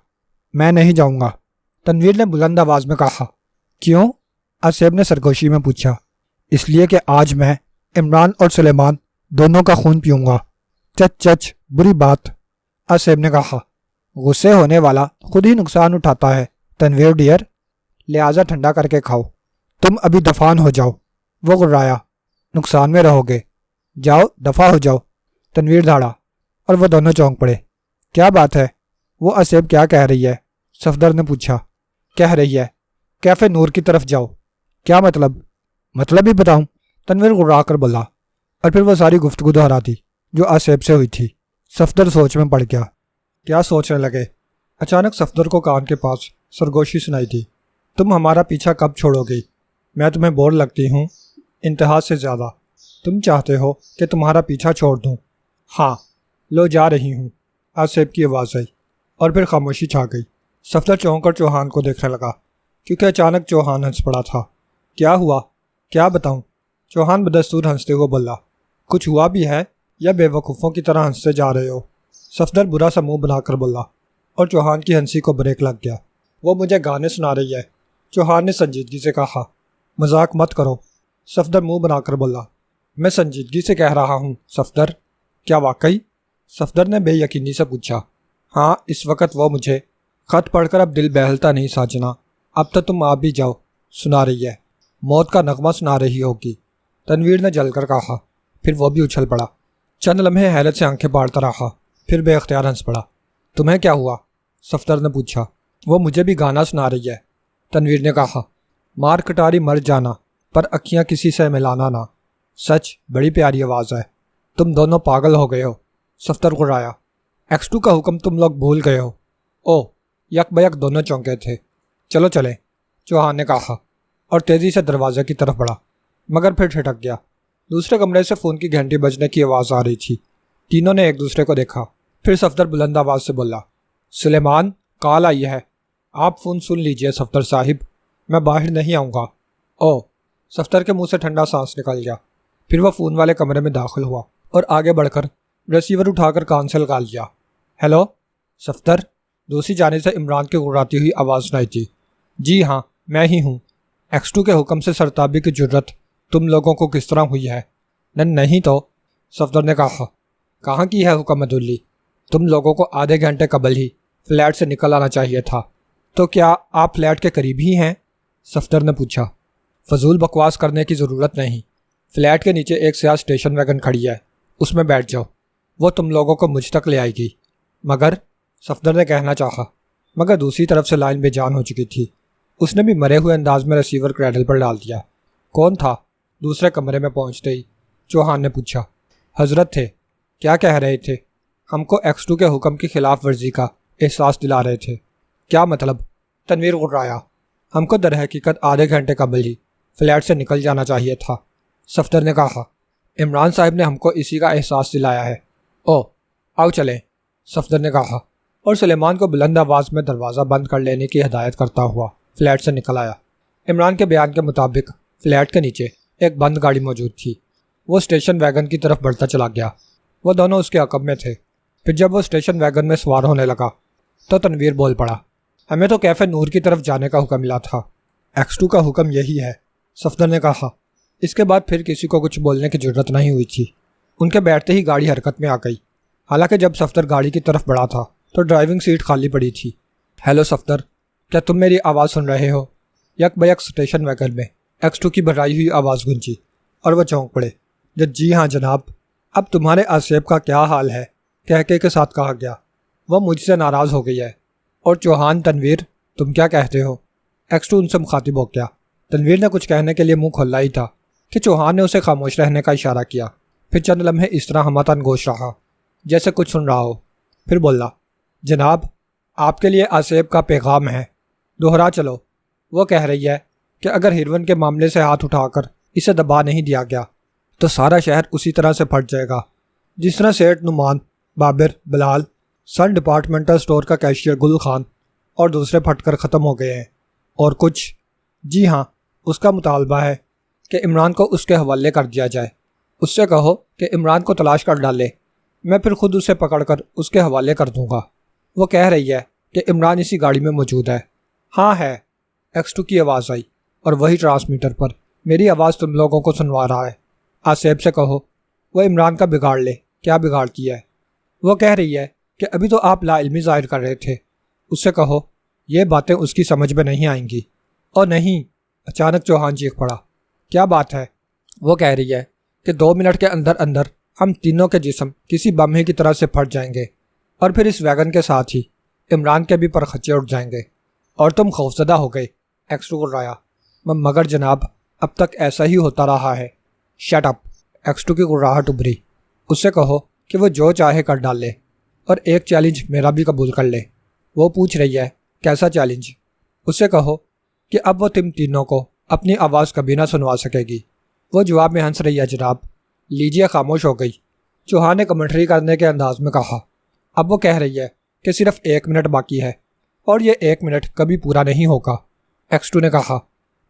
میں نہیں جاؤں گا، تنویر نے بلند آواز میں کہا۔ کیوں؟ آصف نے سرگوشی میں پوچھا۔ اس لیے کہ آج میں عمران اور سلیمان دونوں کا خون پیوں گا۔ چچ چچ، بری بات، آصف نے کہا۔ غصے ہونے والا خود ہی نقصان اٹھاتا ہے تنویر ڈیئر، لہٰذا ٹھنڈا کر کے کھاؤ، تم ابھی دفان ہو جاؤ، وہ غرایا۔ نقصان میں رہو گے، جاؤ دفع ہو جاؤ، تنویر دھاڑا اور وہ دونوں چونک پڑے۔ کیا بات ہے؟ وہ آصف کیا کہہ رہی ہے؟ صفدر نے پوچھا۔ کہہ رہی ہے کیفے نور کی طرف جاؤ۔ کیا مطلب؟ مطلب ہی بتاؤں، تنویر غرا کر بولا، اور پھر وہ ساری گفتگو دہرا دی جو آصف سے ہوئی تھی۔ صفدر سوچ میں پڑ گیا۔ کیا سوچنے لگے؟ اچانک صفدر کو کان کے پاس سرگوشی سنائی دی۔ تم ہمارا پیچھا کب چھوڑو گی؟ میں تمہیں بور لگتی ہوں؟ انتہا سے زیادہ۔ تم چاہتے ہو کہ تمہارا پیچھا چھوڑ دوں؟ ہاں، لو جا رہی ہوں، آصف کی آواز آئی اور پھر خاموشی چھا گئی۔ صفدر چونک کر چوہان کو دیکھنے لگا کیونکہ اچانک چوہان ہنس پڑا تھا۔ کیا ہوا؟ کیا بتاؤں؟ چوہان بدستور ہنستے ہوئے بولا۔ کچھ ہوا بھی ہے یا بے وقوفوں کی طرح ہنستے جا رہے ہو؟ صفدر برا سا منہ بنا کر بولا اور چوہان کی ہنسی کو بریک لگ گیا۔ وہ مجھے گانے سنا رہی ہے، چوہان نے سنجیدگی سے کہا۔ مذاق مت کرو، صفدر منہ بنا کر بولا۔ میں سنجیدگی سے کہہ رہا ہوں صفدر۔ کیا واقعی؟ صفدر نے بے یقینی سے پوچھا۔ ہاں، اس وقت وہ مجھے خط پڑھ کر اب دل بہلتا نہیں ساجنا۔ اب تو تم آپ بھی جاؤ، سنا رہی ہے، موت کا نغمہ سنا رہی ہوگی، تنویر نے جل کر کہا۔ پھر وہ بھی اچھل پڑا۔ چند لمحے حیرت سے آنکھیں پاڑتا رہا، پھر بے اختیار ہنس پڑا۔ تمہیں کیا ہوا؟ صفدر نے پوچھا۔ وہ مجھے بھی گانا سنا رہی ہے، تنویر نے کہا۔ مار کٹاری مر جانا پر اکھیاں کسی سے ملانا نہ، سچ بڑی پیاری آواز ہے۔ تم دونوں پاگل ہو گئے ہو، صفدر غرایا۔ X2 کا حکم تم لوگ بھول گئے ہو۔ او، یک بیک دونوں چونکے تھے۔ چلو چلیں، چوہان نے کہا اور تیزی سے دروازے کی طرف بڑھا، مگر پھر ٹھٹک گیا۔ دوسرے کمرے سے فون کی گھنٹی بجنے کی آواز آ رہی تھی۔ تینوں نے ایک دوسرے کو دیکھا۔ پھر صفدر بلند آواز سے بولا، سلیمان، کال آئی ہے، آپ فون سن لیجئے صفدر صاحب، میں باہر نہیں آؤں گا۔ او، صفدر کے منہ سے ٹھنڈا سانس نکل گیا۔ پھر وہ فون والے کمرے میں داخل ہوا اور آگے بڑھ کر ریسیور اٹھا کر کان سے لگا لیا۔ ہیلو صفدر، دوسری جانب سے عمران کی گڑگڑاتی ہوئی آواز سنائی تھی۔ جی ہاں، میں ہی ہوں۔ X2 کے حکم سے سرتابی کی جرت تم لوگوں کو کس طرح ہوئی ہے؟ نہیں تو، صفدر نے کہا۔ کہاں کی ہے حکم عدولی؟ تم لوگوں کو آدھے گھنٹے قبل ہی فلیٹ سے نکل آنا چاہیے تھا۔ تو کیا آپ فلیٹ کے قریب ہی ہیں؟ صفدر نے پوچھا۔ فضول بکواس کرنے کی ضرورت نہیں، فلیٹ کے نیچے ایک سیاہ اسٹیشن ویگن کھڑی ہے، اس میں بیٹھ جاؤ، وہ تم لوگوں کو مجھ تک لے آئے گی۔ مگر، صفدر نے کہنا چاہا، مگر دوسری طرف سے لائن بے جان ہو چکی تھی۔ اس نے بھی مرے ہوئے انداز میں ریسیور کریڈل پر ڈال دیا۔ کون تھا؟ دوسرے کمرے میں پہنچتے ہی چوہان نے پوچھا۔ حضرت تھے۔ کیا کہہ رہے تھے؟ ہم کو X2 کے حکم کی خلاف ورزی کا احساس دلا رہے تھے۔ کیا مطلب؟ تنویر غرایا۔ ہم کو در حقیقت آدھے گھنٹے قبل ہی فلیٹ سے نکل جانا چاہیے تھا، صفدر نے کہا۔ عمران صاحب نے ہم کو اسی کا احساس دلایا ہے۔ او، آؤ چلیں، صفدر نے کہا اور سلیمان کو بلند آواز میں دروازہ بند کر لینے کی ہدایت کرتا ہوا فلیٹ سے نکل آیا۔ عمران کے بیان کے مطابق فلیٹ کے نیچے ایک بند گاڑی موجود تھی۔ وہ اسٹیشن ویگن کی طرف بڑھتا چلا گیا۔ وہ دونوں اس کے عقب میں تھے۔ پھر جب وہ اسٹیشن ویگن میں سوار ہونے لگا تو تنویر بول پڑا، ہمیں تو کیفے نور کی طرف جانے کا حکم ملا تھا۔ X2 کا حکم یہی ہے، صفدر نے کہا۔ اس کے بعد پھر کسی کو کچھ بولنے کی جرت نہیں ہوئی تھی۔ ان کے بیٹھتے ہی گاڑی حرکت میں آ گئی۔ حالانکہ جب صفدر گاڑی کی طرف بڑھا تھا تو ڈرائیونگ سیٹ خالی پڑی تھی۔ ہیلو صفدر، کیا تم میری آواز سن رہے ہو؟ یک بیک اسٹیشن ویگن میں X2 کی بھرائی ہوئی آواز گونجی اور وہ چونک پڑے۔ جی ہاں جناب، اب تمہارے آصیب کا کیا حال ہے؟ کہکے کے ساتھ کہا گیا۔ وہ مجھ سے ناراض ہو گئی ہے۔ اور چوہان، تنویر، تم کیا کہتے ہو؟ X2 ان سے مخاطب ہو گیا۔ تنویر نے کچھ کہنے کے لیے منہ کھولا ہی تھا کہ چوہان نے اسے خاموش رہنے کا اشارہ کیا۔ پھر چند لمحے اس طرح ہمہ گوش رہا جیسے کچھ سن رہا ہو، پھر بولا، جناب، آپ کے لیے آصیب کا پیغام ہے، دوہرا چلو۔ وہ کہہ رہی ہے کہ اگر ہیروئن کے معاملے سے ہاتھ اٹھا کر اسے دبا نہیں دیا گیا تو سارا شہر اسی طرح سے پھٹ جائے گا جس طرح سیٹھ نعمان، بابر، بلال، سن ڈپارٹمنٹل سٹور کا کیشیئر گل خان اور دوسرے پھٹ کر ختم ہو گئے ہیں۔ اور کچھ؟ جی ہاں، اس کا مطالبہ ہے کہ عمران کو اس کے حوالے کر دیا جائے۔ اس سے کہو کہ عمران کو تلاش کر ڈالے، میں پھر خود اسے پکڑ کر اس کے حوالے کر دوں گا۔ وہ کہہ رہی ہے کہ عمران اسی گاڑی میں موجود ہے۔ ہاں ہے، X2 کی آواز آئی اور وہی ٹرانسمیٹر پر میری آواز تم لوگوں کو سنوا رہا ہے۔ آصیب سے کہو وہ عمران کا بگاڑ لے۔ کیا بگاڑتی ہے؟ وہ کہہ رہی ہے کہ ابھی تو آپ لا علمی ظاہر کر رہے تھے۔ اس سے کہو یہ باتیں اس کی سمجھ میں نہیں آئیں گی۔ اور نہیں، اچانک چوہان چیخ پڑا، کیا بات ہے؟ وہ کہہ رہی ہے کہ 2 منٹ کے اندر اندر ہم تینوں کے جسم کسی بم ہی کی طرح سے پھٹ جائیں گے اور پھر اس ویگن کے ساتھ ہی عمران کے بھی پرخچے اٹھ جائیں گے اور تم خوفزدہ ہو گئے۔ X2 غرایا۔ مگر جناب، اب تک ایسا ہی ہوتا رہا ہے۔ شٹ اپ، X2 کی غراہٹ ابھری۔ اس سے کہو کہ وہ جو چاہے کر ڈالے اور ایک چیلنج میرا بھی قبول کر لے۔ وہ پوچھ رہی ہے کیسا چیلنج؟ اس سے کہو کہ اب وہ تم تینوں کو اپنی آواز کبھی نہ سنوا سکے گی۔ وہ جواب میں ہنس رہی ہے جناب۔ لیجیے، خاموش ہو گئی، چوہان نے کمنٹری کرنے کے انداز میں کہا۔ اب وہ کہہ رہی ہے کہ صرف 1 منٹ باقی ہے اور یہ 1 منٹ کبھی پورا نہیں ہوگا۔ X2 نے کہا۔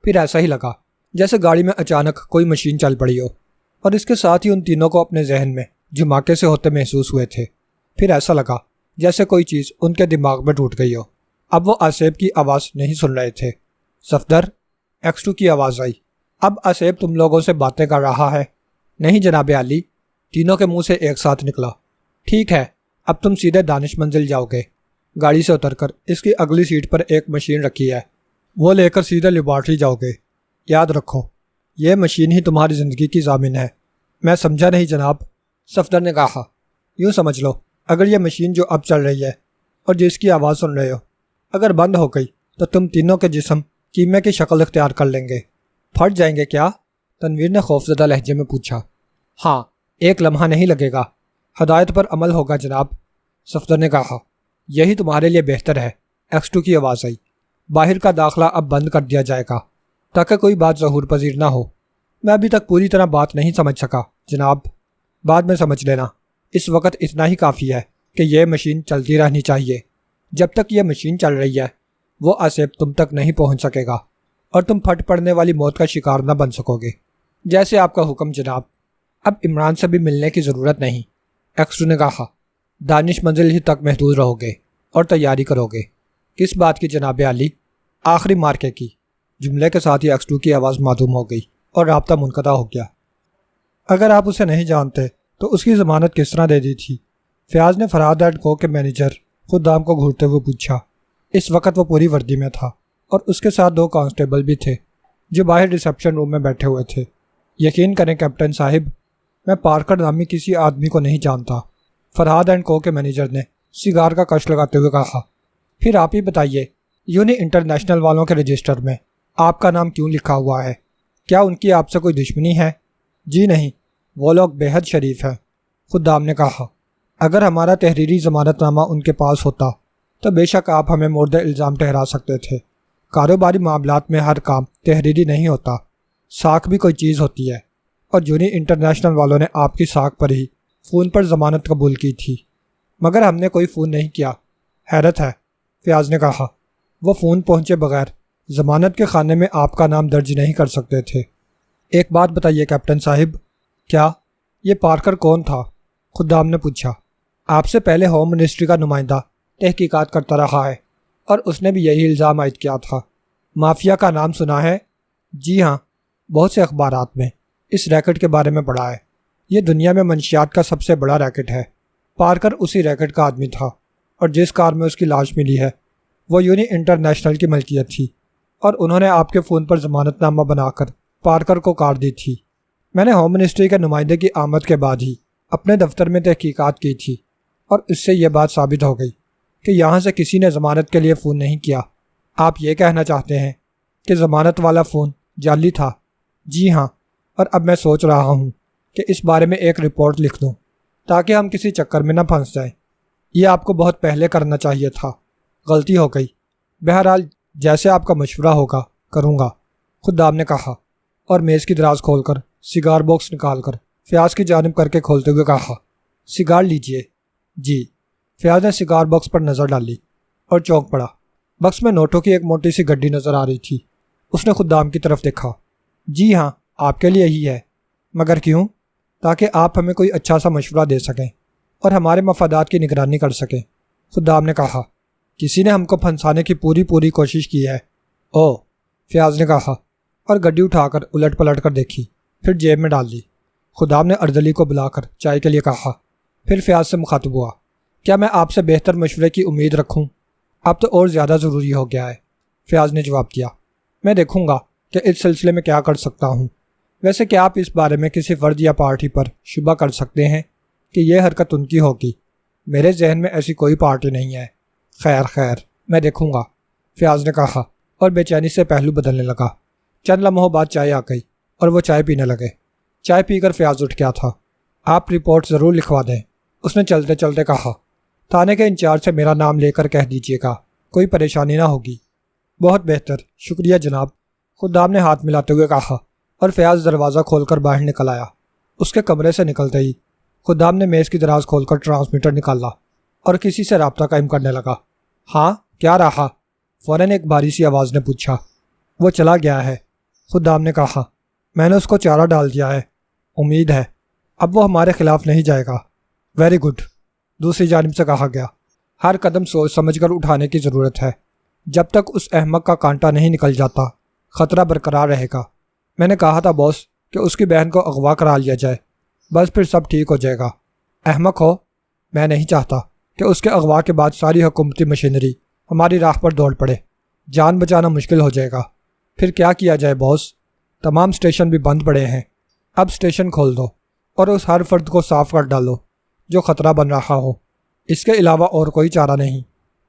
پھر ایسا ہی لگا جیسے گاڑی میں اچانک کوئی مشین چل پڑی ہو اور اس کے ساتھ ہی ان تینوں کو اپنے ذہن میں جھماکے سے ہوتے محسوس ہوئے تھے۔ پھر ایسا لگا جیسے کوئی چیز ان کے دماغ میں ٹوٹ گئی ہو۔ اب وہ آصیب کی آواز نہیں سن رہے تھے۔ صفدر، X2 کی آواز آئی۔ اب آصف تم لوگوں سے باتیں کر رہا ہے؟ نہیں جناب عالی، تینوں کے منہ سے ایک ساتھ نکلا۔ ٹھیک ہے، اب تم سیدھے دانش منزل جاؤ گے۔ گاڑی سے اتر کر اس کی اگلی سیٹ پر ایک مشین رکھی ہے، وہ لے کر سیدھے لیبارٹری جاؤ گے۔ یاد رکھو، یہ مشین ہی تمہاری زندگی کی ضامن ہے۔ میں سمجھا نہیں جناب، صفدر نے کہا۔ یوں سمجھ لو، اگر یہ مشین جو اب چل رہی ہے اور جس کی آواز سن رہے ہو، اگر بند ہو گئی تو تم تینوں کے جسم کیمیا کی شکل اختیار کر لیں گے۔ پھٹ جائیں گے کیا؟ تنویر نے خوفزدہ لہجے میں پوچھا۔ ہاں، ایک لمحہ نہیں لگے گا، ہدایت پر عمل ہوگا جناب، صفدر نے کہا۔ یہی تمہارے لیے بہتر ہے، X2 کی آواز آئی۔ باہر کا داخلہ اب بند کر دیا جائے گا تاکہ کوئی بات ظہور پذیر نہ ہو۔ میں ابھی تک پوری طرح بات نہیں سمجھ سکا جناب، بعد میں سمجھ لینا۔ اس وقت اتنا ہی کافی ہے کہ یہ مشین چلتی رہنی چاہیے۔ جب تک یہ مشین چل رہی ہے وہ آصف تم تک نہیں پہنچ سکے گا اور تم پھٹ پڑنے والی موت کا شکار نہ بن سکو گے۔ جیسے آپ کا حکم جناب۔ اب عمران سے بھی ملنے کی ضرورت نہیں، X2 نے کہا۔ دانش منزل ہی تک محدود رہو گے اور تیاری کرو گے۔ کس بات کی جناب عالی؟ آخری مارکے کی۔ جملے کے ساتھ ہی X2 کی آواز معدوم ہو گئی اور رابطہ منقطع ہو گیا۔ اگر آپ اسے نہیں جانتے تو اس کی ضمانت کس طرح دے دی تھی؟ فیاض نے فرحاد اینڈ کو کے مینیجر خدام کو گھورتے ہوئے پوچھا۔ اس وقت وہ پوری وردی میں تھا اور اس کے ساتھ 2 کانسٹیبل بھی تھے جو باہر ریسیپشن روم میں بیٹھے ہوئے تھے۔ یقین کریں کیپٹن صاحب، میں پارکر نامی کسی آدمی کو نہیں جانتا، فرحاد اینڈ کو کے مینیجر نے سگار کا کش لگاتے ہوئے کہا۔ پھر آپ ہی بتائیے، یونی انٹرنیشنل والوں کے رجسٹر میں آپ کا نام کیوں لکھا ہوا ہے؟ کیا ان کی آپ سے کوئی دشمنی ہے؟ جی نہیں، وہ لوگ بے حد شریف ہیں، خدام نے کہا۔ اگر ہمارا تحریری ضمانت نامہ ان کے پاس ہوتا تو بے شک آپ ہمیں مورد الزام ٹھہرا سکتے تھے۔ کاروباری معاملات میں ہر کام تحریری نہیں ہوتا، ساکھ بھی کوئی چیز ہوتی ہے، اور یونی انٹرنیشنل والوں نے آپ کی ساکھ پر ہی فون پر ضمانت قبول کی تھی، مگر ہم نے کوئی فون نہیں کیا۔ حیرت ہے، فیاض نے کہا۔ وہ فون پہنچے بغیر ضمانت کے خانے میں آپ کا نام درج نہیں کر سکتے تھے۔ ایک بات بتائیے کیپٹن صاحب، کیا یہ پارکر کون تھا؟ خدام نے پوچھا۔ آپ سے پہلے ہوم منسٹری کا نمائندہ تحقیقات کرتا رہا ہے اور اس نے بھی یہی الزام عائد کیا تھا۔ مافیا کا نام سنا ہے؟ جی ہاں، بہت سے اخبارات میں اس ریکٹ کے بارے میں پڑھا ہے۔ یہ دنیا میں منشیات کا سب سے بڑا ریکٹ ہے۔ پارکر اسی ریکٹ کا آدمی تھا اور جس کار میں اس کی لاش ملی ہے وہ یونی انٹرنیشنل کی ملکیت تھی، اور انہوں نے آپ کے فون پر ضمانت نامہ بنا کر پارکر کو کار دی تھی۔ میں نے ہوم منسٹری کے نمائندے کی آمد کے بعد ہی اپنے دفتر میں تحقیقات کی تھی اور اس سے یہ بات ثابت ہو گئی کہ یہاں سے کسی نے ضمانت کے لیے فون نہیں کیا۔ آپ یہ کہنا چاہتے ہیں کہ ضمانت والا فون جعلی تھا؟ جی ہاں، اور اب میں سوچ رہا ہوں کہ اس بارے میں ایک رپورٹ لکھ دوں تاکہ ہم کسی چکر میں نہ پھنس جائیں۔ یہ آپ کو بہت پہلے کرنا چاہیے تھا، غلطی ہو گئی۔ بہرحال جیسے آپ کا مشورہ ہوگا کروں گا، خدام نے کہا، اور میز کی دراز کھول کر سگار باکس نکال کر فیاض کی جانب کر کے کھولتے ہوئے کہا۔ سگار لیجئے۔ جی۔ فیاض نے سگار باکس پر نظر ڈالی اور چونک پڑا۔ باکس میں نوٹوں کی ایک موٹی سی گڈی نظر آ رہی تھی۔ اس نے خدام کی طرف دیکھا۔ جی ہاں، آپ کے لیے ہی ہے۔ مگر کیوں؟ تاکہ آپ ہمیں کوئی اچھا سا مشورہ دے سکیں اور ہمارے مفادات کی نگرانی کر سکیں، خدام نے کہا۔ کسی نے ہم کو پھنسانے کی پوری کوشش کی ہے۔ او، فیاض نے کہا اور گڈی اٹھا کر الٹ پلٹ کر دیکھی، پھر جیب میں ڈال دی۔ خدام نے اردلی کو بلا کر چائے کے لیے کہا، پھر فیاض سے مخاطب ہوا۔ کیا میں آپ سے بہتر مشورے کی امید رکھوں؟ اب تو اور زیادہ ضروری ہو گیا ہے، فیاض نے جواب دیا۔ میں دیکھوں گا کہ اس سلسلے میں کیا کر سکتا ہوں۔ ویسے کیا آپ اس بارے میں کسی فرد یا پارٹی پر شبہ کر سکتے ہیں کہ یہ حرکت ان کی ہوگی؟ میرے ذہن میں ایسی کوئی پارٹی نہیں ہے۔ خیر میں دیکھوں گا، فیاض نے کہا اور بے چینی سے پہلو بدلنے لگا۔ چند لمحوں بعد چائے آ گئی اور وہ چائے پینے لگے۔ چائے پی کر فیاض اٹھ گیا تھا۔ آپ رپورٹ ضرور لکھوا دیں، اس نے چلتے چلتے کہا۔ تھانے کے انچارج سے میرا نام لے کر کہہ دیجیے گا، کوئی پریشانی نہ ہوگی۔ بہت بہتر، شکریہ جناب، خدام نے ہاتھ ملاتے ہوئے کہا، اور فیاض دروازہ کھول کر باہر نکل آیا۔ اس کے کمرے سے نکلتے ہی خدام نے میز کی دراز کھول کر ٹرانسمیٹر نکالا اور کسی سے رابطہ قائم کرنے لگا۔ ہاں، کیا رہا؟ فوراً ایک بھاری سی آواز نے پوچھا۔ وہ چلا گیا ہے، خدام نے کہا۔ میں نے اس کو چارہ ڈال دیا ہے، امید ہے اب وہ ہمارے خلاف نہیں جائے گا۔ ویری گڈ، دوسری جانب سے کہا گیا۔ ہر قدم سوچ سمجھ کر اٹھانے کی ضرورت ہے۔ جب تک اس احمق کا کانٹا نہیں نکل جاتا خطرہ برقرار رہے گا۔ میں نے کہا تھا باس کہ اس کی بہن کو اغوا کرا لیا جائے، بس پھر سب ٹھیک ہو جائے گا۔ احمق ہو، میں نہیں چاہتا کہ اس کے اغوا کے بعد ساری حکومتی مشینری ہماری راہ پر دوڑ پڑے، جان بچانا مشکل ہو جائے گا۔ پھر کیا کیا جائے باس؟ تمام اسٹیشن بھی بند پڑے ہیں، اب اسٹیشن کھول دو اور اس ہر فرد کو صاف کر ڈالو جو خطرہ بن رہا ہو، اس کے علاوہ اور کوئی چارہ نہیں۔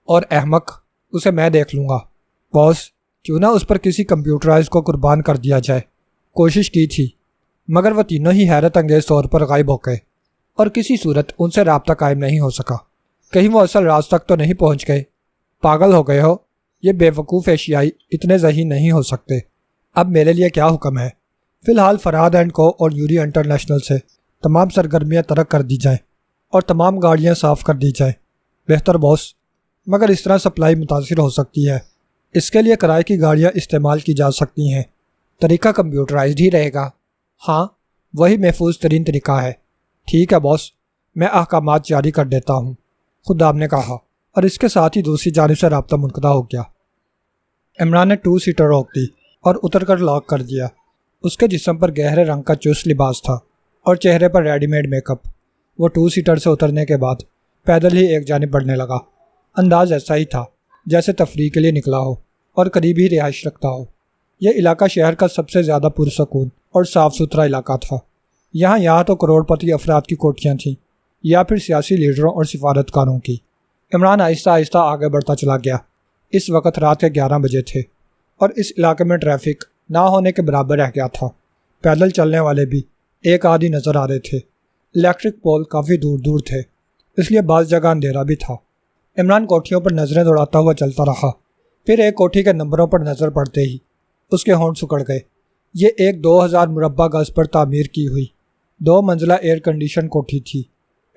اور احمق، اسے میں دیکھ لوں گا۔ باس، کیوں نہ اس پر کسی کمپیوٹرائز کو قربان کر دیا جائے۔ کوشش کی تھی مگر وہ تینوں ہی حیرت انگیز طور پر غائب ہو گئے اور کسی صورت ان سے رابطہ قائم نہیں ہو سکا۔ کہیں وہ اصل راز تک تو نہیں پہنچ گئے؟ پاگل ہو گئے ہو؟ یہ بے وقوف ایشیائی اتنے ذہین نہیں ہو سکتے۔ اب میرے لیے کیا حکم ہے؟ فی الحال فرہاد اینڈ کو اور یوری انٹرنیشنل سے تمام سرگرمیاں ترک کر دی جائیں اور تمام گاڑیاں صاف کر دی جائیں۔ بہتر باس، مگر اس طرح سپلائی متاثر ہو سکتی ہے۔ اس کے لیے کرائے کی گاڑیاں استعمال کی جا سکتی ہیں۔ طریقہ کمپیوٹرائزڈ ہی رہے گا۔ ہاں، وہی محفوظ ترین طریقہ ہے۔ ٹھیک ہے باس، میں احکامات جاری کر دیتا ہوں، خدام نے کہا، اور اس کے ساتھ ہی دوسری جانب سے رابطہ منقطع ہو گیا۔ عمران نے 2 سیٹر روک دی اور اتر کر لاک کر دیا۔ اس کے جسم پر گہرے رنگ کا چست لباس تھا اور چہرے پر ریڈی میڈ میک اپ۔ وہ 2 سیٹر سے اترنے کے بعد پیدل ہی ایک جانب بڑھنے لگا۔ انداز ایسا ہی تھا جیسے تفریح کے لیے نکلا ہو اور قریب ہی رہائش رکھتا ہو۔ یہ علاقہ شہر کا سب سے زیادہ پرسکون اور صاف ستھرا علاقہ تھا۔ یہاں تو کروڑ پتی افراد کی کوٹھیاں تھیں یا پھر سیاسی لیڈروں اور سفارتکاروں کی۔ عمران آہستہ آہستہ آگے بڑھتا چلا گیا۔ اس وقت رات کے 11 بجے تھے اور اس علاقے میں ٹریفک نہ ہونے کے برابر رہ گیا تھا۔ پیدل چلنے والے بھی ایک آدھی نظر آ رہے تھے۔ الیکٹرک پول کافی دور دور تھے، اس لیے بعض جگہ اندھیرا بھی تھا۔ عمران کوٹھیوں پر نظریں دوڑاتا ہوا چلتا رہا۔ پھر ایک کوٹھی کے نمبروں پر نظر پڑتے ہی اس کے ہونٹ سکڑ گئے۔ یہ ایک 2000 مربع گز پر تعمیر کی ہوئی 2 منزلہ ایئر کنڈیشن کوٹھی تھی۔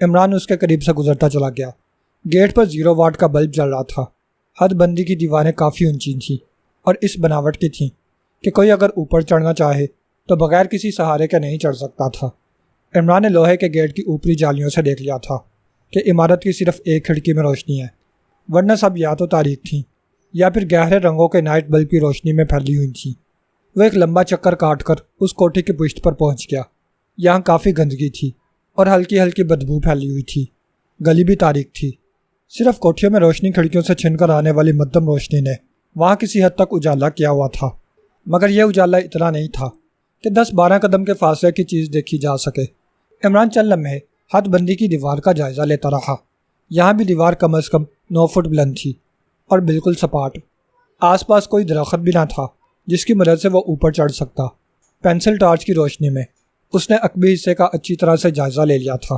عمران اس کے قریب سے گزرتا چلا گیا۔ گیٹ پر 0 واٹ کا بلب جل رہا تھا۔ حد بندی کی دیواریں کافی اونچی تھیں اور اس بناوٹ کی تھیں کہ کوئی اگر اوپر چڑھنا چاہے تو بغیر کسی سہارے کے نہیں چڑھ سکتا تھا۔ عمران نے لوہے کے گیٹ کی اوپری جالیوں سے دیکھ لیا تھا کہ عمارت کی صرف ایک کھڑکی میں روشنی ہے، ورنہ سب یا تو تاریک تھیں یا پھر گہرے رنگوں کے نائٹ بلب کی روشنی میں پھیلی ہوئی تھیں۔ وہ ایک لمبا چکر کاٹ کر اس کوٹھی کی پشت پر پہنچ گیا۔ یہاں کافی گندگی تھی اور ہلکی ہلکی بدبو پھیلی ہوئی تھی۔ گلی بھی تاریک تھی۔ صرف کوٹھیوں میں روشنی کھڑکیوں سے چھن کر آنے والی مدھم روشنی نے وہاں کسی حد تک اجالا کیا ہوا تھا، مگر یہ اجالا اتنا نہیں تھا کہ 10-12 قدم کے فاصلے کی چیز دیکھی جا سکے۔ عمران چند لمحے حد بندی کی دیوار کا جائزہ لیتا رہا۔ یہاں بھی دیوار کم از کم 9 فٹ بلند تھی اور بالکل سپاٹ۔ آس پاس کوئی درخت بھی نہ تھا جس کی مدد سے وہ اوپر چڑھ سکتا۔ پینسل ٹارچ کی روشنی میں اس نے عقبی حصے کا اچھی طرح سے جائزہ لے لیا تھا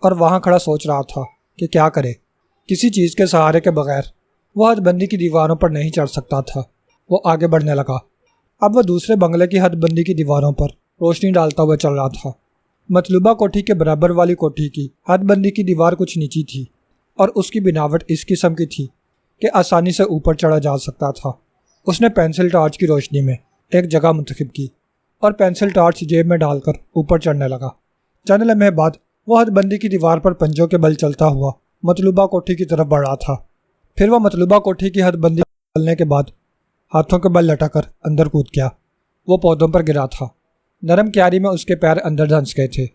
اور وہاں کھڑا سوچ رہا تھا کہ کیا کرے۔ کسی چیز کے سہارے کے بغیر وہ حد بندی کی دیواروں پر نہیں چڑھ سکتا تھا۔ وہ آگے بڑھنے لگا۔ اب وہ دوسرے بنگلے کی حد بندی کی دیواروں پر روشنی ڈالتا ہوا چل رہا تھا۔ مطلوبہ کوٹھی کے برابر والی کوٹھی کی حد بندی کی دیوار کچھ نیچی تھی اور اس کی بناوٹ اس قسم کی تھی کہ آسانی سے اوپر چڑھا جا سکتا تھا۔ اس نے پینسل ٹارچ کی روشنی میں ایک جگہ منتخب کی اور پینسل ٹارچ جیب میں ڈال کر اوپر چڑھنے لگا۔ چند لمحے بعد وہ حد بندی کی دیوار پر پنجوں کے بل چلتا ہوا مطلوبہ کوٹھی کی طرف بڑھ رہا تھا۔ پھر وہ مطلوبہ کوٹھی کی حد بندی چلنے کے بعد ہاتھوں کے بل لٹک کر اندر کود گیا۔ وہ پودوں پر گرا تھا۔ نرم کیاری میں اس کے پیر اندر دھنس گئے تھے۔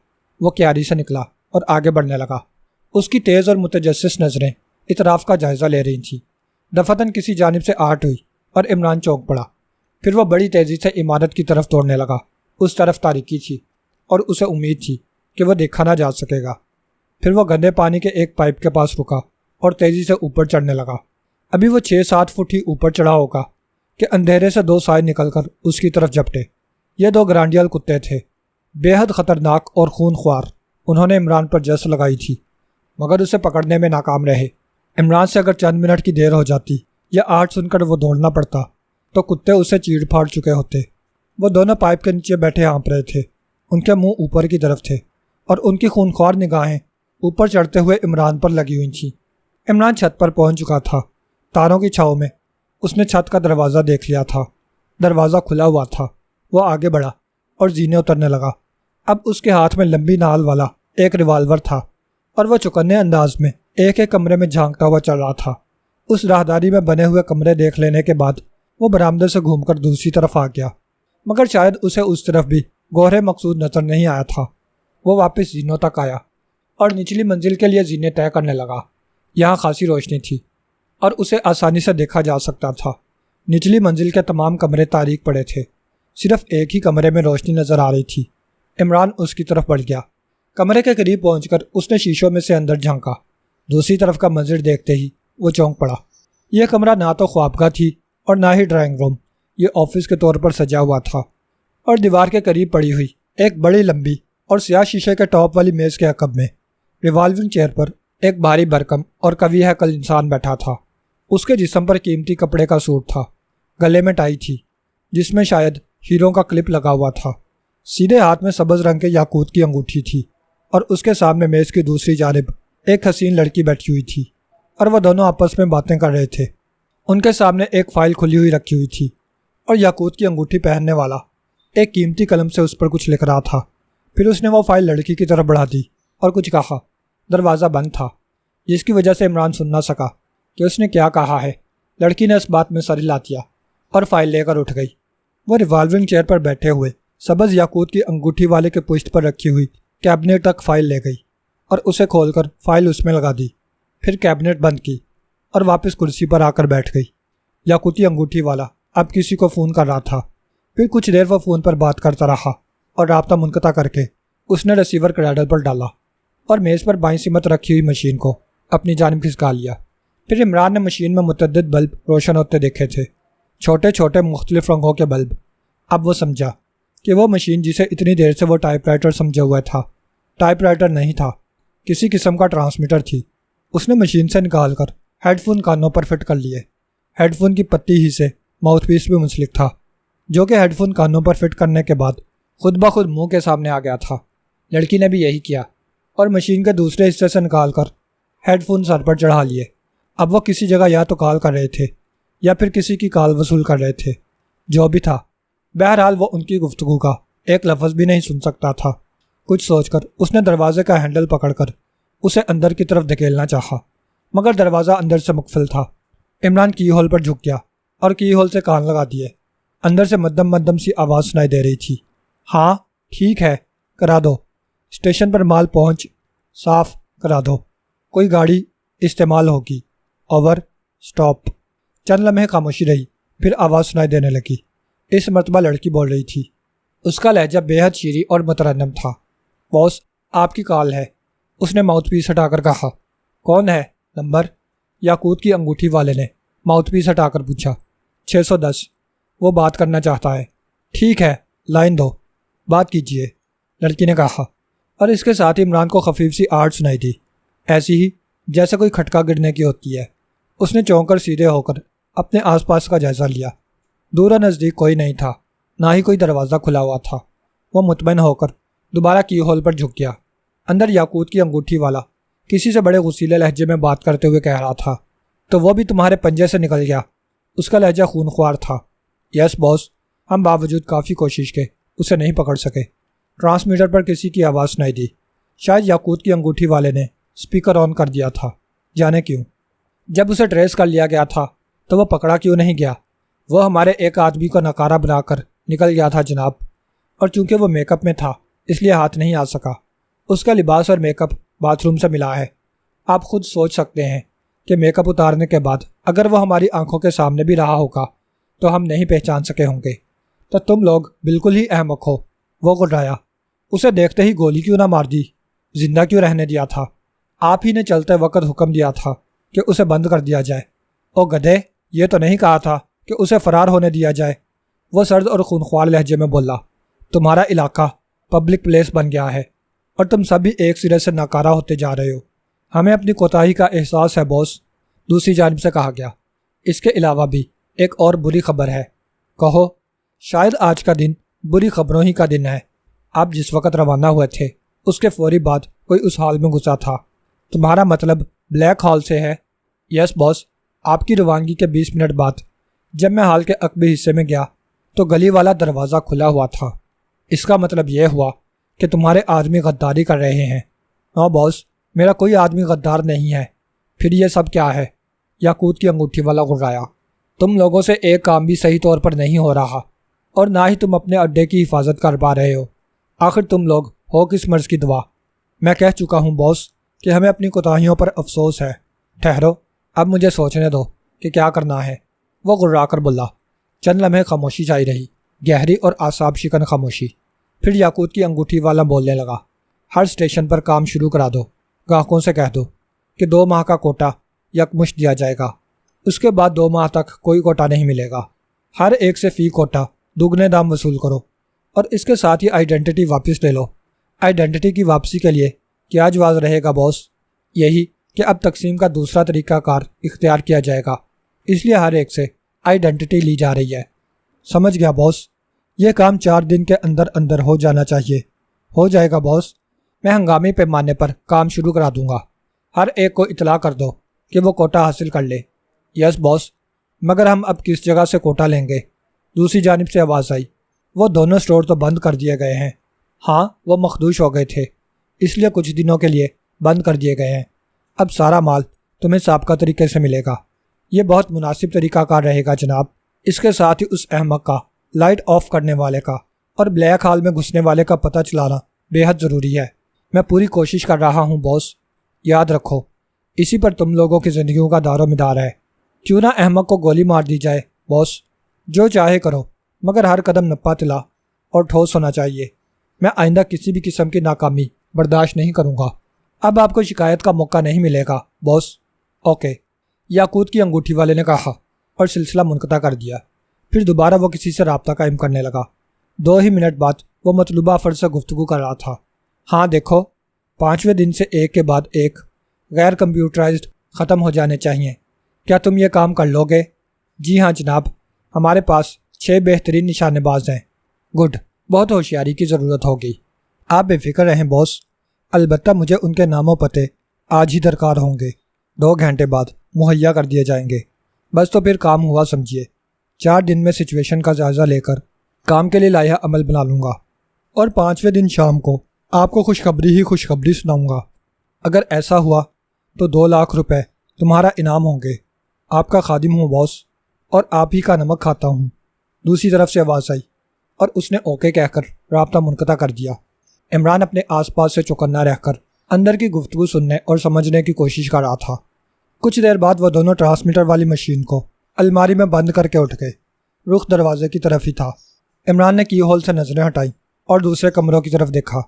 وہ کیاری سے نکلا اور آگے بڑھنے لگا۔ اس کی تیز اور متجسس نظریں اطراف کا جائزہ لے رہی تھیں۔ دفعتاً کسی جانب سے آہٹ ہوئی اور عمران چونک پڑا۔ پھر وہ بڑی تیزی سے عمارت کی طرف دوڑنے لگا۔ اس طرف تاریکی تھی اور اسے امید تھی کہ وہ دیکھا نہ جا سکے گا۔ پھر وہ گندے پانی کے ایک پائپ کے پاس رکا اور تیزی سے اوپر چڑھنے لگا۔ ابھی وہ 6-7 فٹ ہی اوپر چڑھا ہوگا کہ اندھیرے سے 2 سائے نکل کر اس کی طرف جھپٹے۔ یہ 2 گرانڈیال کتے تھے، بے حد خطرناک اور خون خوار۔ انہوں نے عمران پر جس لگائی تھی مگر اسے پکڑنے میں ناکام رہے۔ عمران سے اگر چند منٹ کی دیر ہو جاتی یا آہٹ سن کر وہ دوڑنا پڑتا تو کتے اسے چیڑ پھاڑ چکے ہوتے۔ وہ دونوں پائپ کے نیچے بیٹھے ہانپ رہے تھے۔ ان کے منہ اوپر کی طرف تھے اور ان کی خونخوار نگاہیں اوپر چڑھتے ہوئے عمران پر لگی ہوئی تھیں۔ عمران چھت پر پہنچ چکا تھا۔ تاروں کی چھاؤں میں اس نے چھت کا دروازہ دیکھ لیا تھا۔ دروازہ کھلا ہوا تھا۔ وہ آگے بڑھا اور زینے اترنے لگا۔ اب اس کے ہاتھ میں لمبی نال والا ایک ریوالور تھا اور وہ چوکنے انداز میں ایک ایک کمرے میں جھانکتا ہوا چل رہا تھا۔ اس راہداری میں بنے ہوئے کمرے دیکھ لینے کے بعد وہ برآمدے سے گھوم کر دوسری طرف آ گیا۔ مگر شاید اسے اس طرف بھی گوہر مقصود نظر نہیں آیا تھا۔ وہ واپس زینوں تک آیا اور نچلی منزل کے لیے زینے طے کرنے لگا۔ یہاں خاصی روشنی تھی اور اسے آسانی سے دیکھا جا سکتا تھا۔ نچلی منزل کے تمام کمرے تاریک پڑے تھے، صرف ایک ہی کمرے میں روشنی نظر آ رہی تھی۔ عمران اس کی طرف بڑھ گیا۔ کمرے کے قریب پہنچ کر اس نے شیشوں میں سے اندر جھانکا۔ دوسری طرف کا منظر دیکھتے ہی وہ چونک پڑا۔ یہ کمرہ نہ تو خوابگاہ تھی اور نہ ہی ڈرائنگ روم، یہ آفس کے طور پر سجا ہوا تھا، اور دیوار کے قریب پڑی ہوئی ایک بڑی لمبی اور سیاہ شیشے کے ٹاپ والی میز کے عقب میں ریوالونگ چیئر پر ایک بھاری بھرکم اور قوی ہیکل انسان بیٹھا تھا۔ اس کے جسم پر قیمتی کپڑے کا سوٹ تھا، گلے میں ٹائی تھی جس میں شاید ہیروں کا کلپ لگا ہوا تھا۔ سیدھے ہاتھ میں سبز رنگ کے یاقوت کی انگوٹھی تھی اور اس کے سامنے میز کی دوسری جانب ایک حسین لڑکی بیٹھی ہوئی تھی اور وہ دونوں آپس میں باتیں کر رہے تھے۔ ان کے سامنے ایک فائل کھلی ہوئی رکھی ہوئی تھی اور یاقوت کی انگوٹھی پہننے والا ایک قیمتی قلم سے اس پر کچھ لکھ رہا تھا۔ پھر اس نے وہ فائل لڑکی کی طرف بڑھا دی اور کچھ کہا۔ دروازہ بند تھا، جس کی وجہ سے عمران سن نہ سکا کہ اس نے کیا کہا ہے۔ لڑکی نے اس بات میں سر ہلا دیا اور فائل لے کر اٹھ گئی۔ وہ ریوالونگ چیئر پر بیٹھے ہوئے سبز یاقوت کی انگوٹھی والے کے پشت پر رکھی ہوئی کیبنٹ تک فائل لے گئی اور اسے کھول کر فائل اس میں لگا دی۔ پھر کیبنٹ بند کی اور واپس کرسی پر آ کر بیٹھ گئی۔ یاقوتی انگوٹھی والا اب کسی کو فون کر رہا تھا۔ پھر کچھ دیر وہ فون پر بات کرتا رہا اور رابطہ منقطع کر کے اس نے ریسیور کریڈل پر ڈالا اور میز پر بائیں سمت رکھی ہوئی مشین کو اپنی جانب کھسکا لیا۔ پھر عمران نے مشین میں متعدد بلب روشن ہوتے دیکھے تھے، چھوٹے چھوٹے مختلف رنگوں کے بلب۔ اب وہ سمجھا کہ وہ مشین جسے اتنی دیر سے وہ ٹائپ رائٹر سمجھے ہوا تھا، ٹائپ رائٹر نہیں تھا، کسی قسم کا ٹرانسمیٹر تھی۔ اس نے مشین سے نکال کر ہیڈ فون کانوں پر فٹ کر لیے۔ ہیڈ فون کی پتی ہی سے ماؤتھ پیس بھی منسلک تھا، جو کہ ہیڈ فون کانوں پر فٹ کرنے کے بعد خود بخود منہ کے سامنے آ گیا تھا۔ لڑکی نے بھی یہی کیا اور مشین کے دوسرے حصے سے نکال کر ہیڈ فون سر پر چڑھا لیے۔ اب وہ کسی جگہ یا تو کال کر رہے تھے یا پھر کسی کی کال وصول کر رہے تھے، جو بھی تھا۔ بہرحال وہ ان کی گفتگو کا ایک لفظ بھی نہیں سن سکتا تھا۔ کچھ سوچ کر اس نے دروازے کا ہینڈل پکڑ کر اسے اندر کی طرف دھکیلنا چاہا، مگر دروازہ اندر سے مقفل تھا۔ عمران کی ہول پر جھک گیا اور کی ہول سے کان لگا دیے۔ اندر سے مدم مدم سی آواز سنائی دے رہی تھی، ہاں ٹھیک ہے، کرا دو، اسٹیشن پر مال پہنچ صاف کرا دو، کوئی گاڑی استعمال ہوگی، اوور، سٹاپ۔ چند لمحے خاموشی رہی، پھر آواز سنائی دینے لگی۔ اس مرتبہ لڑکی بول رہی تھی۔ اس کا لہجہ بے حد شیریں اور مترنم تھا۔ باس، آپ کی کال ہے، اس نے ماؤتھ پیس ہٹا کر کہا۔ کون ہے؟ نمبر؟ یاقوت کی انگوٹھی والے نے ماؤتھ پیس ہٹا کر پوچھا۔ 610، وہ بات کرنا چاہتا ہے۔ ٹھیک ہے، لائن دو، بات کیجیے، لڑکی نے کہا، اور اس کے ساتھ ہی عمران کو خفیف سی آہٹ سنائی دی، ایسی ہی جیسے کوئی کھٹکا گرنے کی ہوتی ہے۔ اس نے چونک کر سیدھے ہو کر اپنے آس پاس کا جائزہ لیا۔ دور و نزدیک کوئی نہیں تھا، نہ ہی کوئی دروازہ کھلا ہوا تھا۔ وہ مطمئن ہو کر دوبارہ کی ہول پر جھک گیا۔ اندر یاقوت کی انگوٹھی والا کسی سے بڑے غصیلے لہجے میں بات کرتے ہوئے کہہ رہا تھا، تو وہ بھی تمہارے پنجے سے نکل گیا؟ اس کا لہجہ خون خوار تھا۔ یس باس، ہم باوجود کافی کوشش کے اسے نہیں پکڑ سکے۔ ٹرانسمیٹر پر کسی کی آواز سنائی دی، شاید یاقوت کی انگوٹھی والے نے اسپیکر آن کر دیا تھا، جانے کیوں۔ جب اسے ٹریس کر لیا گیا تھا تو وہ پکڑا کیوں نہیں گیا؟ وہ ہمارے ایک آدمی کو ناکارہ بنا کر نکل گیا تھا جناب، اور چونکہ وہ میک اپ میں تھا اس لیے ہاتھ نہیں آ سکا۔ اس کا لباس اور میک اپ باتھ روم سے ملا ہے۔ آپ خود سوچ سکتے ہیں کہ میک اپ اتارنے کے بعد اگر وہ ہماری آنکھوں کے سامنے بھی رہا ہوگا تو ہم نہیں پہچان سکے ہوں گے۔ تو تم لوگ بالکل ہی احمق ہو، وہ گھبرایا۔ اسے دیکھتے ہی گولی کیوں نہ مار دی، زندہ کیوں رہنے دیا تھا؟ آپ ہی نے چلتے وقت حکم دیا تھا کہ اسے بند کر دیا جائے۔ او گدھے، یہ تو نہیں کہا تھا کہ اسے فرار ہونے دیا جائے، وہ سرد اور خونخوار لہجے میں بولا۔ تمہارا علاقہ پبلک پلیس بن گیا ہے اور تم سب بھی ایک سرے سے ناکارہ ہوتے جا رہے ہو۔ ہمیں اپنی کوتاہی کا احساس ہے باس، دوسری جانب سے کہا گیا۔ اس کے علاوہ بھی ایک اور بری خبر ہے۔ کہو۔ شاید آج کا دن بری خبروں ہی کا دن ہے۔ آپ جس وقت روانہ ہوئے تھے اس کے فوری بعد کوئی اس حال میں گھسا تھا۔ تمہارا مطلب بلیک ہال سے ہے؟ یس باس، آپ کی روانگی کے 20 منٹ بعد جب میں ہال کے عقبی حصے میں گیا تو گلی والا دروازہ کھلا ہوا تھا۔ اس کا مطلب یہ ہوا کہ تمہارے آدمی غداری کر رہے ہیں۔ نو باس، میرا کوئی آدمی غدار نہیں ہے۔ پھر یہ سب کیا ہے؟ یاقوت کی انگوٹھی والا گھبرایا۔ تم لوگوں سے ایک کام بھی صحیح طور پر نہیں ہو رہا۔ اور نہ ہی تم اپنے اڈے کی حفاظت کر پا رہے ہو۔ آخر تم لوگ ہو کس مرض کی دوا؟ میں کہہ چکا ہوں باس کہ ہمیں اپنی کوتاہیوں پر افسوس ہے۔ ٹھہرو، اب مجھے سوچنے دو کہ کیا کرنا ہے، وہ گررا کر بولا۔ چند لمحے خاموشی چھائی رہی، گہری اور اعصاب شکن خاموشی۔ پھر یاقوت کی انگوٹھی والا بولنے لگا، ہر اسٹیشن پر کام شروع کرا دو، گاہکوں سے کہہ دو کہ 2 ماہ کا کوٹا یکمشت دیا جائے گا، اس کے بعد 2 ماہ تک کوئی کوٹا نہیں ملے گا۔ ہر ایک سے فی کوٹا دگنے دام وصول کرو، اور اس کے ساتھ ہی آئیڈینٹی واپس لے لو۔ آئیڈینٹی کی واپسی کے لیے کیا جواز رہے گا باس؟ یہی کہ اب تقسیم کا دوسرا طریقہ کار اختیار کیا جائے گا، اس لیے ہر ایک سے آئیڈینٹی لی جا رہی ہے۔ سمجھ گیا باس، یہ کام 4 دن کے اندر اندر ہو جانا چاہیے۔ ہو جائے گا باس، میں ہنگامی پیمانے پر کام شروع کرا دوں گا۔ ہر ایک کو اطلاع کر دو کہ وہ کوٹا حاصل کر لے۔ یس باس، مگر ہم اب کس جگہ سے کوٹا لیں گے؟ دوسری جانب سے آواز آئی، وہ دونوں سٹور تو بند کر دیے گئے ہیں۔ ہاں، وہ مخدوش ہو گئے تھے، اس لیے کچھ دنوں کے لیے بند کر دیے گئے ہیں۔ اب سارا مال تمہیں سابقہ طریقے سے ملے گا۔ یہ بہت مناسب طریقہ کار رہے گا جناب۔ اس کے ساتھ ہی اس احمق کا، لائٹ آف کرنے والے کا اور بلیک ہال میں گھسنے والے کا پتہ چلانا بے حد ضروری ہے۔ میں پوری کوشش کر رہا ہوں باس، یاد رکھو اسی پر تم لوگوں کی زندگیوں کا دار و مدار ہے۔ کیوں نہ احمق کو گولی مار دی جائے باس، جو چاہے کرو، مگر ہر قدم نپا تلا اور ٹھوس ہونا چاہیے۔ میں آئندہ کسی بھی قسم کی ناکامی برداشت نہیں کروں گا۔ اب آپ کو شکایت کا موقع نہیں ملے گا باس۔ اوکے، یاقوت کی انگوٹھی والے نے کہا اور سلسلہ منقطع کر دیا۔ پھر دوبارہ وہ کسی سے رابطہ قائم کرنے لگا۔ 2 ہی منٹ بعد وہ مطلوبہ فرد سے گفتگو کر رہا تھا۔ ہاں دیکھو، 5ویں دن سے ایک کے بعد ایک غیر کمپیوٹرائزڈ ختم ہو جانے چاہیے۔ کیا تم یہ کام کر لو گے؟ جی ہاں جناب، ہمارے پاس 6 بہترین نشانے باز ہیں۔ گڈ، بہت ہوشیاری کی ضرورت ہوگی۔ آپ بے فکر رہیں باس، البتہ مجھے ان کے نام و پتے آج ہی درکار ہوں گے، 2 گھنٹے بعد مہیا کر دیے جائیں گے۔ بس تو پھر کام ہوا سمجھیے۔ 4 دن میں سچویشن کا جائزہ لے کر کام کے لیے لائحہ عمل بنا لوں گا، اور 5ویں دن شام کو آپ کو خوشخبری سناؤں گا۔ اگر ایسا ہوا تو 2 لاکھ روپے تمہارا انعام ہوں گے۔ آپ کا خادم ہوں باس، اور آپ ہی کا نمک کھاتا ہوں۔ دوسری طرف سے آواز آئی اور اس نے اوکے کہہ کر رابطہ منقطع کر دیا۔ عمران اپنے آس پاس سے چوکنا رہ کر اندر کی گفتگو سننے اور سمجھنے کی کوشش کر رہا تھا۔ کچھ دیر بعد وہ دونوں ٹرانسمیٹر والی مشین کو الماری میں بند کر کے اٹھ گئے۔ رخ دروازے کی طرف ہی تھا۔ عمران نے کی ہول سے نظریں ہٹائیں اور دوسرے کمروں کی طرف دیکھا،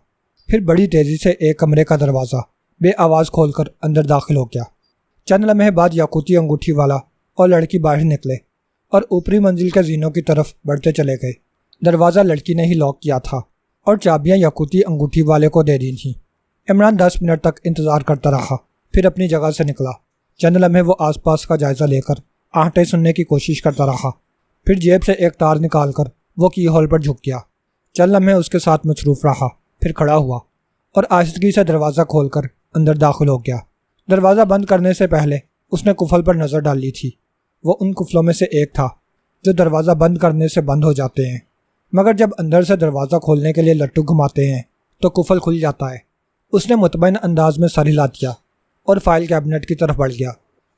پھر بڑی تیزی سے ایک کمرے کا دروازہ بے آواز کھول کر اندر داخل ہو گیا۔ چند لمحے بعد یاقوتی انگوٹھی والا اور لڑکی باہر نکلے اور اوپری منزل کے زینوں کی طرف بڑھتے چلے گئے۔ دروازہ لڑکی نے ہی لاک کیا تھا اور چابیاں یاقوتی انگوٹھی والے کو دے دی تھیں۔ عمران 10 منٹ تک انتظار کرتا رہا، پھر اپنی جگہ سے نکلا۔ چند لمحے وہ آس پاس کا جائزہ لے کر آہٹیں سننے کی کوشش کرتا رہا، پھر جیب سے ایک تار نکال کر وہ کی ہول پر جھک گیا۔ چند لمحے اس کے ساتھ مصروف رہا، پھر کھڑا ہوا اور آہستگی سے دروازہ کھول کر اندر داخل ہو گیا۔ دروازہ بند کرنے سے پہلے اس نے قفل پر نظر ڈال لی تھی۔ وہ ان قفلوں میں سے ایک تھا جو دروازہ بند کرنے سے بند ہو جاتے ہیں، مگر جب اندر سے دروازہ کھولنے کے لیے لٹو گھماتے ہیں تو قفل کھل جاتا ہے۔ اس نے مطمئن انداز میں سر ہلا دیا اور فائل کیبنٹ کی طرف بڑھ گیا۔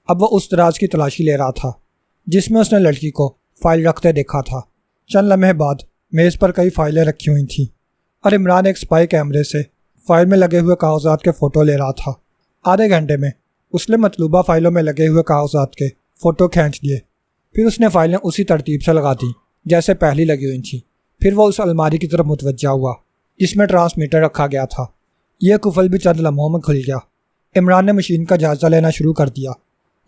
اب وہ اس دراز کی تلاشی لے رہا تھا جس میں اس نے لڑکی کو فائل رکھتے دیکھا تھا۔ چند لمحے بعد میز پر کئی فائلیں رکھی ہوئی تھیں اور عمران ایک سپائی کیمرے سے فائل میں لگے ہوئے کاغذات کے فوٹو لے رہا تھا۔ آدھے گھنٹے میں اس نے مطلوبہ فائلوں میں لگے ہوئے کاغذات کے فوٹو کھینچ لیے، پھر اس نے فائلیں اسی ترتیب سے لگا دیں جیسے پہلی لگی ہوئی تھیں۔ پھر وہ اس الماری کی طرف متوجہ ہوا جس میں ٹرانسمیٹر رکھا گیا تھا۔ یہ قفل بھی چند لمحوں میں کھل گیا۔ عمران نے مشین کا جائزہ لینا شروع کر دیا۔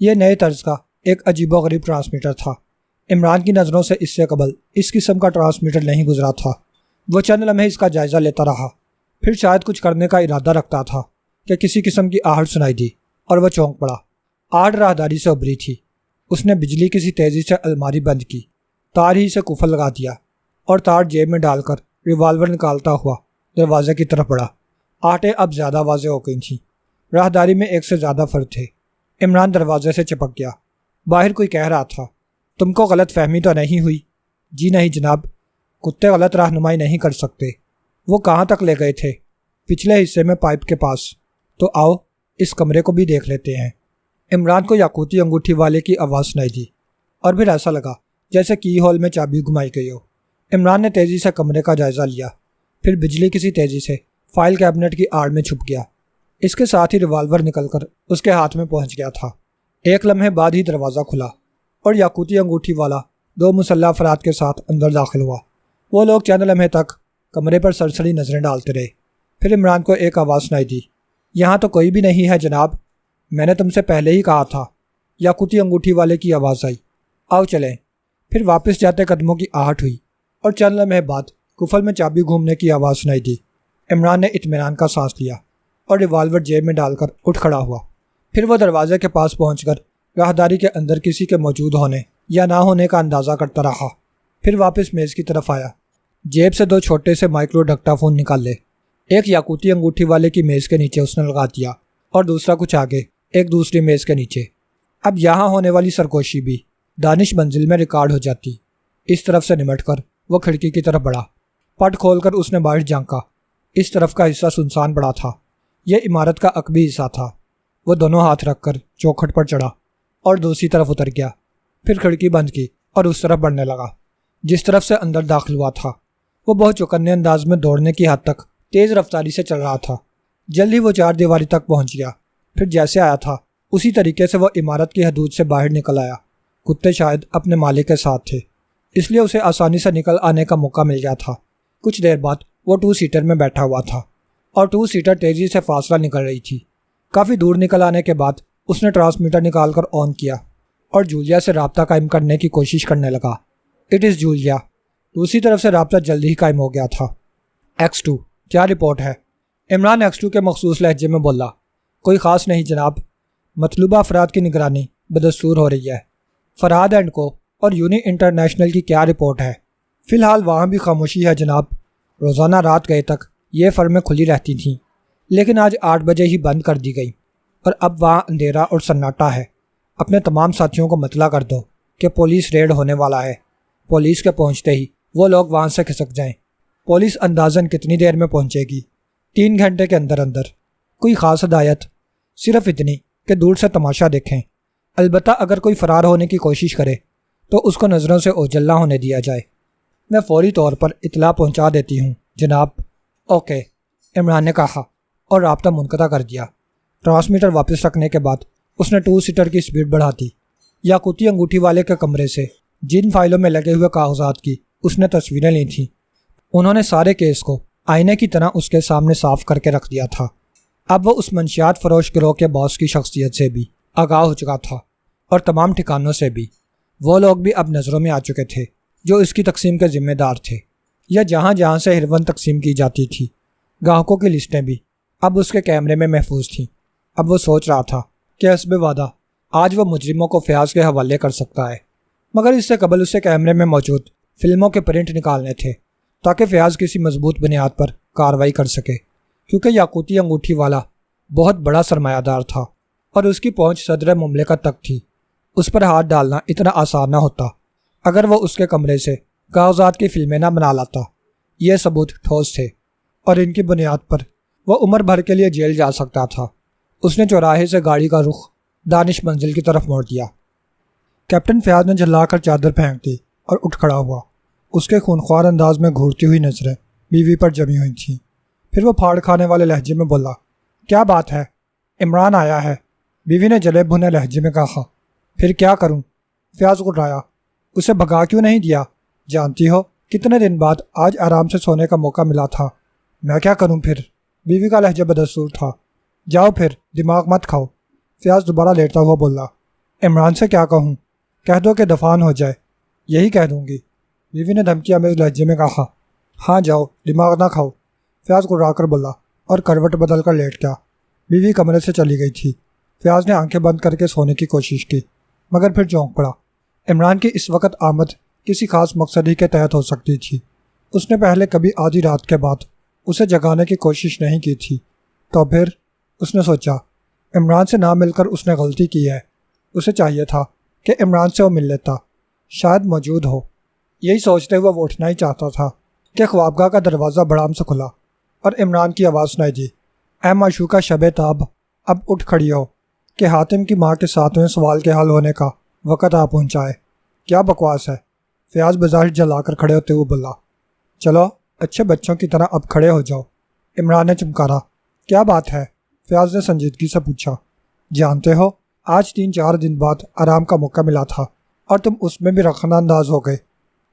یہ نئے طرز کا ایک عجیب و غریب ٹرانسمیٹر تھا۔ عمران کی نظروں سے اس سے قبل اس قسم کا ٹرانسمیٹر نہیں گزرا تھا۔ وہ چند لمحے اس کا جائزہ لیتا رہا، پھر شاید کچھ کرنے کا ارادہ رکھتا تھا کہ کسی قسم کی آہٹ سنائی دی اور وہ چونک پڑا۔ آہٹ راہداری سے ابھری تھی۔ اس نے بجلی کسی تیزی سے الماری بند کی، تار ہی سے قفل لگا دیا اور تار جیب میں ڈال کر ریوالور نکالتا ہوا دروازے کی طرف بڑھا۔ آہٹیں اب زیادہ واضح ہو گئی تھیں۔ راہداری میں ایک سے زیادہ فرد تھے۔ عمران دروازے سے چپک گیا۔ باہر کوئی کہہ رہا تھا، تم کو غلط فہمی تو نہیں ہوئی؟ جی نہیں جناب، کتے غلط رہنمائی نہیں کر سکتے۔ وہ کہاں تک لے گئے تھے؟ پچھلے حصے میں پائپ کے پاس۔ تو آؤ اس کمرے کو بھی دیکھ لیتے ہیں۔ عمران کو یاقوتی انگوٹھی والے کی آواز سنائی دی اور پھر ایسا لگا جیسے کی ہول میں چابی گھمائی گئی ہو۔ عمران نے تیزی سے کمرے کا جائزہ لیا، پھر بجلی کسی تیزی سے فائل کیبنٹ کی آڑ میں چھپ گیا۔ اس کے ساتھ ہی ریوالور نکل کر اس کے ہاتھ میں پہنچ گیا تھا۔ ایک لمحے بعد ہی دروازہ کھلا اور یاقوتی انگوٹھی والا 2 مسلح افراد کے ساتھ اندر داخل ہوا۔ وہ لوگ چند لمحے تک کمرے پر سرسری نظریں ڈالتے رہے، پھر عمران کو ایک آواز سنائی دی، یہاں تو کوئی بھی نہیں ہے جناب، میں نے تم سے پہلے ہی کہا تھا۔ یاقوتی انگوٹھی والے کی آواز آئی، آؤ چلیں۔ پھر واپس جاتے قدموں کی آہٹ ہوئی اور چند لمحے بعد کفل میں چابی گھومنے کی آواز سنائی دی۔ عمران نے اطمینان کا سانس لیا اور ریوالور جیب میں ڈال کر اٹھ کھڑا ہوا۔ پھر وہ دروازے کے پاس پہنچ کر راہداری کے اندر کسی کے موجود ہونے یا نہ ہونے کا اندازہ کرتا رہا، پھر واپس میز کی طرف آیا، جیب سے 2 چھوٹے سے مائکرو ڈکٹا فون نکال لے۔ ایک یاقوتی انگوٹھی والے کی میز کے نیچے اس نے لگا دیا اور دوسرا کچھ آگے ایک دوسری میز کے نیچے۔ اب یہاں ہونے والی سرگوشی بھی دانش منزل میں ریکارڈ ہو جاتی۔ اس طرف سے نمٹ کر وہ کھڑکی کی طرف بڑھا، پٹ کھول کر اس نے باہر جھانکا۔ اس طرف کا حصہ سنسان پڑا تھا، یہ عمارت کا عقبی حصہ تھا۔ وہ دونوں ہاتھ رکھ کر چوکھٹ پر چڑھا اور دوسری طرف اتر گیا، پھر کھڑکی بند کی اور اس طرف بڑھنے لگا جس طرف سے اندر داخل ہوا تھا۔ وہ بہت چوکنے انداز میں دوڑنے کی حد تک تیز رفتاری سے چل رہا تھا۔ جلد ہی وہ 4 دیواری تک پہنچ گیا، پھر جیسے آیا تھا اسی طریقے سے وہ عمارت کی حدود سے باہر نکل آیا۔ کتے شاید اپنے مالک کے ساتھ تھے، اس لیے اسے آسانی سے نکل آنے کا موقع مل گیا تھا۔ کچھ دیر بعد وہ 2 سیٹر میں بیٹھا ہوا تھا اور 2 سیٹر تیزی سے فاصلہ نکل رہی تھی۔ کافی دور نکل آنے کے بعد اس نے ٹرانسمیٹر نکال کر آن کیا اور جولیا سے رابطہ قائم کرنے کی کوشش کرنے لگا۔ It is Julia. دوسری طرف سے رابطہ جلدی ہی قائم ہو گیا تھا۔ X2 کیا رپورٹ ہے؟ عمران X2 کے مخصوص لہجے میں بولا۔ کوئی خاص نہیں جناب، مطلوبہ افراد کی نگرانی بدستور ہو رہی ہے۔ فرہاد اینڈ کو اور یونی انٹرنیشنل کی کیا رپورٹ ہے؟ فی الحال وہاں بھی خاموشی ہے جناب، روزانہ رات گئے تک یہ فرمیں کھلی رہتی تھیں، لیکن آج 8 بجے ہی بند کر دی گئی اور اب وہاں اندھیرا اور سناٹا ہے۔ اپنے تمام ساتھیوں کو مطلع کر دو کہ پولیس ریڈ ہونے والا ہے۔ پولیس کے پہنچتے ہی وہ لوگ وہاں سے کھسک جائیں۔ پولیس اندازاً کتنی دیر میں پہنچے گی؟ 3 گھنٹے کے اندر اندر۔ کوئی خاص ہدایت؟ صرف اتنی کہ دور سے تماشا دیکھیں، البتہ اگر کوئی فرار ہونے کی کوشش کرے تو اس کو نظروں سے اوجھل نہ ہونے دیا جائے۔ میں فوری طور پر اطلاع پہنچا دیتی ہوں جناب۔ اوکے، عمران نے کہا اور رابطہ منقطع کر دیا۔ ٹرانسمیٹر واپس رکھنے کے بعد اس نے 2 سیٹر کی سپیڈ بڑھا دی۔ یاقوتی انگوٹھی والے کے کمرے سے جن فائلوں میں لگے ہوئے کاغذات کی اس نے تصویریں لی تھیں، انہوں نے سارے کیس کو آئینے کی طرح اس کے سامنے صاف کر کے رکھ دیا تھا۔ اب وہ اس منشیات فروش گروہ کے باس کی شخصیت سے بھی آگاہ ہو چکا تھا اور تمام ٹھکانوں سے بھی۔ وہ لوگ بھی اب نظروں میں آ چکے تھے جو اس کی تقسیم کے ذمہ دار تھے، یا جہاں جہاں سے ہیروین تقسیم کی جاتی تھی۔ گاہکوں کی لسٹیں بھی اب اس کے کیمرے میں محفوظ تھیں۔ اب وہ سوچ رہا تھا کہ حسب وعدہ آج وہ مجرموں کو فیاض کے حوالے کر سکتا ہے، مگر اس سے قبل اسے کیمرے میں موجود فلموں کے پرنٹ نکالنے تھے تاکہ فیاض کسی مضبوط بنیاد پر کارروائی کر سکے، کیونکہ یاقوتی انگوٹھی والا بہت بڑا سرمایہ دار تھا اور اس کی پہنچ صدر مملکت تک تھی۔ اس پر ہاتھ ڈالنا اتنا آسان نہ ہوتا اگر وہ اس کے کمرے سے کاغذات کی فلمیں نہ بنا لاتا۔ یہ ثبوت ٹھوس تھے اور ان کی بنیاد پر وہ عمر بھر کے لیے جیل جا سکتا تھا۔ اس نے چوراہے سے گاڑی کا رخ دانش منزل کی طرف موڑ دیا۔ کیپٹن فیاض نے جھلا کر چادر پھینک دی اور اٹھ کھڑا ہوا۔ اس کے خونخوار انداز میں گھورتی ہوئی نظریں بیوی پر جمی ہوئی تھیں۔ پھر وہ پھاڑ کھانے والے لہجے میں بولا، کیا بات ہے؟ عمران آیا ہے؟ بیوی نے جلے بھنے لہجے میں کہا۔ پھر کیا کروں؟ فیاض گھٹایا۔ اسے بھگا کیوں نہیں دیا؟ جانتی ہو کتنے دن بعد آج آرام سے سونے کا موقع ملا تھا۔ میں کیا کروں پھر؟ بیوی کا لہجہ بدستور تھا۔ جاؤ پھر، دماغ مت کھاؤ۔ فیاض دوبارہ لیٹتا ہوا بولا۔ عمران سے کیا کہوں؟ کہہ دو کہ دفان ہو جائے۔ یہی کہہ دوں گی، بیوی نے دھمکی آمیز لہجے میں کہا۔ ہاں جاؤ، دماغ نہ کھاؤ، فیاض گھبرا کر بولا اور کروٹ بدل کر لیٹ گیا۔ بیوی کمرے سے چلی گئی تھی۔ فیاض نے آنکھیں بند کر کے سونے کی کوشش کی، مگر پھر چونک پڑا۔ عمران کی اس وقت آمد کسی خاص مقصد ہی کے تحت ہو سکتی تھی۔ اس نے پہلے کبھی آدھی رات کے بعد اسے جگانے کی کوشش نہیں کی تھی۔ تو پھر اس نے سوچا، عمران سے نہ مل کر اس نے غلطی کی ہے۔ اسے چاہیے تھا کہ عمران سے وہ مل لیتا، شاید موجود ہو۔ یہی سوچتے ہوئے وہ اٹھنا ہی چاہتا تھا کہ خوابگاہ کا دروازہ بڑام سے کھلا اور عمران کی آواز سنائی دی، اے معشوقہ شب تاب، اب اٹھ کھڑی ہو کہ حاتم کی ماں کے 7ویں سوال کے حل ہونے کا وقت آ پہنچا ہے۔ کیا بکواس ہے؟ فیاض بظاہر جلا کر کھڑے ہوتے ہوئے بولا۔ چلو اچھے بچوں کی طرح اب کھڑے ہو جاؤ، عمران نے چمکارا۔ کیا بات ہے؟ فیاض نے سنجیدگی سے پوچھا۔ جانتے ہو آج 3-4 دن بعد آرام کا موقع ملا تھا اور تم اس میں بھی رخنہ انداز ہو گئے۔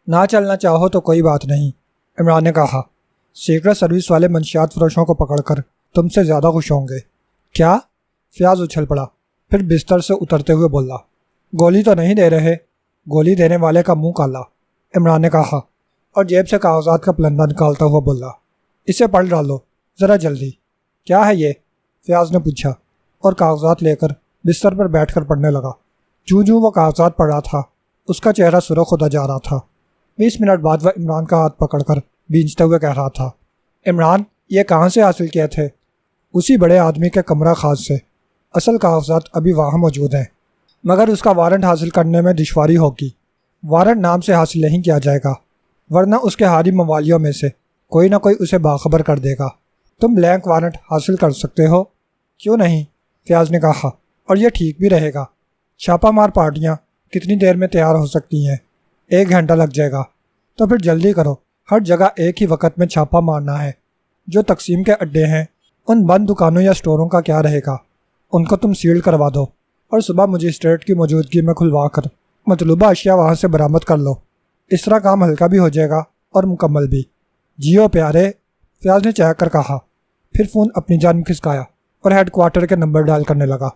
نہ چلنا چاہو تو کوئی بات نہیں، عمران نے کہا۔ سیکرٹ سروس والے منشیات فروشوں کو پکڑ کر تم سے زیادہ خوش ہوں گے۔ کیا؟ فیاض اچھل پڑا، پھر بستر سے اترتے ہوئے بولا۔ گولی تو نہیں دے رہے؟ گولی دینے والے کا منہ کالا، عمران نے کہا اور جیب سے کاغذات کا پلندہ نکالتا ہوا بولا۔ اسے پڑھ ڈالو ذرا جلدی۔ کیا ہے یہ؟ فیاض نے پوچھا اور کاغذات لے کر بستر پر بیٹھ کر پڑھنے لگا۔ جوں وہ کاغذات پڑھ رہا تھا اس کا چہرہ سرخ ہوتا جا رہا تھا۔ 20 منٹ بعد وہ عمران کا ہاتھ پکڑ کر بھینچتے ہوئے کہہ رہا تھا، عمران یہ کہاں سے حاصل کیے تھے؟ اسی بڑے آدمی کے کمرہ خاص سے۔ اصل کاغذات ابھی وہاں موجود ہیں، مگر اس کا وارنٹ حاصل کرنے میں دشواری ہوگی۔ وارنٹ نام سے حاصل نہیں کیا جائے گا، ورنہ اس کے حالی موالیوں میں سے کوئی نہ کوئی اسے باخبر کر دے گا۔ تم بلینک وارنٹ حاصل کر سکتے ہو؟ کیوں نہیں؟ فیاض نے کہا، اور یہ ٹھیک بھی رہے گا۔ چھاپہ مار پارٹیاں کتنی دیر میں تیار ہو سکتی ہیں؟ 1 گھنٹہ لگ جائے گا۔ تو پھر جلدی کرو، ہر جگہ ایک ہی وقت میں چھاپہ مارنا ہے۔ جو تقسیم کے اڈے ہیں ان بند دکانوں یا سٹوروں کا کیا رہے گا؟ ان کو تم سیل کروا دو اور صبح مجسٹریٹ کی موجودگی میں کھلوا کر مطلوبہ اشیاء وہاں سے برآمد کر لو۔ اس طرح کام ہلکا بھی ہو جائے گا اور مکمل بھی۔ جیو پیارے، فیاض نے چہک کر کہا، پھر فون اپنی جانب کھسکایا اور ہیڈ کوارٹر کے نمبر ڈائل کرنے لگا۔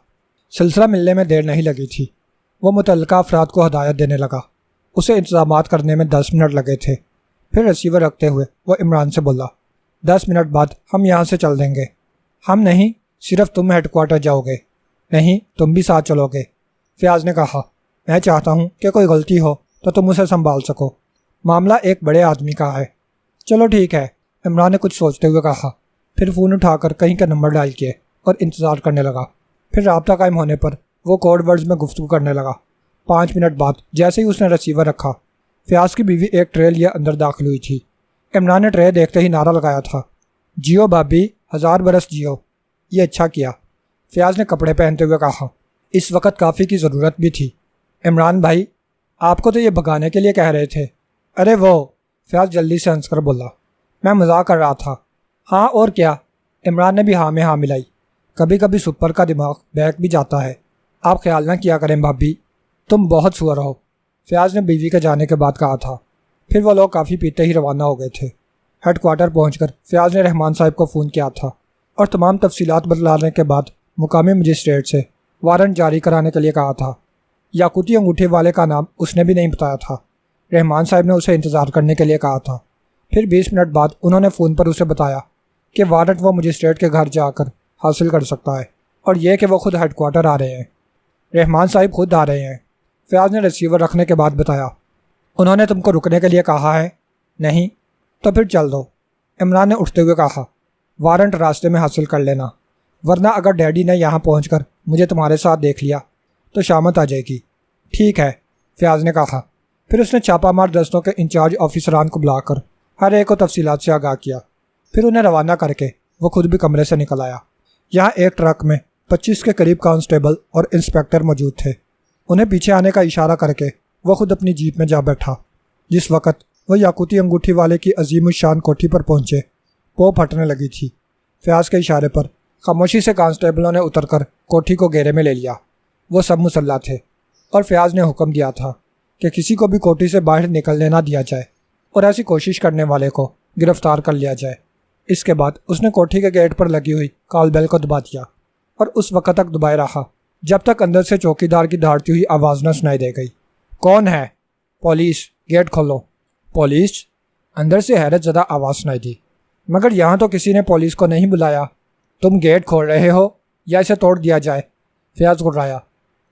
سلسلہ ملنے میں دیر نہیں لگی تھی۔ وہ متعلقہ افراد کو ہدایت دینے لگا۔ اسے انتظامات کرنے میں 10 منٹ لگے تھے۔ پھر ریسیور رکھتے ہوئے وہ عمران سے بولا، 10 منٹ بعد ہم یہاں سے چل دیں گے۔ ہم نہیں، صرف تم ہیڈ کوارٹر جاؤ گے۔ نہیں، تم بھی ساتھ چلو گے، فیاض نے کہا۔ میں چاہتا ہوں کہ کوئی غلطی ہو تو تم اسے سنبھال سکو۔ معاملہ ایک بڑے آدمی کا ہے۔ چلو ٹھیک ہے، عمران نے کچھ سوچتے ہوئے کہا، پھر فون اٹھا کر کہیں کا نمبر ڈائل کیے اور انتظار کرنے لگا۔ پھر رابطہ قائم ہونے پر وہ کوڈ ورڈز میں گفتگو کرنے لگا۔ 5 منٹ بعد جیسے ہی اس نے ریسیور رکھا، فیاض کی بیوی ایک ٹرے لیے اندر داخل ہوئی تھی۔ عمران نے ٹرے دیکھتے ہی نعرہ لگایا تھا، جیو بھابی، 1000 برس جیو۔ یہ اچھا کیا، فیاض نے کپڑے پہنتے ہوئے کہا۔ اس وقت کافی کی ضرورت بھی تھی۔ عمران بھائی، آپ کو تو یہ بھگانے کے لیے کہہ رہے تھے۔ ارے وہ، فیاض جلدی سے ہنس کر بولا، میں مذاق کر رہا تھا۔ ہاں اور کیا، عمران نے بھی ہاں میں ہاں ملائی۔ کبھی کبھی سپر کا دماغ بیک بھی جاتا ہے۔ آپ خیال نہ کیا کریں بھابی، تم بہت سور ہو، فیاض نے بیوی کے جانے کے بعد کہا تھا۔ پھر وہ لوگ کافی پیتے ہی روانہ ہو گئے تھے۔ ہیڈ کوارٹر پہنچ کر فیاض نے رحمان صاحب کو فون کیا تھا اور تمام تفصیلات بتلانے کے بعد مقامی مجسٹریٹ سے وارنٹ جاری کرانے کے لیے کہا تھا۔ یاقوتی انگوٹھی والے کا نام اس نے بھی نہیں بتایا تھا۔ رحمان صاحب نے اسے انتظار کرنے کے لیے کہا تھا۔ پھر 20 منٹ بعد انہوں نے فون پر اسے بتایا کہ وارنٹ وہ مجسٹریٹ کے گھر جا کر حاصل کر سکتا ہے، اور یہ کہ وہ خود ہیڈ کوارٹر آ رہے ہیں۔ رحمان صاحب خود آ رہے ہیں، فیاض نے ریسیور رکھنے کے بعد بتایا۔ انہوں نے تم کو رکنے کے لیے کہا ہے؟ نہیں۔ تو پھر چل دو، عمران نے اٹھتے ہوئے کہا۔ وارنٹ راستے میں حاصل کر لینا، ورنہ اگر ڈیڈی نے یہاں پہنچ کر مجھے تمہارے ساتھ دیکھ لیا تو شامت آ جائے گی۔ ٹھیک ہے، فیاض نے کہا۔ پھر اس نے چھاپہ مار دستوں کے انچارج آفیسران کو بلا کر ہر ایک کو تفصیلات سے آگاہ کیا۔ پھر انہیں روانہ کر کے وہ خود بھی کمرے سے نکل آیا۔ یہاں ایک ٹرک میں 25 کے قریب کانسٹیبل اور انسپیکٹر موجود تھے۔ انہیں پیچھے آنے کا اشارہ کر کے وہ خود اپنی جیپ میں جا بیٹھا۔ جس وقت وہ یاقوتی انگوٹھی والے کی عظیم الشان کوٹھی پر پہنچے، وہ پھٹنے لگی تھی۔ فیاض کے اشارے پر خاموشی سے کانسٹیبلوں نے اتر کر کوٹھی کو گھیرے میں لے لیا۔ وہ سب مسلح تھے اور فیاض نے حکم دیا تھا کہ کسی کو بھی کوٹھی سے باہر نکلنے نہ دیا جائے اور ایسی کوشش کرنے والے کو گرفتار کر لیا جائے۔ اس کے بعد اس نے کوٹھی کے گیٹ پر لگی ہوئی کال بیل کو دبا دیا اور اس وقت تک دبائے رہا جب تک اندر سے چوکیدار کی دھاڑتی ہوئی آواز نہ سنائی دے گئی۔ کون ہے؟ پولیس، گیٹ کھولو۔ پولیس؟ اندر سے حیرت زدہ آواز سنائی دی۔ مگر یہاں تو کسی نے پولیس کو نہیں بلایا۔ تم گیٹ کھول رہے ہو یا اسے توڑ دیا جائے؟ فیاض گھبرایا۔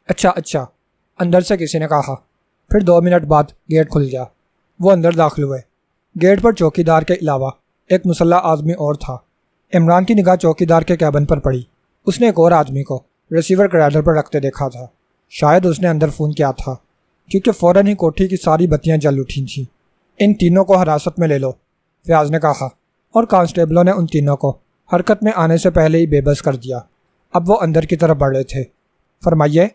اچھا، اندر سے کسی نے کہا۔ پھر 2 منٹ بعد گیٹ کھل گیا۔ وہ اندر داخل ہوئے۔ گیٹ پر چوکیدار کے علاوہ ایک مسلح آدمی اور تھا۔ عمران کی نگاہ چوکیدار کے کیبن پر پڑی۔ اس نے ایک اور آدمی کو ریسیور گرائڈر پر رکھتے دیکھا تھا۔ شاید اس نے اندر فون کیا تھا، کیونکہ فوراً ہی کوٹھی کی ساری بتیاں جل اٹھی تھیں۔ ان تینوں کو حراست میں لے لو، فیاض نے کہا، اور کانسٹیبلوں نے ان تینوں کو حرکت میں آنے سے پہلے ہی بے بس کر دیا۔ اب وہ اندر کی طرف بڑھ رہے تھے۔ فرمائیے۔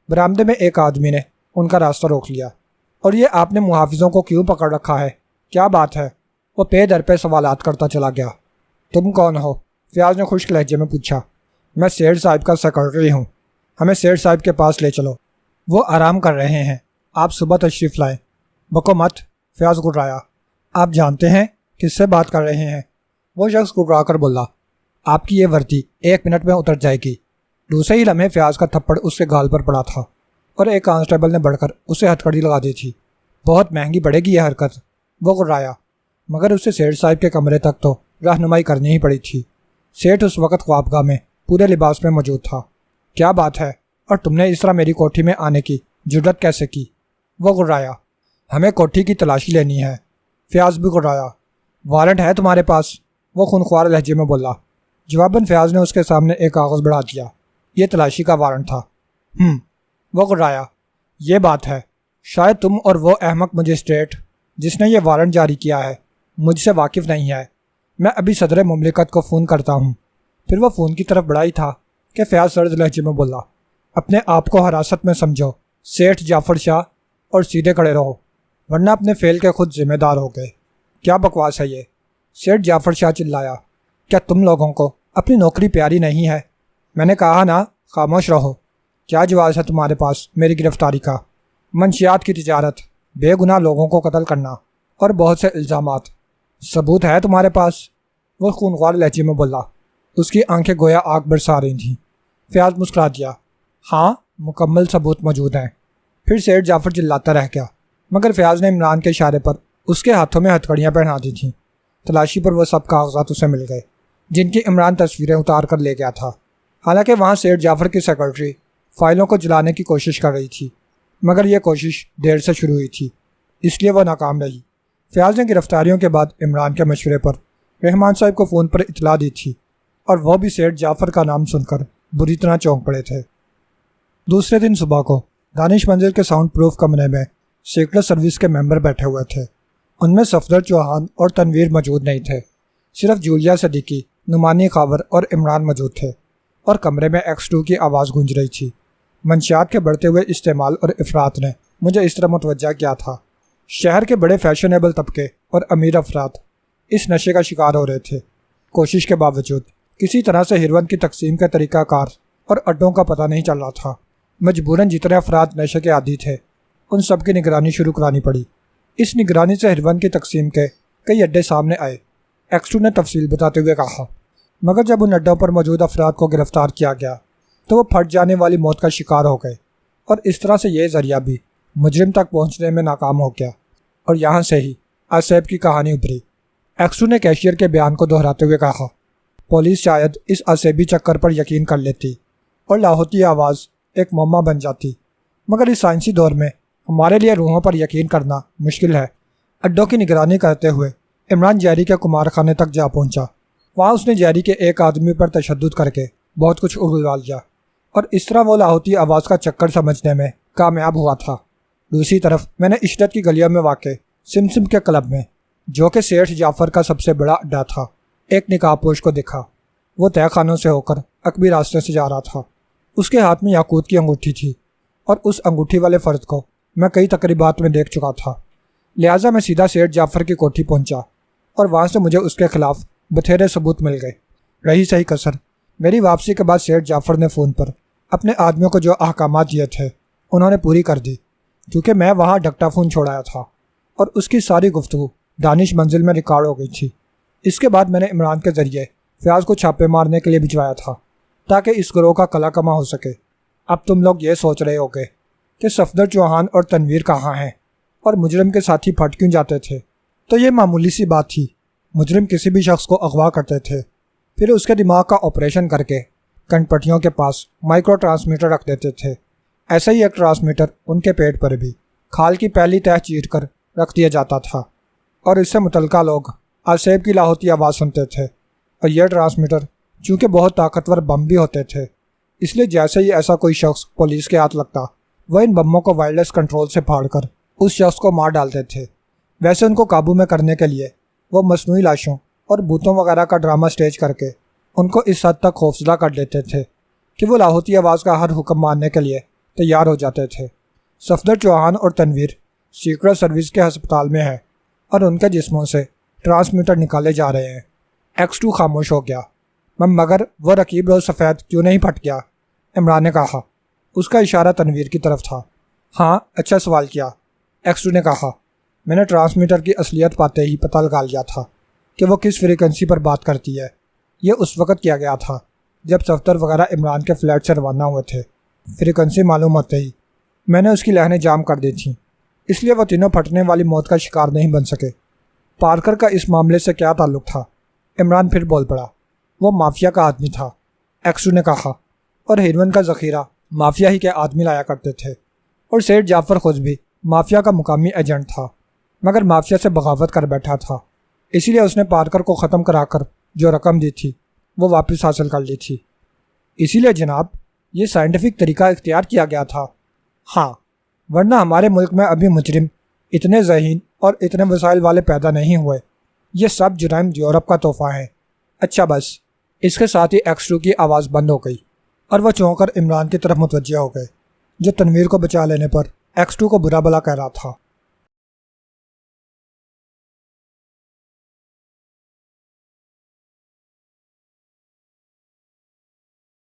برآمدے میں ایک آدمی نے ان کا راستہ روک لیا۔ اور یہ آپ نے محافظوں کو کیوں پکڑ رکھا ہے؟ کیا بات ہے؟ وہ پے در پہ سوالات کرتا چلا گیا۔ تم کون ہو؟ فیاض نے خشک لہجے میں پوچھا۔ میں سیٹھ صاحب کا سیکرٹری ہوں، ہمیں سیٹھ صاحب کے پاس لے چلو، وہ آرام کر رہے ہیں، آپ صبح تشریف لائیں۔ بکو مت، فیاض گھبرایا۔ آپ جانتے ہیں کس سے بات کر رہے ہیں؟ وہ شخص گھبرا کر بولا۔ آپ کی یہ وردی 1 منٹ میں اتر جائے گی۔ دوسرے ہی لمحے فیاض کا تھپڑ اس کے گال پر پڑا تھا اور ایک کانسٹیبل نے بڑھ کر اسے ہتھکڑی لگا دی تھی۔ بہت مہنگی پڑے گی یہ حرکت، وہ گھبرایا، مگر اسے سیٹھ صاحب کے کمرے تک تو رہنمائی کرنی ہی پڑی تھی۔ سیٹھ اس وقت خوابگاہ میں پورے لباس میں موجود تھا۔ کیا بات ہے؟ اور تم نے اس طرح میری کوٹھی میں آنے کی جرأت کیسے کی؟ وہ گھبرایا۔ ہمیں کوٹھی کی تلاشی لینی ہے۔ فیاض بھی گھبرایا۔ وارنٹ ہے تمہارے پاس؟ وہ خونخوار لہجے میں بولا۔ جواباً فیاض نے اس کے سامنے ایک کاغذ بڑھا دیا۔ یہ تلاشی کا وارنٹ تھا۔ وہ گھبرایا۔ یہ بات ہے، شاید تم اور وہ احمق مجسٹریٹ جس نے یہ وارنٹ جاری کیا ہے مجھ سے واقف نہیں ہے۔ میں ابھی صدر مملکت کو فون کرتا ہوں۔ پھر وہ فون کی طرف بڑھا ہی تھا کہ فیاض سرد لہجے میں بولا، اپنے آپ کو حراست میں سمجھو سیٹھ جعفر شاہ، اور سیدھے کھڑے رہو ورنہ اپنے فعل کے خود ذمہ دار ہو گئے۔ کیا بکواس ہے یہ؟ سیٹھ جعفر شاہ چلایا۔ کیا تم لوگوں کو اپنی نوکری پیاری نہیں ہے؟ میں نے کہا نا خاموش رہو۔ کیا جواز ہے تمہارے پاس میری گرفتاری کا؟ منشیات کی تجارت، بے گناہ لوگوں کو قتل کرنا اور بہت سے الزامات، ثبوت ہے تمہارے پاس؟ وہ خونخوار لہجے میں بولا۔ اس کی آنکھیں گویا آگ برسا رہی تھیں۔ فیاض مسکرا دیا۔ ہاں، مکمل ثبوت موجود ہیں۔ پھر سیٹھ جعفر چلاتا رہ گیا، مگر فیاض نے عمران کے اشارے پر اس کے ہاتھوں میں ہتھکڑیاں پہنا دی تھیں۔ تلاشی پر وہ سب کاغذات اسے مل گئے جن کی عمران تصویریں اتار کر لے گیا تھا۔ حالانکہ وہاں سیٹھ جعفر کی سیکرٹری فائلوں کو جلانے کی کوشش کر رہی تھی، مگر یہ کوشش دیر سے شروع ہوئی تھی، اس لیے وہ ناکام رہی۔ فیاض نے گرفتاریوں کے بعد عمران کے مشورے پر رحمان صاحب کو فون پر اطلاع دی تھی، اور وہ بھی سیٹھ جعفر کا نام سن کر بری طرح چونک پڑے تھے۔ دوسرے دن صبح کو دانش منزل کے ساؤنڈ پروف کمرے میں سیکرٹ سروس کے ممبر بیٹھے ہوئے تھے۔ ان میں صفدر چوہان اور تنویر موجود نہیں تھے، صرف جولیا صدیقی، نعمانی خاور اور عمران موجود تھے، اور کمرے میں X2 کی آواز گونج رہی تھی۔ منشیات کے بڑھتے ہوئے استعمال اور افراط نے مجھے اس طرح متوجہ کیا تھا۔ شہر کے بڑے فیشنیبل طبقے اور امیر افراد اس نشے کا شکار ہو رہے تھے۔ کوشش کے باوجود کسی طرح سے ہیروئن کی تقسیم کے طریقہ کار اور اڈوں کا پتہ نہیں چل رہا تھا۔ مجبوراً جتنے افراد نشے کے عادی تھے ان سب کی نگرانی شروع کرانی پڑی۔ اس نگرانی سے ہیروئن کی تقسیم کے کئی اڈے سامنے آئے، X2 نے تفصیل بتاتے ہوئے کہا۔ مگر جب ان اڈوں پر موجود افراد کو گرفتار کیا گیا تو وہ پھٹ جانے والی موت کا شکار ہو گئے، اور اس طرح سے یہ ذریعہ بھی مجرم تک پہنچنے میں ناکام ہو گیا، اور یہاں سے ہی آصیب کی کہانی ابھری۔ X2 نے کیشیئر کے بیان کو دہراتے ہوئے کہا، پولیس شاید اس آصیبی چکر پر یقین کر لیتی اور لاہوتی آواز ایک معمہ بن جاتی، مگر اس سائنسی دور میں ہمارے لیے روحوں پر یقین کرنا مشکل ہے۔ اڈوں کی نگرانی کرتے ہوئے عمران جیری کے کمار خانے تک جا پہنچا۔ وہاں اس نے جیری کے ایک آدمی پر تشدد کر کے بہت کچھ اگلوا لیا، اور اس طرح وہ لاہوتی آواز کا چکر سمجھنے میں کامیاب ہوا تھا۔ دوسری طرف میں نے عشرت کی گلیوں میں واقع سمسم کے کلب میں، جو کہ سیٹھ جعفر کا سب سے بڑا اڈا تھا، ایک نقاب پوش کو دیکھا۔ وہ تہہ خانوں سے ہو کر عقبی راستے سے جا رہا تھا۔ اس کے ہاتھ میں یاقوت کی انگوٹھی تھی، اور اس انگوٹھی والے فرد کو میں کئی تقریبات میں دیکھ چکا تھا۔ لہٰذا میں سیدھا سیٹھ جعفر کی کوٹھی پہنچا، اور وہاں سے مجھے اس کے خلاف بتھیرے ثبوت مل گئے۔ رہی صحیح کسر، میری واپسی کے بعد سیٹھ جعفر نے فون پر اپنے آدمیوں کو جو احکامات دیے تھے انہوں نے پوری کر دی، کیونکہ میں وہاں ڈکٹا فون چھوڑایا تھا، اور اس کی ساری گفتگو دانش منزل میں ریکارڈ ہو گئی تھی۔ اس کے بعد میں نے عمران کے ذریعے فیاض کو چھاپے مارنے کے لیے بھجوایا تھا، تاکہ اس گروہ کا کلا کما ہو سکے۔ اب تم لوگ یہ سوچ رہے ہوگے کہ صفدر چوہان اور تنویر کہاں ہیں، اور مجرم کے ساتھی پھٹ کیوں جاتے تھے؟ تو یہ معمولی سی بات تھی۔ مجرم کسی بھی شخص کو اغوا کرتے تھے، پھر اس کے دماغ کا آپریشن کر کے کن پٹیوں کے پاس مائکرو ٹرانسمیٹر رکھ دیتے تھے۔ ایسا ہی ایک ٹرانسمیٹر ان کے پیٹ پر بھی کھال کی پہلی تہہ چیر کر رکھ دیا جاتا تھا، اور اس سے متعلقہ لوگ آصیب کی لاہوتی آواز سنتے تھے۔ اور یہ ٹرانسمیٹر چونکہ بہت طاقتور بم بھی ہوتے تھے، اس لیے جیسے ہی ایسا کوئی شخص پولیس کے ہاتھ لگتا، وہ ان بموں کو وائرلیس کنٹرول سے پھاڑ کر اس شخص کو مار ڈالتے تھے۔ ویسے ان کو قابو میں کرنے کے لیے وہ مصنوعی لاشوں اور بھوتوں وغیرہ کا ڈرامہ سٹیج کر کے ان کو اس حد تک خوفزدہ کر دیتے تھے کہ وہ لاہوتی آواز کا ہر حکم ماننے کے لیے تیار ہو جاتے تھے۔ صفدر چوہان اور تنویر سیکرٹ سروس کے ہسپتال میں ہے اور ان کے جسموں سے ٹرانسمیٹر نکالے جا رہے ہیں۔ X2 خاموش ہو گیا۔ مگر وہ رقیب روز سفید کیوں نہیں پھٹ گیا؟ عمران نے کہا۔ اس کا اشارہ تنویر کی طرف تھا۔ ہاں، اچھا سوال کیا، X2 نے کہا۔ میں نے ٹرانسمیٹر کی اصلیت پاتے ہی پتہ لگا لیا تھا کہ وہ کس فریکوینسی پر بات کرتی ہے۔ یہ اس وقت کیا گیا تھا جب صفدر وغیرہ عمران کے فلیٹ سے روانہ ہوئے تھے۔ فریکوینسی معلوم ہوتے ہی میں نے اس کی لہنیں جام کر دی تھیں، اس لیے وہ تینوں پھٹنے والی موت کا شکار نہیں بن سکے۔ پارکر کا اس معاملے سے کیا تعلق تھا؟ عمران پھر بول پڑا۔ وہ مافیا کا آدمی تھا، X2 نے کہا، اور ہیروئن کا ذخیرہ مافیا ہی کے آدمی لایا کرتے تھے، اور سیٹھ جعفر خود بھی مافیا کا مقامی ایجنٹ تھا، مگر مافیا سے بغاوت کر بیٹھا تھا، اسی لیے اس نے پارکر کو ختم کرا کر جو رقم دی تھی وہ واپس حاصل کر لی تھی۔ اسی لیے جناب یہ سائنٹیفک طریقہ اختیار کیا گیا تھا۔ ہاں، ورنہ ہمارے ملک میں ابھی مجرم اتنے ذہین اور اتنے وسائل والے پیدا نہیں ہوئے۔ یہ سب جرائم یورپ کا تحفہ ہے۔ اچھا بس، اس کے ساتھ ہی X2 کی آواز بند ہو گئی اور وہ چونک کر عمران کی طرف متوجہ ہو گئے، جو تنویر کو بچا لینے پر X2 کو برا بھلا کہہ رہا تھا۔